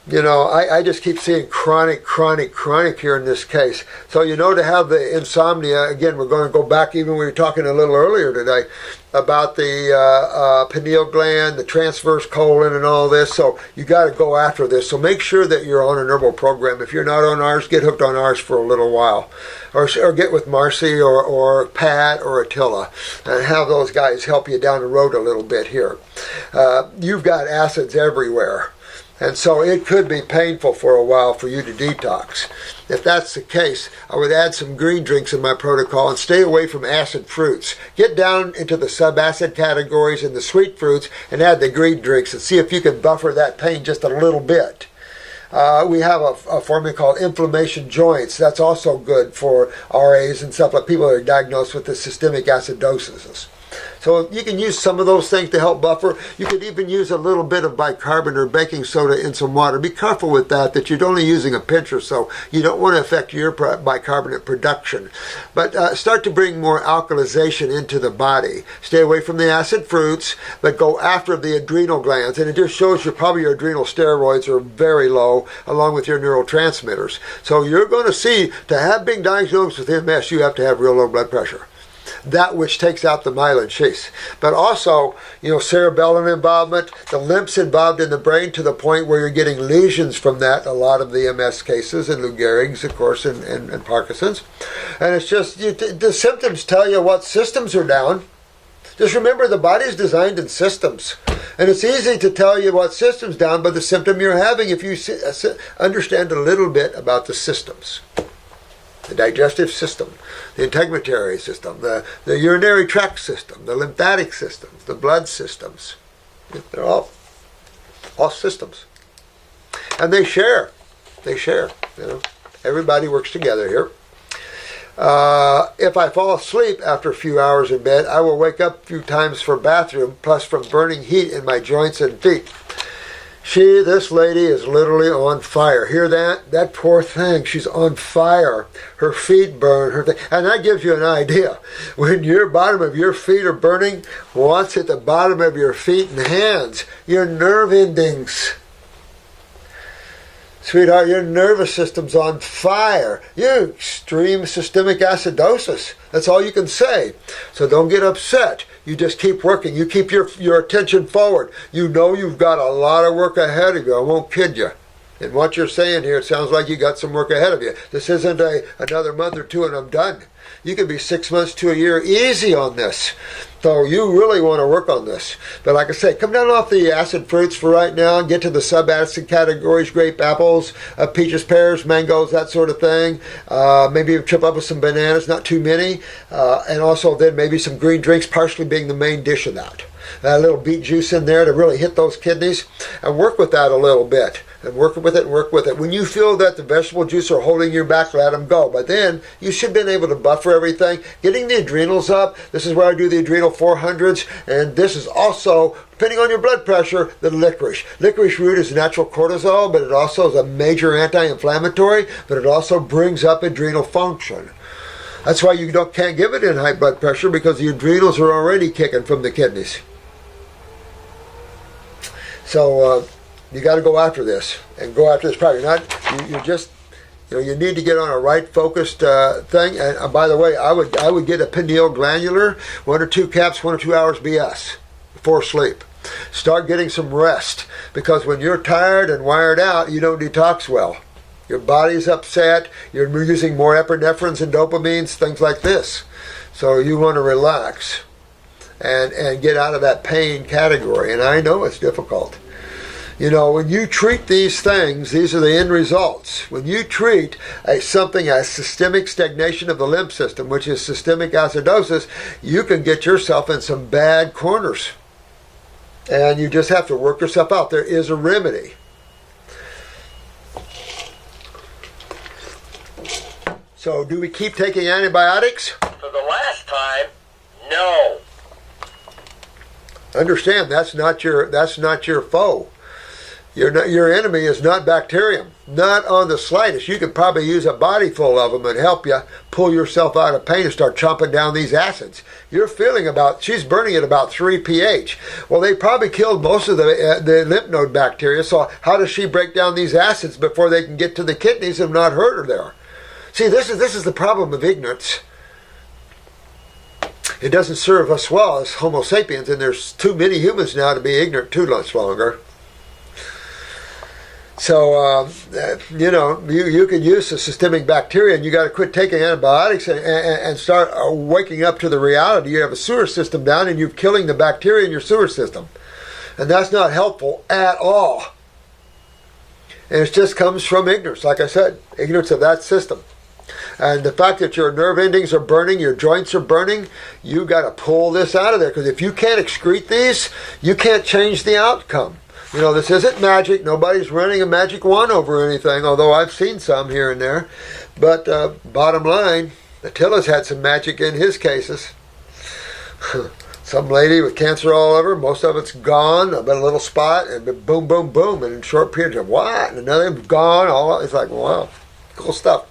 You know, I just keep seeing chronic here in this case. So, you know, to have the insomnia, again, we're going to go back, even we were talking a little earlier today about the pineal gland, the transverse colon and all this. So you got to go after this. So make sure that you're on an herbal program. If you're not on ours, get hooked on ours for a little while. Or get with Marcy or Pat or Attila and have those guys help you down the road a little bit here. You've got acids everywhere. And so it could be painful for a while for you to detox. If that's the case, I would add some green drinks in my protocol and stay away from acid fruits. Get down into the subacid categories and the sweet fruits and add the green drinks and see if you can buffer that pain just a little bit. We have a formula called inflammation joints. That's also good for RAs and stuff like people that are diagnosed with the systemic acidosis. So you can use some of those things to help buffer. You could even use a little bit of bicarbonate or baking soda in some water. Be careful with that you're only using a pinch or so. You don't want to affect your bicarbonate production. But start to bring more alkalization into the body. Stay away from the acid fruits, but go after the adrenal glands. And it just shows you probably your adrenal steroids are very low, along with your neurotransmitters. So you're going to see, to have being diagnosed with MS, you have to have real low blood pressure. That which takes out the myelin sheaths. But also, you know, cerebellum involvement, the lymphs involved in the brain to the point where you're getting lesions from that, a lot of the MS cases, and Lou Gehrig's, of course, and Parkinson's. And it's just, the symptoms tell you what systems are down. Just remember, the body's designed in systems. And it's easy to tell you what system's down by the symptom you're having if you understand a little bit about the systems. The digestive system, the integumentary system, the urinary tract system, the lymphatic systems, the blood systems. They're all systems. And they share. You know. Everybody works together here. If I fall asleep after a few hours in bed, I will wake up a few times for bathroom, plus from burning heat in my joints and feet. This lady is literally on fire. Hear that? That poor thing. She's on fire. Her feet burn. And that gives you an idea. When your bottom of your feet are burning, what's at the bottom of your feet and hands? Your nerve endings. Sweetheart, your nervous system's on fire. You extreme systemic acidosis. That's all you can say. So don't get upset. You just keep working. You keep your attention forward. You know you've got a lot of work ahead of you. I won't kid you. And what you're saying here, it sounds like you got some work ahead of you. This isn't another month or two and I'm done. You could be 6 months to a year easy on this. So you really want to work on this. But like I say, come down off the acid fruits for right now and get to the subacid categories, grape, apples, peaches, pears, mangoes, that sort of thing. Maybe trip up with some bananas, not too many. And also then maybe some green drinks, partially being the main dish of that. A little beet juice in there to really hit those kidneys. And work with that a little bit. And work with it. When you feel that the vegetable juice are holding you back, let them go. But then you should have been able to buffer everything. Getting the adrenals up. This is where I do the adrenal 400s. And this is also, depending on your blood pressure, the licorice. Licorice root is natural cortisol, but it also is a major anti-inflammatory. But it also brings up adrenal function. That's why you can't give it in high blood pressure, because the adrenals are already kicking from the kidneys. So you got to go after this and go after this product. You need to get on a right focused thing. And by the way, I would get a pineal glandular, 1 or 2 caps, 1 or 2 hours BS before sleep. Start getting some rest, because when you're tired and wired out, you don't detox well. Your body's upset. You're using more epinephrines and dopamines, things like this. So you want to relax and get out of that pain category. And I know it's difficult. You know, when you treat these things, these are the end results. When you treat something as systemic stagnation of the lymph system, which is systemic acidosis, you can get yourself in some bad corners. And you just have to work yourself out. There is a remedy. So do we keep taking antibiotics? For the last time, no. Understand, that's not your foe. Your enemy is not bacterium, not on the slightest. You could probably use a body full of them and help you pull yourself out of pain and start chomping down these acids. You're feeling she's burning at about 3 pH. Well, they probably killed most of the lymph node bacteria, so how does she break down these acids before they can get to the kidneys and not hurt her there? See, this is the problem of ignorance. It doesn't serve us well as Homo sapiens, and there's too many humans now to be ignorant too much longer. So, you can use the systemic bacteria, and you got to quit taking antibiotics and start waking up to the reality. You have a sewer system down, and you're killing the bacteria in your sewer system. And that's not helpful at all. And it just comes from ignorance, like I said, ignorance of that system. And the fact that your nerve endings are burning, your joints are burning, you got to pull this out of there. Because if you can't excrete these, you can't change the outcome. This isn't magic. Nobody's running a magic wand over anything, although I've seen some here and there. But bottom line, Attila's had some magic in his cases. Some lady with cancer all over, most of it's gone, but a little spot, and boom, boom, boom, and in short periods of what? And another gone, it's like, wow, cool stuff.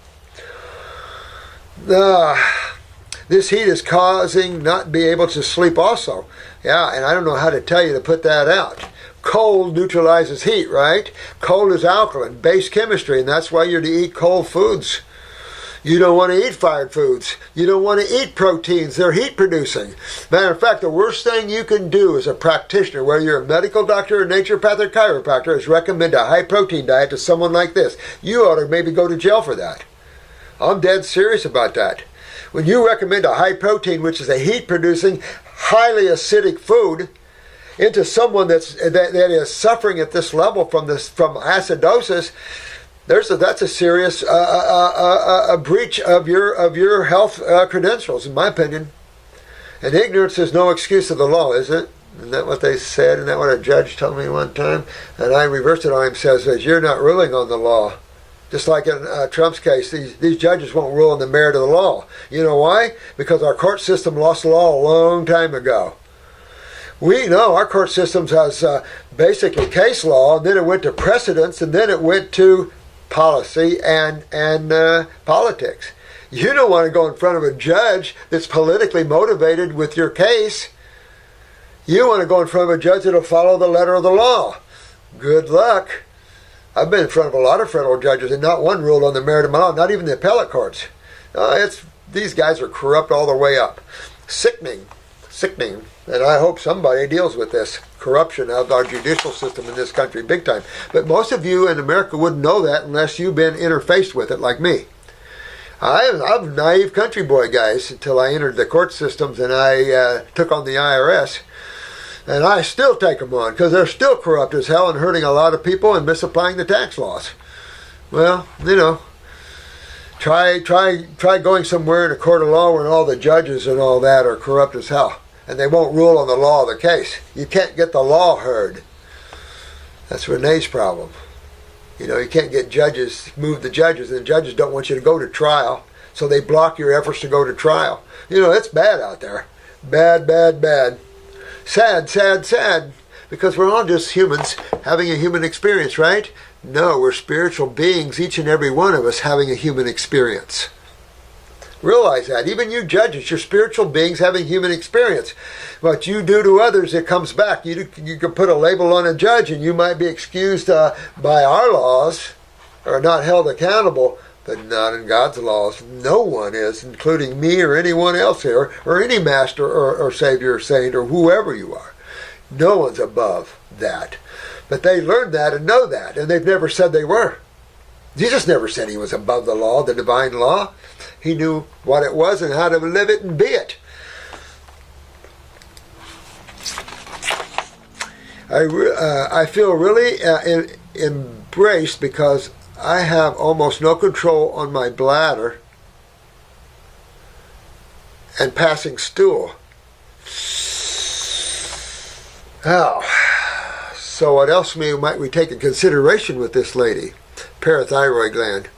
This heat is causing not be able to sleep also. Yeah, and I don't know how to tell you to put that out. Cold neutralizes heat, right? Cold is alkaline, base chemistry, and that's why you're to eat cold foods. You don't want to eat fired foods. You don't want to eat proteins. They're heat producing. Matter of fact, the worst thing you can do as a practitioner, whether you're a medical doctor or naturopathic chiropractor, is recommend a high protein diet to someone like this. You ought to maybe go to jail for that. I'm dead serious about that. When you recommend a high protein, which is a heat producing, highly acidic food, into someone that is suffering at this level from acidosis, that's a serious a breach of your health credentials, in my opinion. And ignorance is no excuse of the law, is it? Isn't that what they said? Isn't that what a judge told me one time? And I reversed it on him, says you're not ruling on the law. Just like in Trump's case, these judges won't rule on the merit of the law. You know why? Because our court system lost the law a long time ago. We know our court system has basically case law, and then it went to precedents, and then it went to policy and politics. You don't want to go in front of a judge that's politically motivated with your case. You want to go in front of a judge that'll follow the letter of the law. Good luck. I've been in front of a lot of federal judges, and not one ruled on the merit of my law, not even the appellate courts. These guys are corrupt all the way up. Sickening. And I hope somebody deals with this corruption of our judicial system in this country big time. But most of you in America wouldn't know that unless you've been interfaced with it like me. I'm a naive country boy, guys, until I entered the court systems and I took on the IRS. And I still take them on because they're still corrupt as hell and hurting a lot of people and misapplying the tax laws. Well, try going somewhere in a court of law when all the judges and all that are corrupt as hell. And they won't rule on the law of the case. You can't get the law heard. That's Renee's problem. You can't get judges, move the judges, and the judges don't want you to go to trial, so they block your efforts to go to trial. It's bad out there. Bad, bad, bad. Sad, sad, sad. Because we're all just humans having a human experience, right? No, we're spiritual beings, each and every one of us having a human experience. Realize that. Even you judges, you're spiritual beings having human experience. What you do to others, it comes back. You can put a label on a judge and you might be excused by our laws or not held accountable, but not in God's laws. No one is, including me or anyone else here, or any master or savior or saint or whoever you are. No one's above that. But they learned that and know that, and they've never said they were. Jesus never said he was above the law, the divine law. He knew what it was and how to live it and be it. I feel really embraced because I have almost no control on my bladder and passing stool. Oh, so what else might we take in consideration with this lady? Parathyroid gland.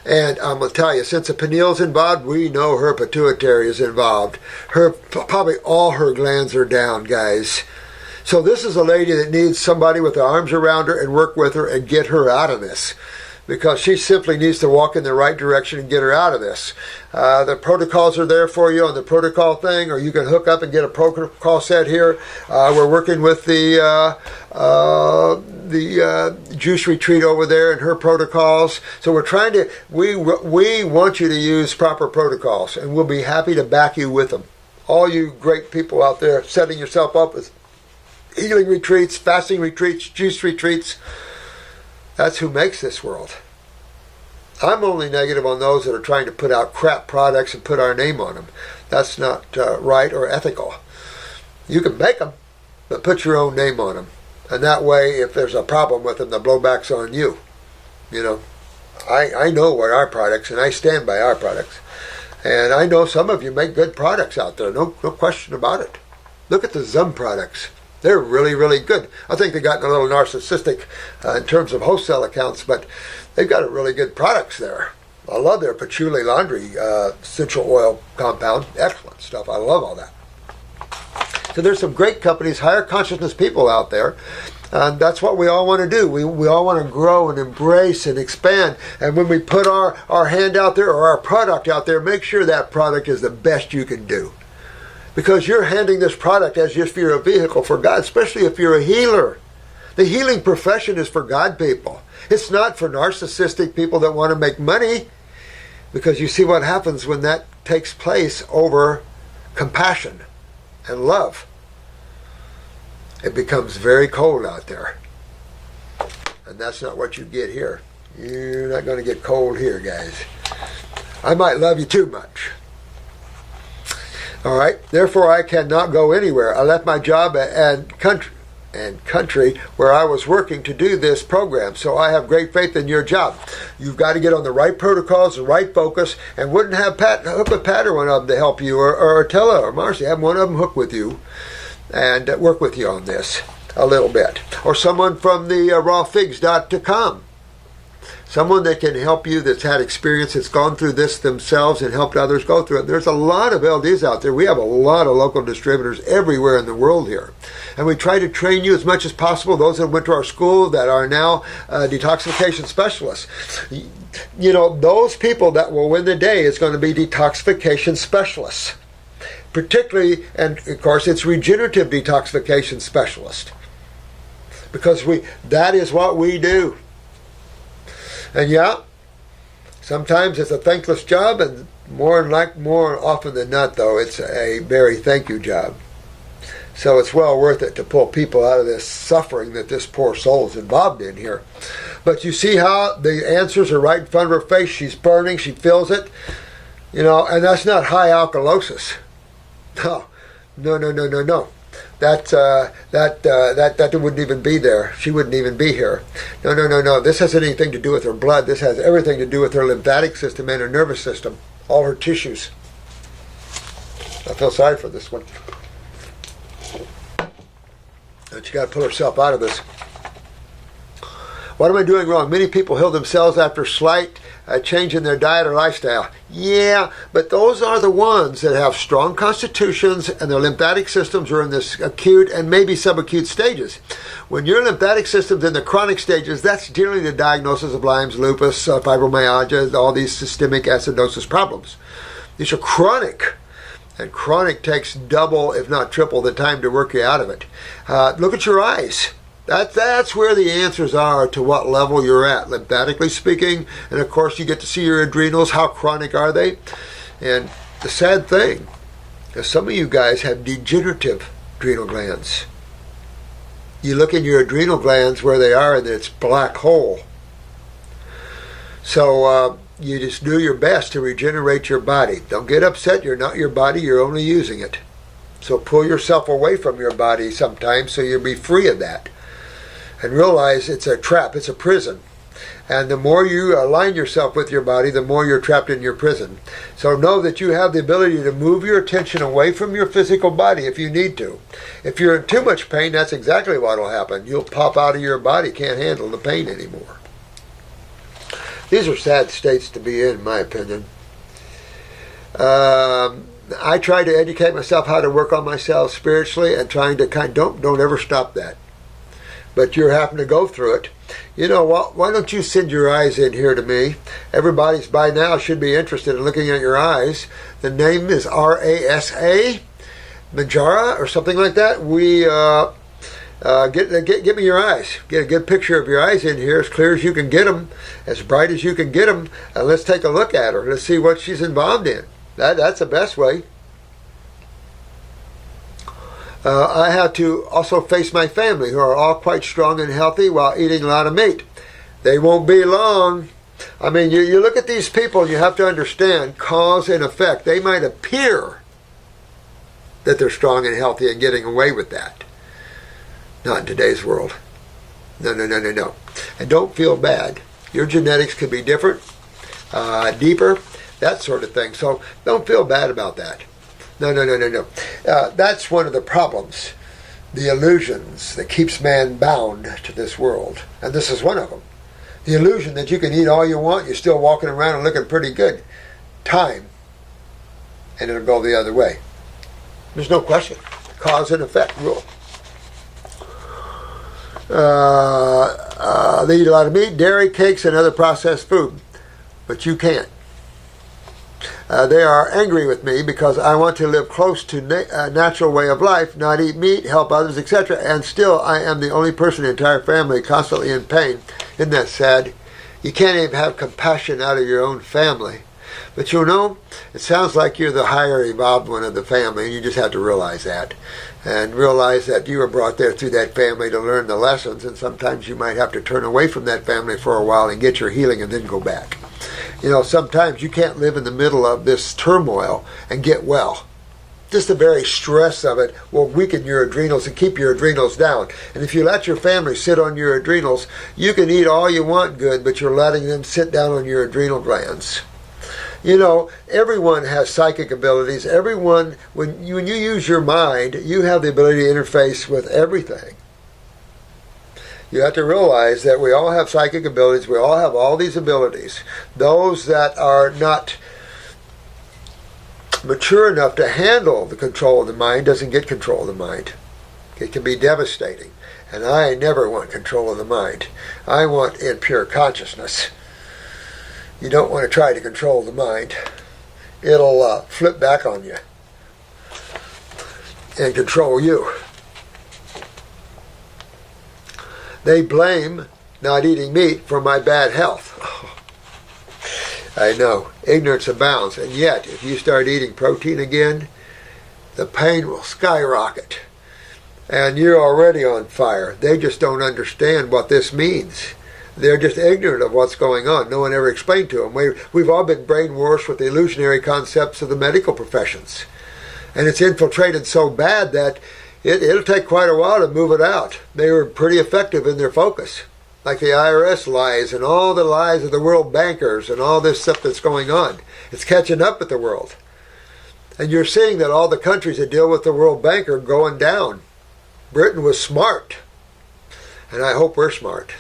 And I'm going to tell you, since the pineal's involved, we know her pituitary is involved. Probably all her glands are down, guys. So this is a lady that needs somebody with their arms around her and work with her and get her out of this, because she simply needs to walk in the right direction and get her out of this. The protocols are there for you on the protocol thing, or you can hook up and get a protocol set here. We're working with the Juice Retreat over there and her protocols. So we're trying to, we want you to use proper protocols, and we'll be happy to back you with them. All you great people out there setting yourself up as healing retreats, fasting retreats, juice retreats, that's who makes this world. I'm only negative on those that are trying to put out crap products and put our name on them. That's not right or ethical. You can make them, but put your own name on them. And that way, if there's a problem with them, the blowback's on you. You know, I know what our products, and I stand by our products. And I know some of you make good products out there, no question about it. Look at the Zum products. They're really, really good. I think they've gotten a little narcissistic in terms of wholesale accounts, but they've got really good products there. I love their patchouli laundry essential oil compound. Excellent stuff. I love all that. So there's some great companies, higher consciousness people out there. And that's what we all want to do. We all want to grow and embrace and expand. And when we put our hand out there or our product out there, make sure that product is the best you can do. Because you're handing this product as if you're a vehicle for God, especially if you're a healer. The healing profession is for God people. It's not for narcissistic people that want to make money, because you see what happens when that takes place over compassion and love. It becomes very cold out there. And that's not what you get here. You're not going to get cold here, guys. I might love you too much. All right. Therefore, I cannot go anywhere. I left my job and country where I was working to do this program. So I have great faith in your job. You've got to get on the right protocols, the right focus, and wouldn't have hook with Pat or one of them to help you, or Tella or Marcy. Have one of them hook with you and work with you on this a little bit. Or someone from the rawfigs.com. Someone that can help you, that's had experience, that's gone through this themselves and helped others go through it. There's a lot of LDs out there. We have a lot of local distributors everywhere in the world here. And we try to train you as much as possible. Those that went to our school that are now detoxification specialists. You know, those people that will win the day is going to be detoxification specialists. Particularly, and of course, it's regenerative detoxification specialist. Because that is what we do. And yeah, sometimes it's a thankless job, and more often than not, though, it's a very thank you job. So it's well worth it to pull people out of this suffering that this poor soul is involved in here. But you see how the answers are right in front of her face. She's burning. She feels it. You know, and that's not high alkalosis. No. That wouldn't even be there. She wouldn't even be here. No. This has anything to do with her blood. This has everything to do with her lymphatic system and her nervous system. All her tissues. I feel sorry for this one. But she got to pull herself out of this. What am I doing wrong? Many people heal themselves after slight change in their diet or lifestyle. Yeah, but those are the ones that have strong constitutions and their lymphatic systems are in this acute and maybe subacute stages. When your lymphatic system's in the chronic stages, that's generally the diagnosis of Lyme's, lupus, fibromyalgia, all these systemic acidosis problems. These are chronic. And chronic takes double, if not triple, the time to work you out of it. Look at your eyes. That's where the answers are to what level you're at, lymphatically speaking. And of course, you get to see your adrenals. How chronic are they? And the sad thing is some of you guys have degenerative adrenal glands. You look in your adrenal glands where they are, and it's black hole. So you just do your best to regenerate your body. Don't get upset. You're not your body. You're only using it. So pull yourself away from your body sometimes so you'll be free of that. And realize it's a trap, it's a prison. And the more you align yourself with your body, the more you're trapped in your prison. So know that you have the ability to move your attention away from your physical body if you need to. If you're in too much pain, that's exactly what will happen. You'll pop out of your body, can't handle the pain anymore. These are sad states to be in my opinion. I try to educate myself how to work on myself spiritually, and trying to don't ever stop that. But you're having to go through it. You know what? Why don't you send your eyes in here to me? Everybody's by now should be interested in looking at your eyes. The name is RASA, Manjara, or something like that. Get me your eyes. Get a good picture of your eyes in here, as clear as you can get them, as bright as you can get them, and let's take a look at her. Let's see what she's involved in. That's the best way. I have to also face my family, who are all quite strong and healthy while eating a lot of meat. They won't be long. I mean, you look at these people and you have to understand cause and effect. They might appear that they're strong and healthy and getting away with that. Not in today's world. No. And don't feel bad. Your genetics could be different, deeper, that sort of thing. So don't feel bad about that. No. That's one of the problems, the illusions that keeps man bound to this world. And this is one of them. The illusion that you can eat all you want, you're still walking around and looking pretty good. Time, and it'll go the other way. There's no question. Cause and effect rule. They eat a lot of meat, dairy, cakes, and other processed food. But you can't. They are angry with me because I want to live close to a natural way of life, not eat meat, help others, etc. And still, I am the only person in the entire family constantly in pain. Isn't that sad? You can't even have compassion out of your own family. But you know, it sounds like you're the higher evolved one of the family, and you just have to realize that. And realize that you were brought there through that family to learn the lessons, and sometimes you might have to turn away from that family for a while and get your healing and then go back. You know, sometimes you can't live in the middle of this turmoil and get well. Just the very stress of it will weaken your adrenals and keep your adrenals down. And if you let your family sit on your adrenals, you can eat all you want good, but you're letting them sit down on your adrenal glands. You know, everyone has psychic abilities. Everyone, when you use your mind, you have the ability to interface with everything. You have to realize that we all have psychic abilities. We all have all these abilities. Those that are not mature enough to handle the control of the mind doesn't get control of the mind. It can be devastating. And I never want control of the mind. I want in pure consciousness. You don't want to try to control the mind. It'll flip back on you and control you. They blame not eating meat for my bad health. I know, ignorance abounds, and yet if you start eating protein again, the pain will skyrocket. And you're already on fire. They just don't understand what this means. They're just ignorant of what's going on. No one ever explained to them. We've all been brainwashed with the illusionary concepts of the medical professions. And it's infiltrated so bad that it'll take quite a while to move it out. They were pretty effective in their focus. Like the IRS lies and all the lies of the world bankers and all this stuff that's going on. It's catching up with the world. And you're seeing that all the countries that deal with the world bank are going down. Britain was smart. And I hope we're smart.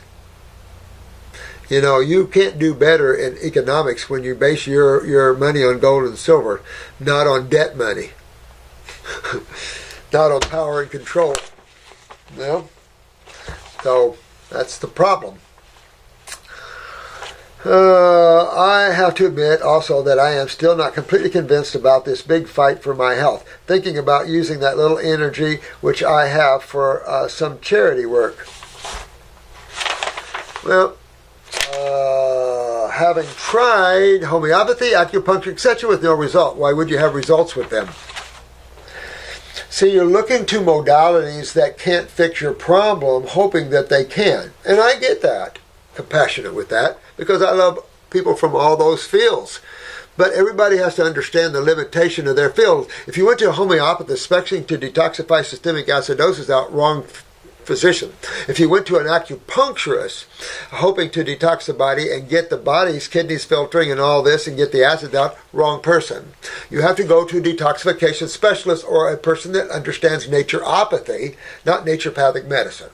You know, you can't do better in economics when you base your money on gold and silver, not on debt money. Not on power and control. You know? So, that's the problem. I have to admit also that I am still not completely convinced about this big fight for my health. Thinking about using that little energy which I have for some charity work. Well, having tried homeopathy, acupuncture, etc. with no result. Why would you have results with them? See, you're looking to modalities that can't fix your problem, hoping that they can. And I get that, compassionate with that, because I love people from all those fields. But everybody has to understand the limitation of their field. If you went to a homeopathist expecting to detoxify systemic acidosis out, wrong physician. If you went to an acupuncturist hoping to detox the body and get the body's kidneys filtering and all this and get the acids out, wrong person. You have to go to a detoxification specialist or a person that understands naturopathy, not naturopathic medicine.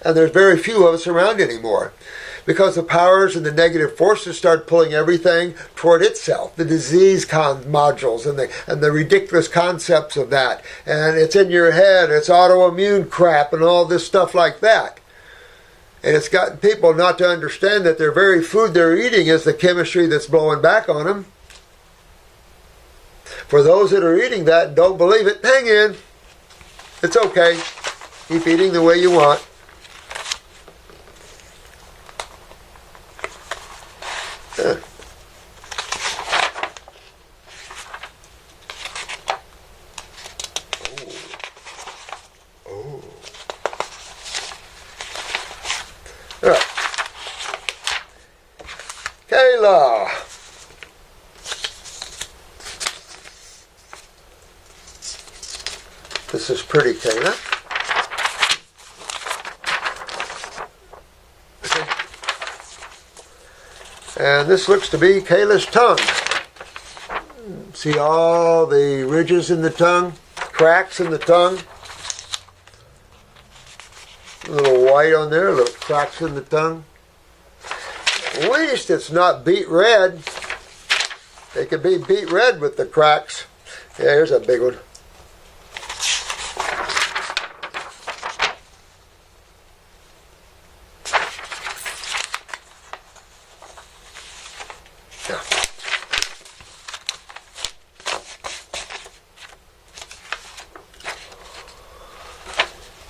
And there's very few of us around anymore. because the powers and the negative forces start pulling everything toward itself. The disease modules and the ridiculous concepts of that. And it's in your head, it's autoimmune crap and all this stuff like that. And it's gotten people not to understand that their very food they're eating is the chemistry that's blowing back on them. For those that are eating that and don't believe it, hang in. It's okay. Keep eating the way you want. Oh. All right. Kayla. This is pretty, Kayla. And this looks to be Kayla's tongue. See all the ridges in the tongue, cracks in the tongue. A little white on there, little cracks in the tongue. At least it's not beet red. They could be beet red with the cracks. Yeah, here's a big one.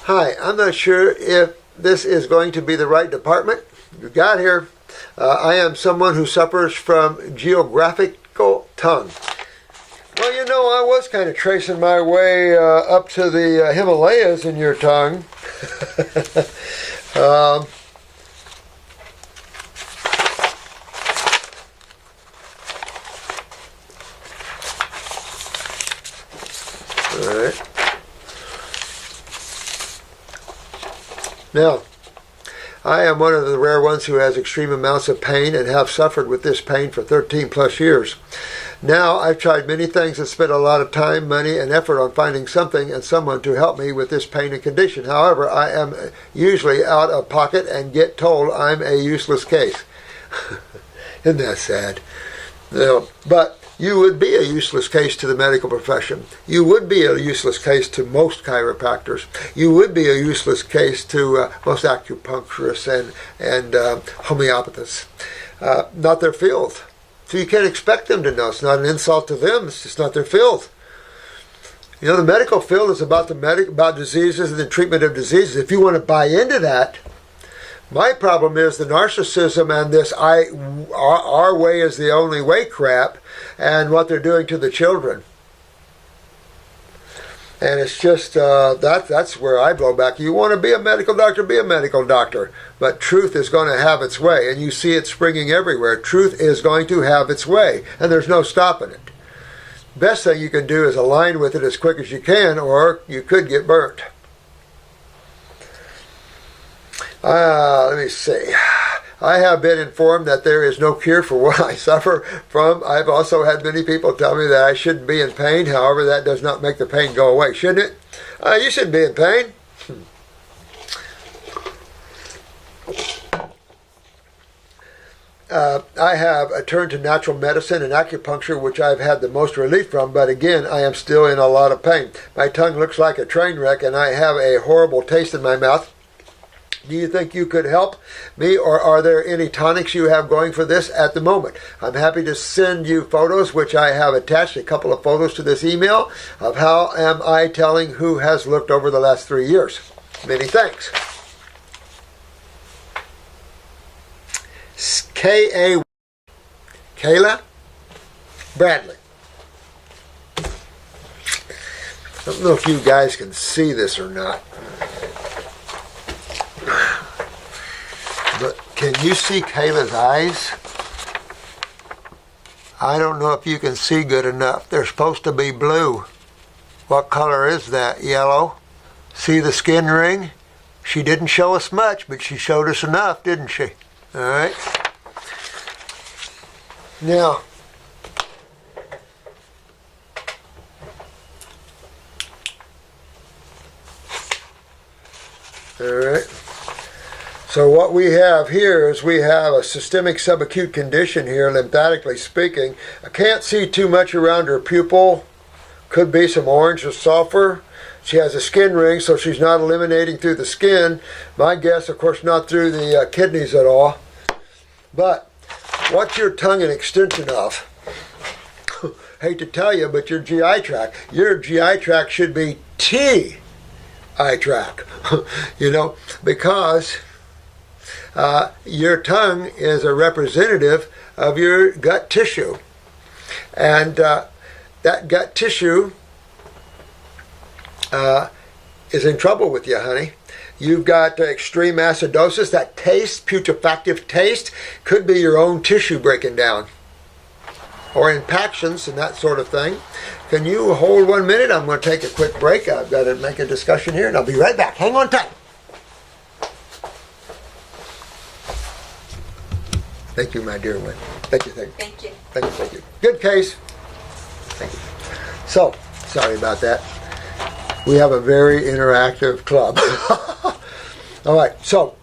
Hi, I'm not sure if this is going to be the right department you got here. I am someone who suffers from geographical tongue. Well, you know, I was kind of tracing my way up to the Himalayas in your tongue. All right. Now, I am one of the rare ones who has extreme amounts of pain and have suffered with this pain for 13 plus years. Now, I've tried many things and spent a lot of time, money, and effort on finding something and someone to help me with this pain and condition. However, I am usually out of pocket and get told I'm a useless case. Isn't that sad? No, but you would be a useless case to the medical profession. You would be a useless case to most chiropractors. You would be a useless case to most acupuncturists and homeopathists. Not their field. So you can't expect them to know. It's not an insult to them. It's just not their field. You know, the medical field is about about diseases and the treatment of diseases. If you want to buy into that, my problem is the narcissism and this our way is the only way crap and what they're doing to the children. And it's just, that's where I blow back. You want to be a medical doctor, be a medical doctor. But truth is going to have its way. And you see it springing everywhere. Truth is going to have its way. And there's no stopping it. Best thing you can do is align with it as quick as you can, or you could get burnt. Let me see. I have been informed that there is no cure for what I suffer from. I've also had many people tell me that I shouldn't be in pain. However, that does not make the pain go away, shouldn't it? You shouldn't be in pain. I have turned to natural medicine and acupuncture, which I've had the most relief from, but again, I am still in a lot of pain. My tongue looks like a train wreck, and I have a horrible taste in my mouth. Do you think you could help me, or are there any tonics you have going for this at the moment? I'm happy to send you photos, which I have attached a couple of photos to this email of how am I telling who has looked over the last 3 years. Many thanks. K.A. Kayla Bradley. I don't know if you guys can see this or not. But can you see Kayla's eyes? I don't know if you can see good enough. They're supposed to be blue. What color is that? Yellow? See the skin ring? She didn't show us much, but she showed us enough, didn't she? All right. Now, all right. So what we have here is we have a systemic subacute condition here, lymphatically speaking. I can't see too much around her pupil. Could be some orange or sulfur. She has a skin ring, so she's not eliminating through the skin. My guess, of course, not through the kidneys at all. But what's your tongue an extension of? Hate to tell you, but your GI tract. Your GI tract should be TI tract, because your tongue is a representative of your gut tissue. And that gut tissue is in trouble with you, honey. You've got extreme acidosis. That taste, putrefactive taste, could be your own tissue breaking down. Or impactions and that sort of thing. Can you hold 1 minute? I'm going to take a quick break. I've got to make a discussion here, and I'll be right back. Hang on tight. Thank you, my dear one. Thank you. Thank you. Good case. Thank you. So, sorry about that. We have a very interactive club. All right, so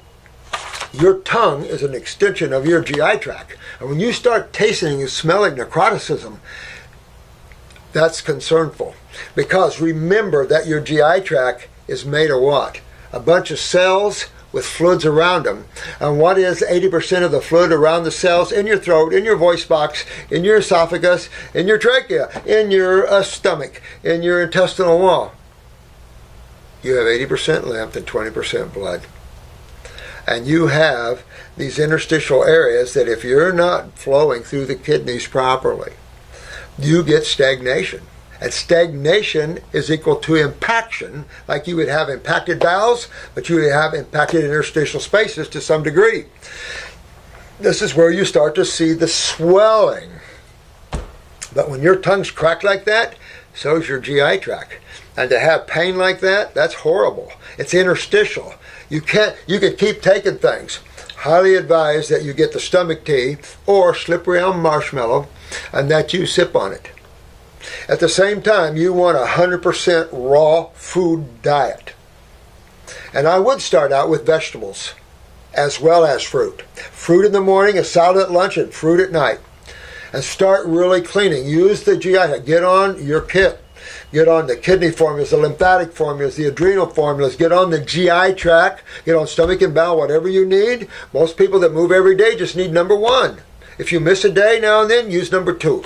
your tongue is an extension of your GI tract. And when you start tasting and smelling necroticism, that's concernful. Because remember that your GI tract is made of what? A bunch of cells with fluids around them. And what is 80% of the fluid around the cells? In your throat, in your voice box, in your esophagus, in your trachea, in your stomach, in your intestinal wall. You have 80% lymph and 20% blood. And you have these interstitial areas that if you're not flowing through the kidneys properly, you get stagnation. And stagnation is equal to impaction, like you would have impacted bowels, but you would have impacted interstitial spaces to some degree. This is where you start to see the swelling. But when your tongue's cracked like that, so is your GI tract. And to have pain like that, that's horrible. It's interstitial. You could keep taking things. Highly advise that you get the stomach tea or slippery elm marshmallow and that you sip on it. At the same time, you want a 100% raw food diet. And I would start out with vegetables as well as fruit. Fruit in the morning, a salad at lunch, and fruit at night. And start really cleaning. Use the GI. Get on your kit. Get on the kidney formulas, the lymphatic formulas, the adrenal formulas. Get on the GI tract. Get on stomach and bowel, whatever you need. Most people that move every day just need number 1. If you miss a day now and then, use number 2.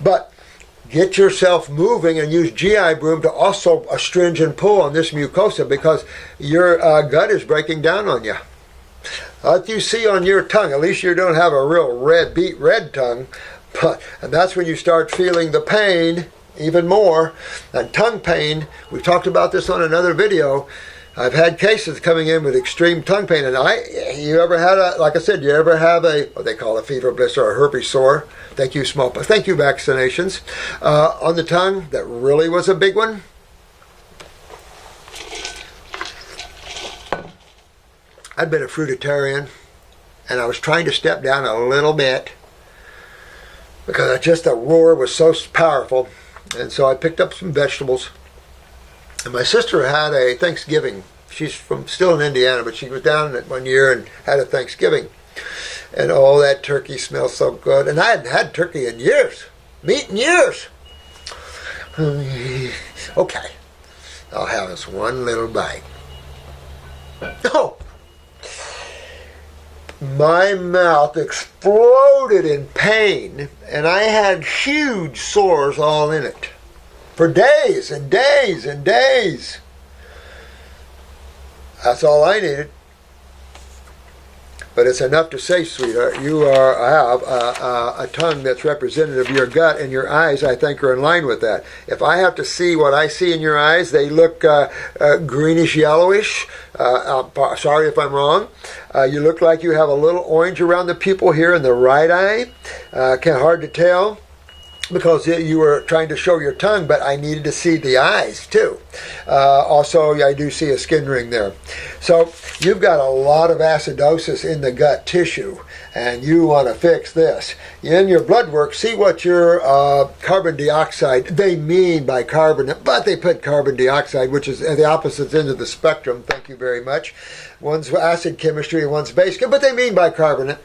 But get yourself moving and use GI Broom to also astringent pull on this mucosa because your gut is breaking down on you. Like you see on your tongue, at least you don't have a real beet red tongue, and that's when you start feeling the pain even more. And tongue pain, we've talked about this on another video. I've had cases coming in with extreme tongue pain, and you ever had like I said, you ever have what they call a fever blister or a herpes sore? Thank you, smallpox. Thank you, vaccinations. On the tongue, that really was a big one. I'd been a fruitarian, and I was trying to step down a little bit because the roar was so powerful. And so I picked up some vegetables. And my sister had a Thanksgiving. She's still in Indiana, but she was down one year and had a Thanksgiving. And all that turkey smells so good. And I hadn't had turkey in years. Meat in years. Okay. I'll have this one little bite. Oh! My mouth exploded in pain, and I had huge sores all in it for days and days and days. That's all I needed. But it's enough to say, sweetheart, you have a tongue that's representative of your gut, and your eyes, I think, are in line with that. If I have to see what I see in your eyes, they look greenish yellowish. Sorry if I'm wrong. You look like you have a little orange around the pupil here in the right eye. Hard to tell because you were trying to show your tongue, but I needed to see the eyes too. Also, I do see a skin ring there. So you've got a lot of acidosis in the gut tissue. and you want to fix this. In your blood work, see what your carbon dioxide, they mean by carbonate, but they put carbon dioxide, which is at the opposite end of the spectrum. Thank you very much. One's acid chemistry and one's base, but they mean bicarbonate.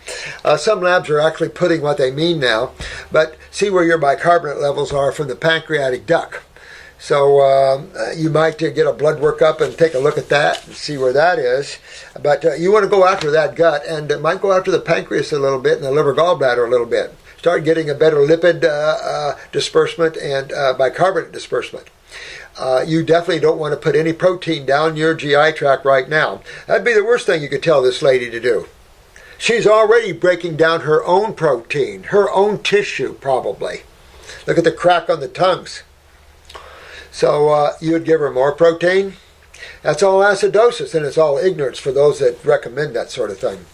Some labs are actually putting what they mean now, but see where your bicarbonate levels are from the pancreatic duct. So you might get a blood work up and take a look at that and see where that is. But you want to go after that gut, and it might go after the pancreas a little bit and the liver gallbladder a little bit. Start getting a better lipid disbursement and bicarbonate disbursement. You definitely don't want to put any protein down your GI tract right now. That'd be the worst thing you could tell this lady to do. She's already breaking down her own protein, her own tissue probably. Look at the crack on the tongues. So you'd give her more protein? That's all acidosis, and it's all ignorance for those that recommend that sort of thing.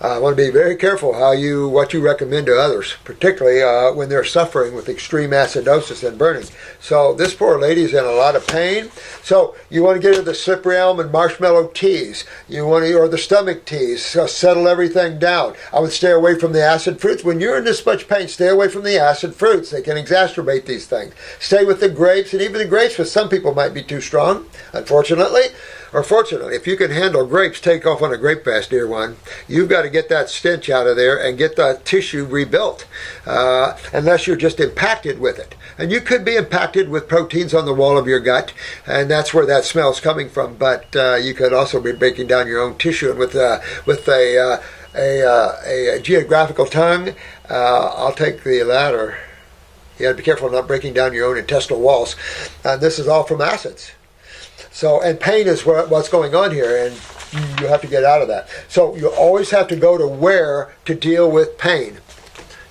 I want to be very careful what you recommend to others, particularly when they're suffering with extreme acidosis and burning. So this poor lady's in a lot of pain. So you want to get her the slippery elm and marshmallow teas. Or the stomach teas. So settle everything down. I would stay away from the acid fruits. When you're in this much pain, stay away from the acid fruits. They can exacerbate these things. Stay with the grapes, and even the grapes with some people might be too strong, unfortunately. Or fortunately, if you can handle grapes, take off on a grape fast, dear one. You've got to get that stench out of there and get the tissue rebuilt, unless you're just impacted with it. And you could be impacted with proteins on the wall of your gut, and that's where that smell's coming from. But you could also be breaking down your own tissue. And with a geographical tongue, I'll take the latter. You got to be careful not breaking down your own intestinal walls. And this is all from acids. So, and pain is what's going on here, and you have to get out of that. So you always have to go to where to deal with pain.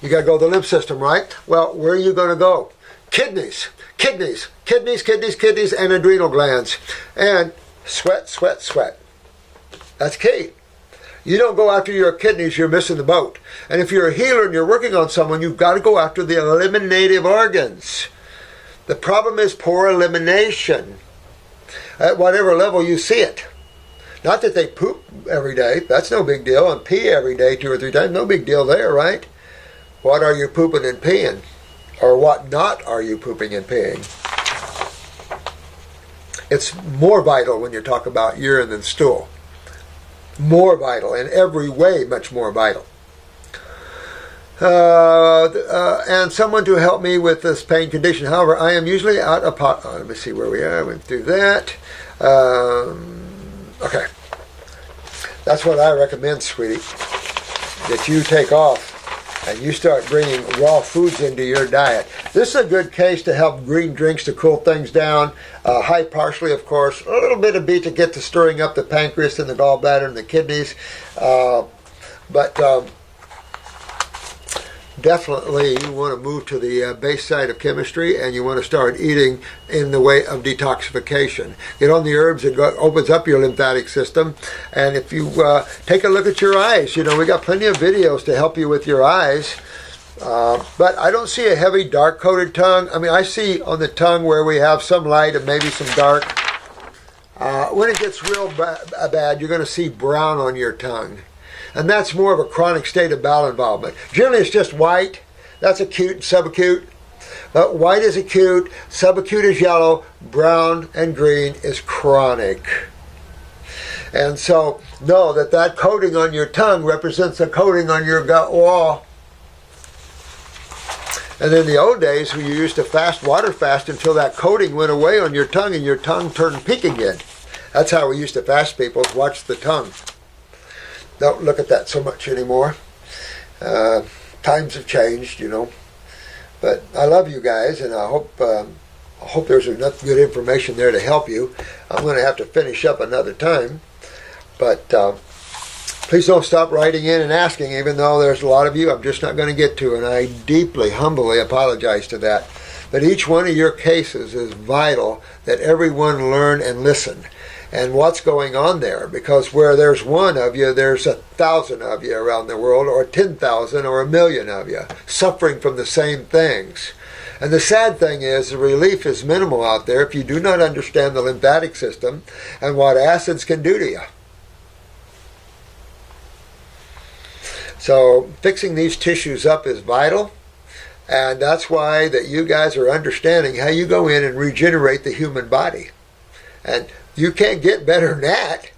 You got to go to the lymph system, right? Well, where are you going to go? Kidneys, and adrenal glands. And sweat. That's key. You don't go after your kidneys, you're missing the boat. And if you're a healer and you're working on someone, you've got to go after the eliminative organs. The problem is poor elimination. At whatever level you see it. Not that they poop every day. That's no big deal. And pee every day 2 or 3 times. No big deal there, right? What are you pooping and peeing? Or what not are you pooping and peeing? It's more vital when you talk about urine than stool. More vital. In every way, much more vital. And someone to help me with this pain condition. However, I am usually out of pocket. Let me see where we are. I went through that. Okay. That's what I recommend, sweetie. That you take off and you start bringing raw foods into your diet. This is a good case to help green drinks to cool things down. High parsley, of course. A little bit of beet to get to stirring up the pancreas and the gallbladder and the kidneys. Definitely you want to move to the base side of chemistry, and you want to start eating in the way of detoxification. Get on the herbs. It opens up your lymphatic system. And if you take a look at your eyes, we got plenty of videos to help you with your eyes. But I don't see a heavy dark coated tongue. I mean, I see on the tongue where we have some light and maybe some dark. When it gets real bad, you're going to see brown on your tongue. And that's more of a chronic state of bowel involvement. Generally, it's just white. That's acute and subacute. But white is acute, subacute is yellow, brown and green is chronic. And so, know that coating on your tongue represents a coating on your gut wall. And in the old days, we used to water fast until that coating went away on your tongue and your tongue turned pink again. That's how we used to fast people, watch the tongue. Don't look at that so much anymore. Times have changed, But I love you guys, and I hope there's enough good information there to help you. I'm going to have to finish up another time. But please don't stop writing in and asking, even though there's a lot of you I'm just not going to get to, and I deeply, humbly apologize to that. But each one of your cases is vital that everyone learn and listen. And what's going on there, because where there's one of you, there's 1,000 of you around the world, or 10,000 or 1,000,000 of you suffering from the same things. And the sad thing is the relief is minimal out there if you do not understand the lymphatic system and what acids can do to you. So fixing these tissues up is vital. And that's why that you guys are understanding how you go in and regenerate the human body. And you can't get better than that.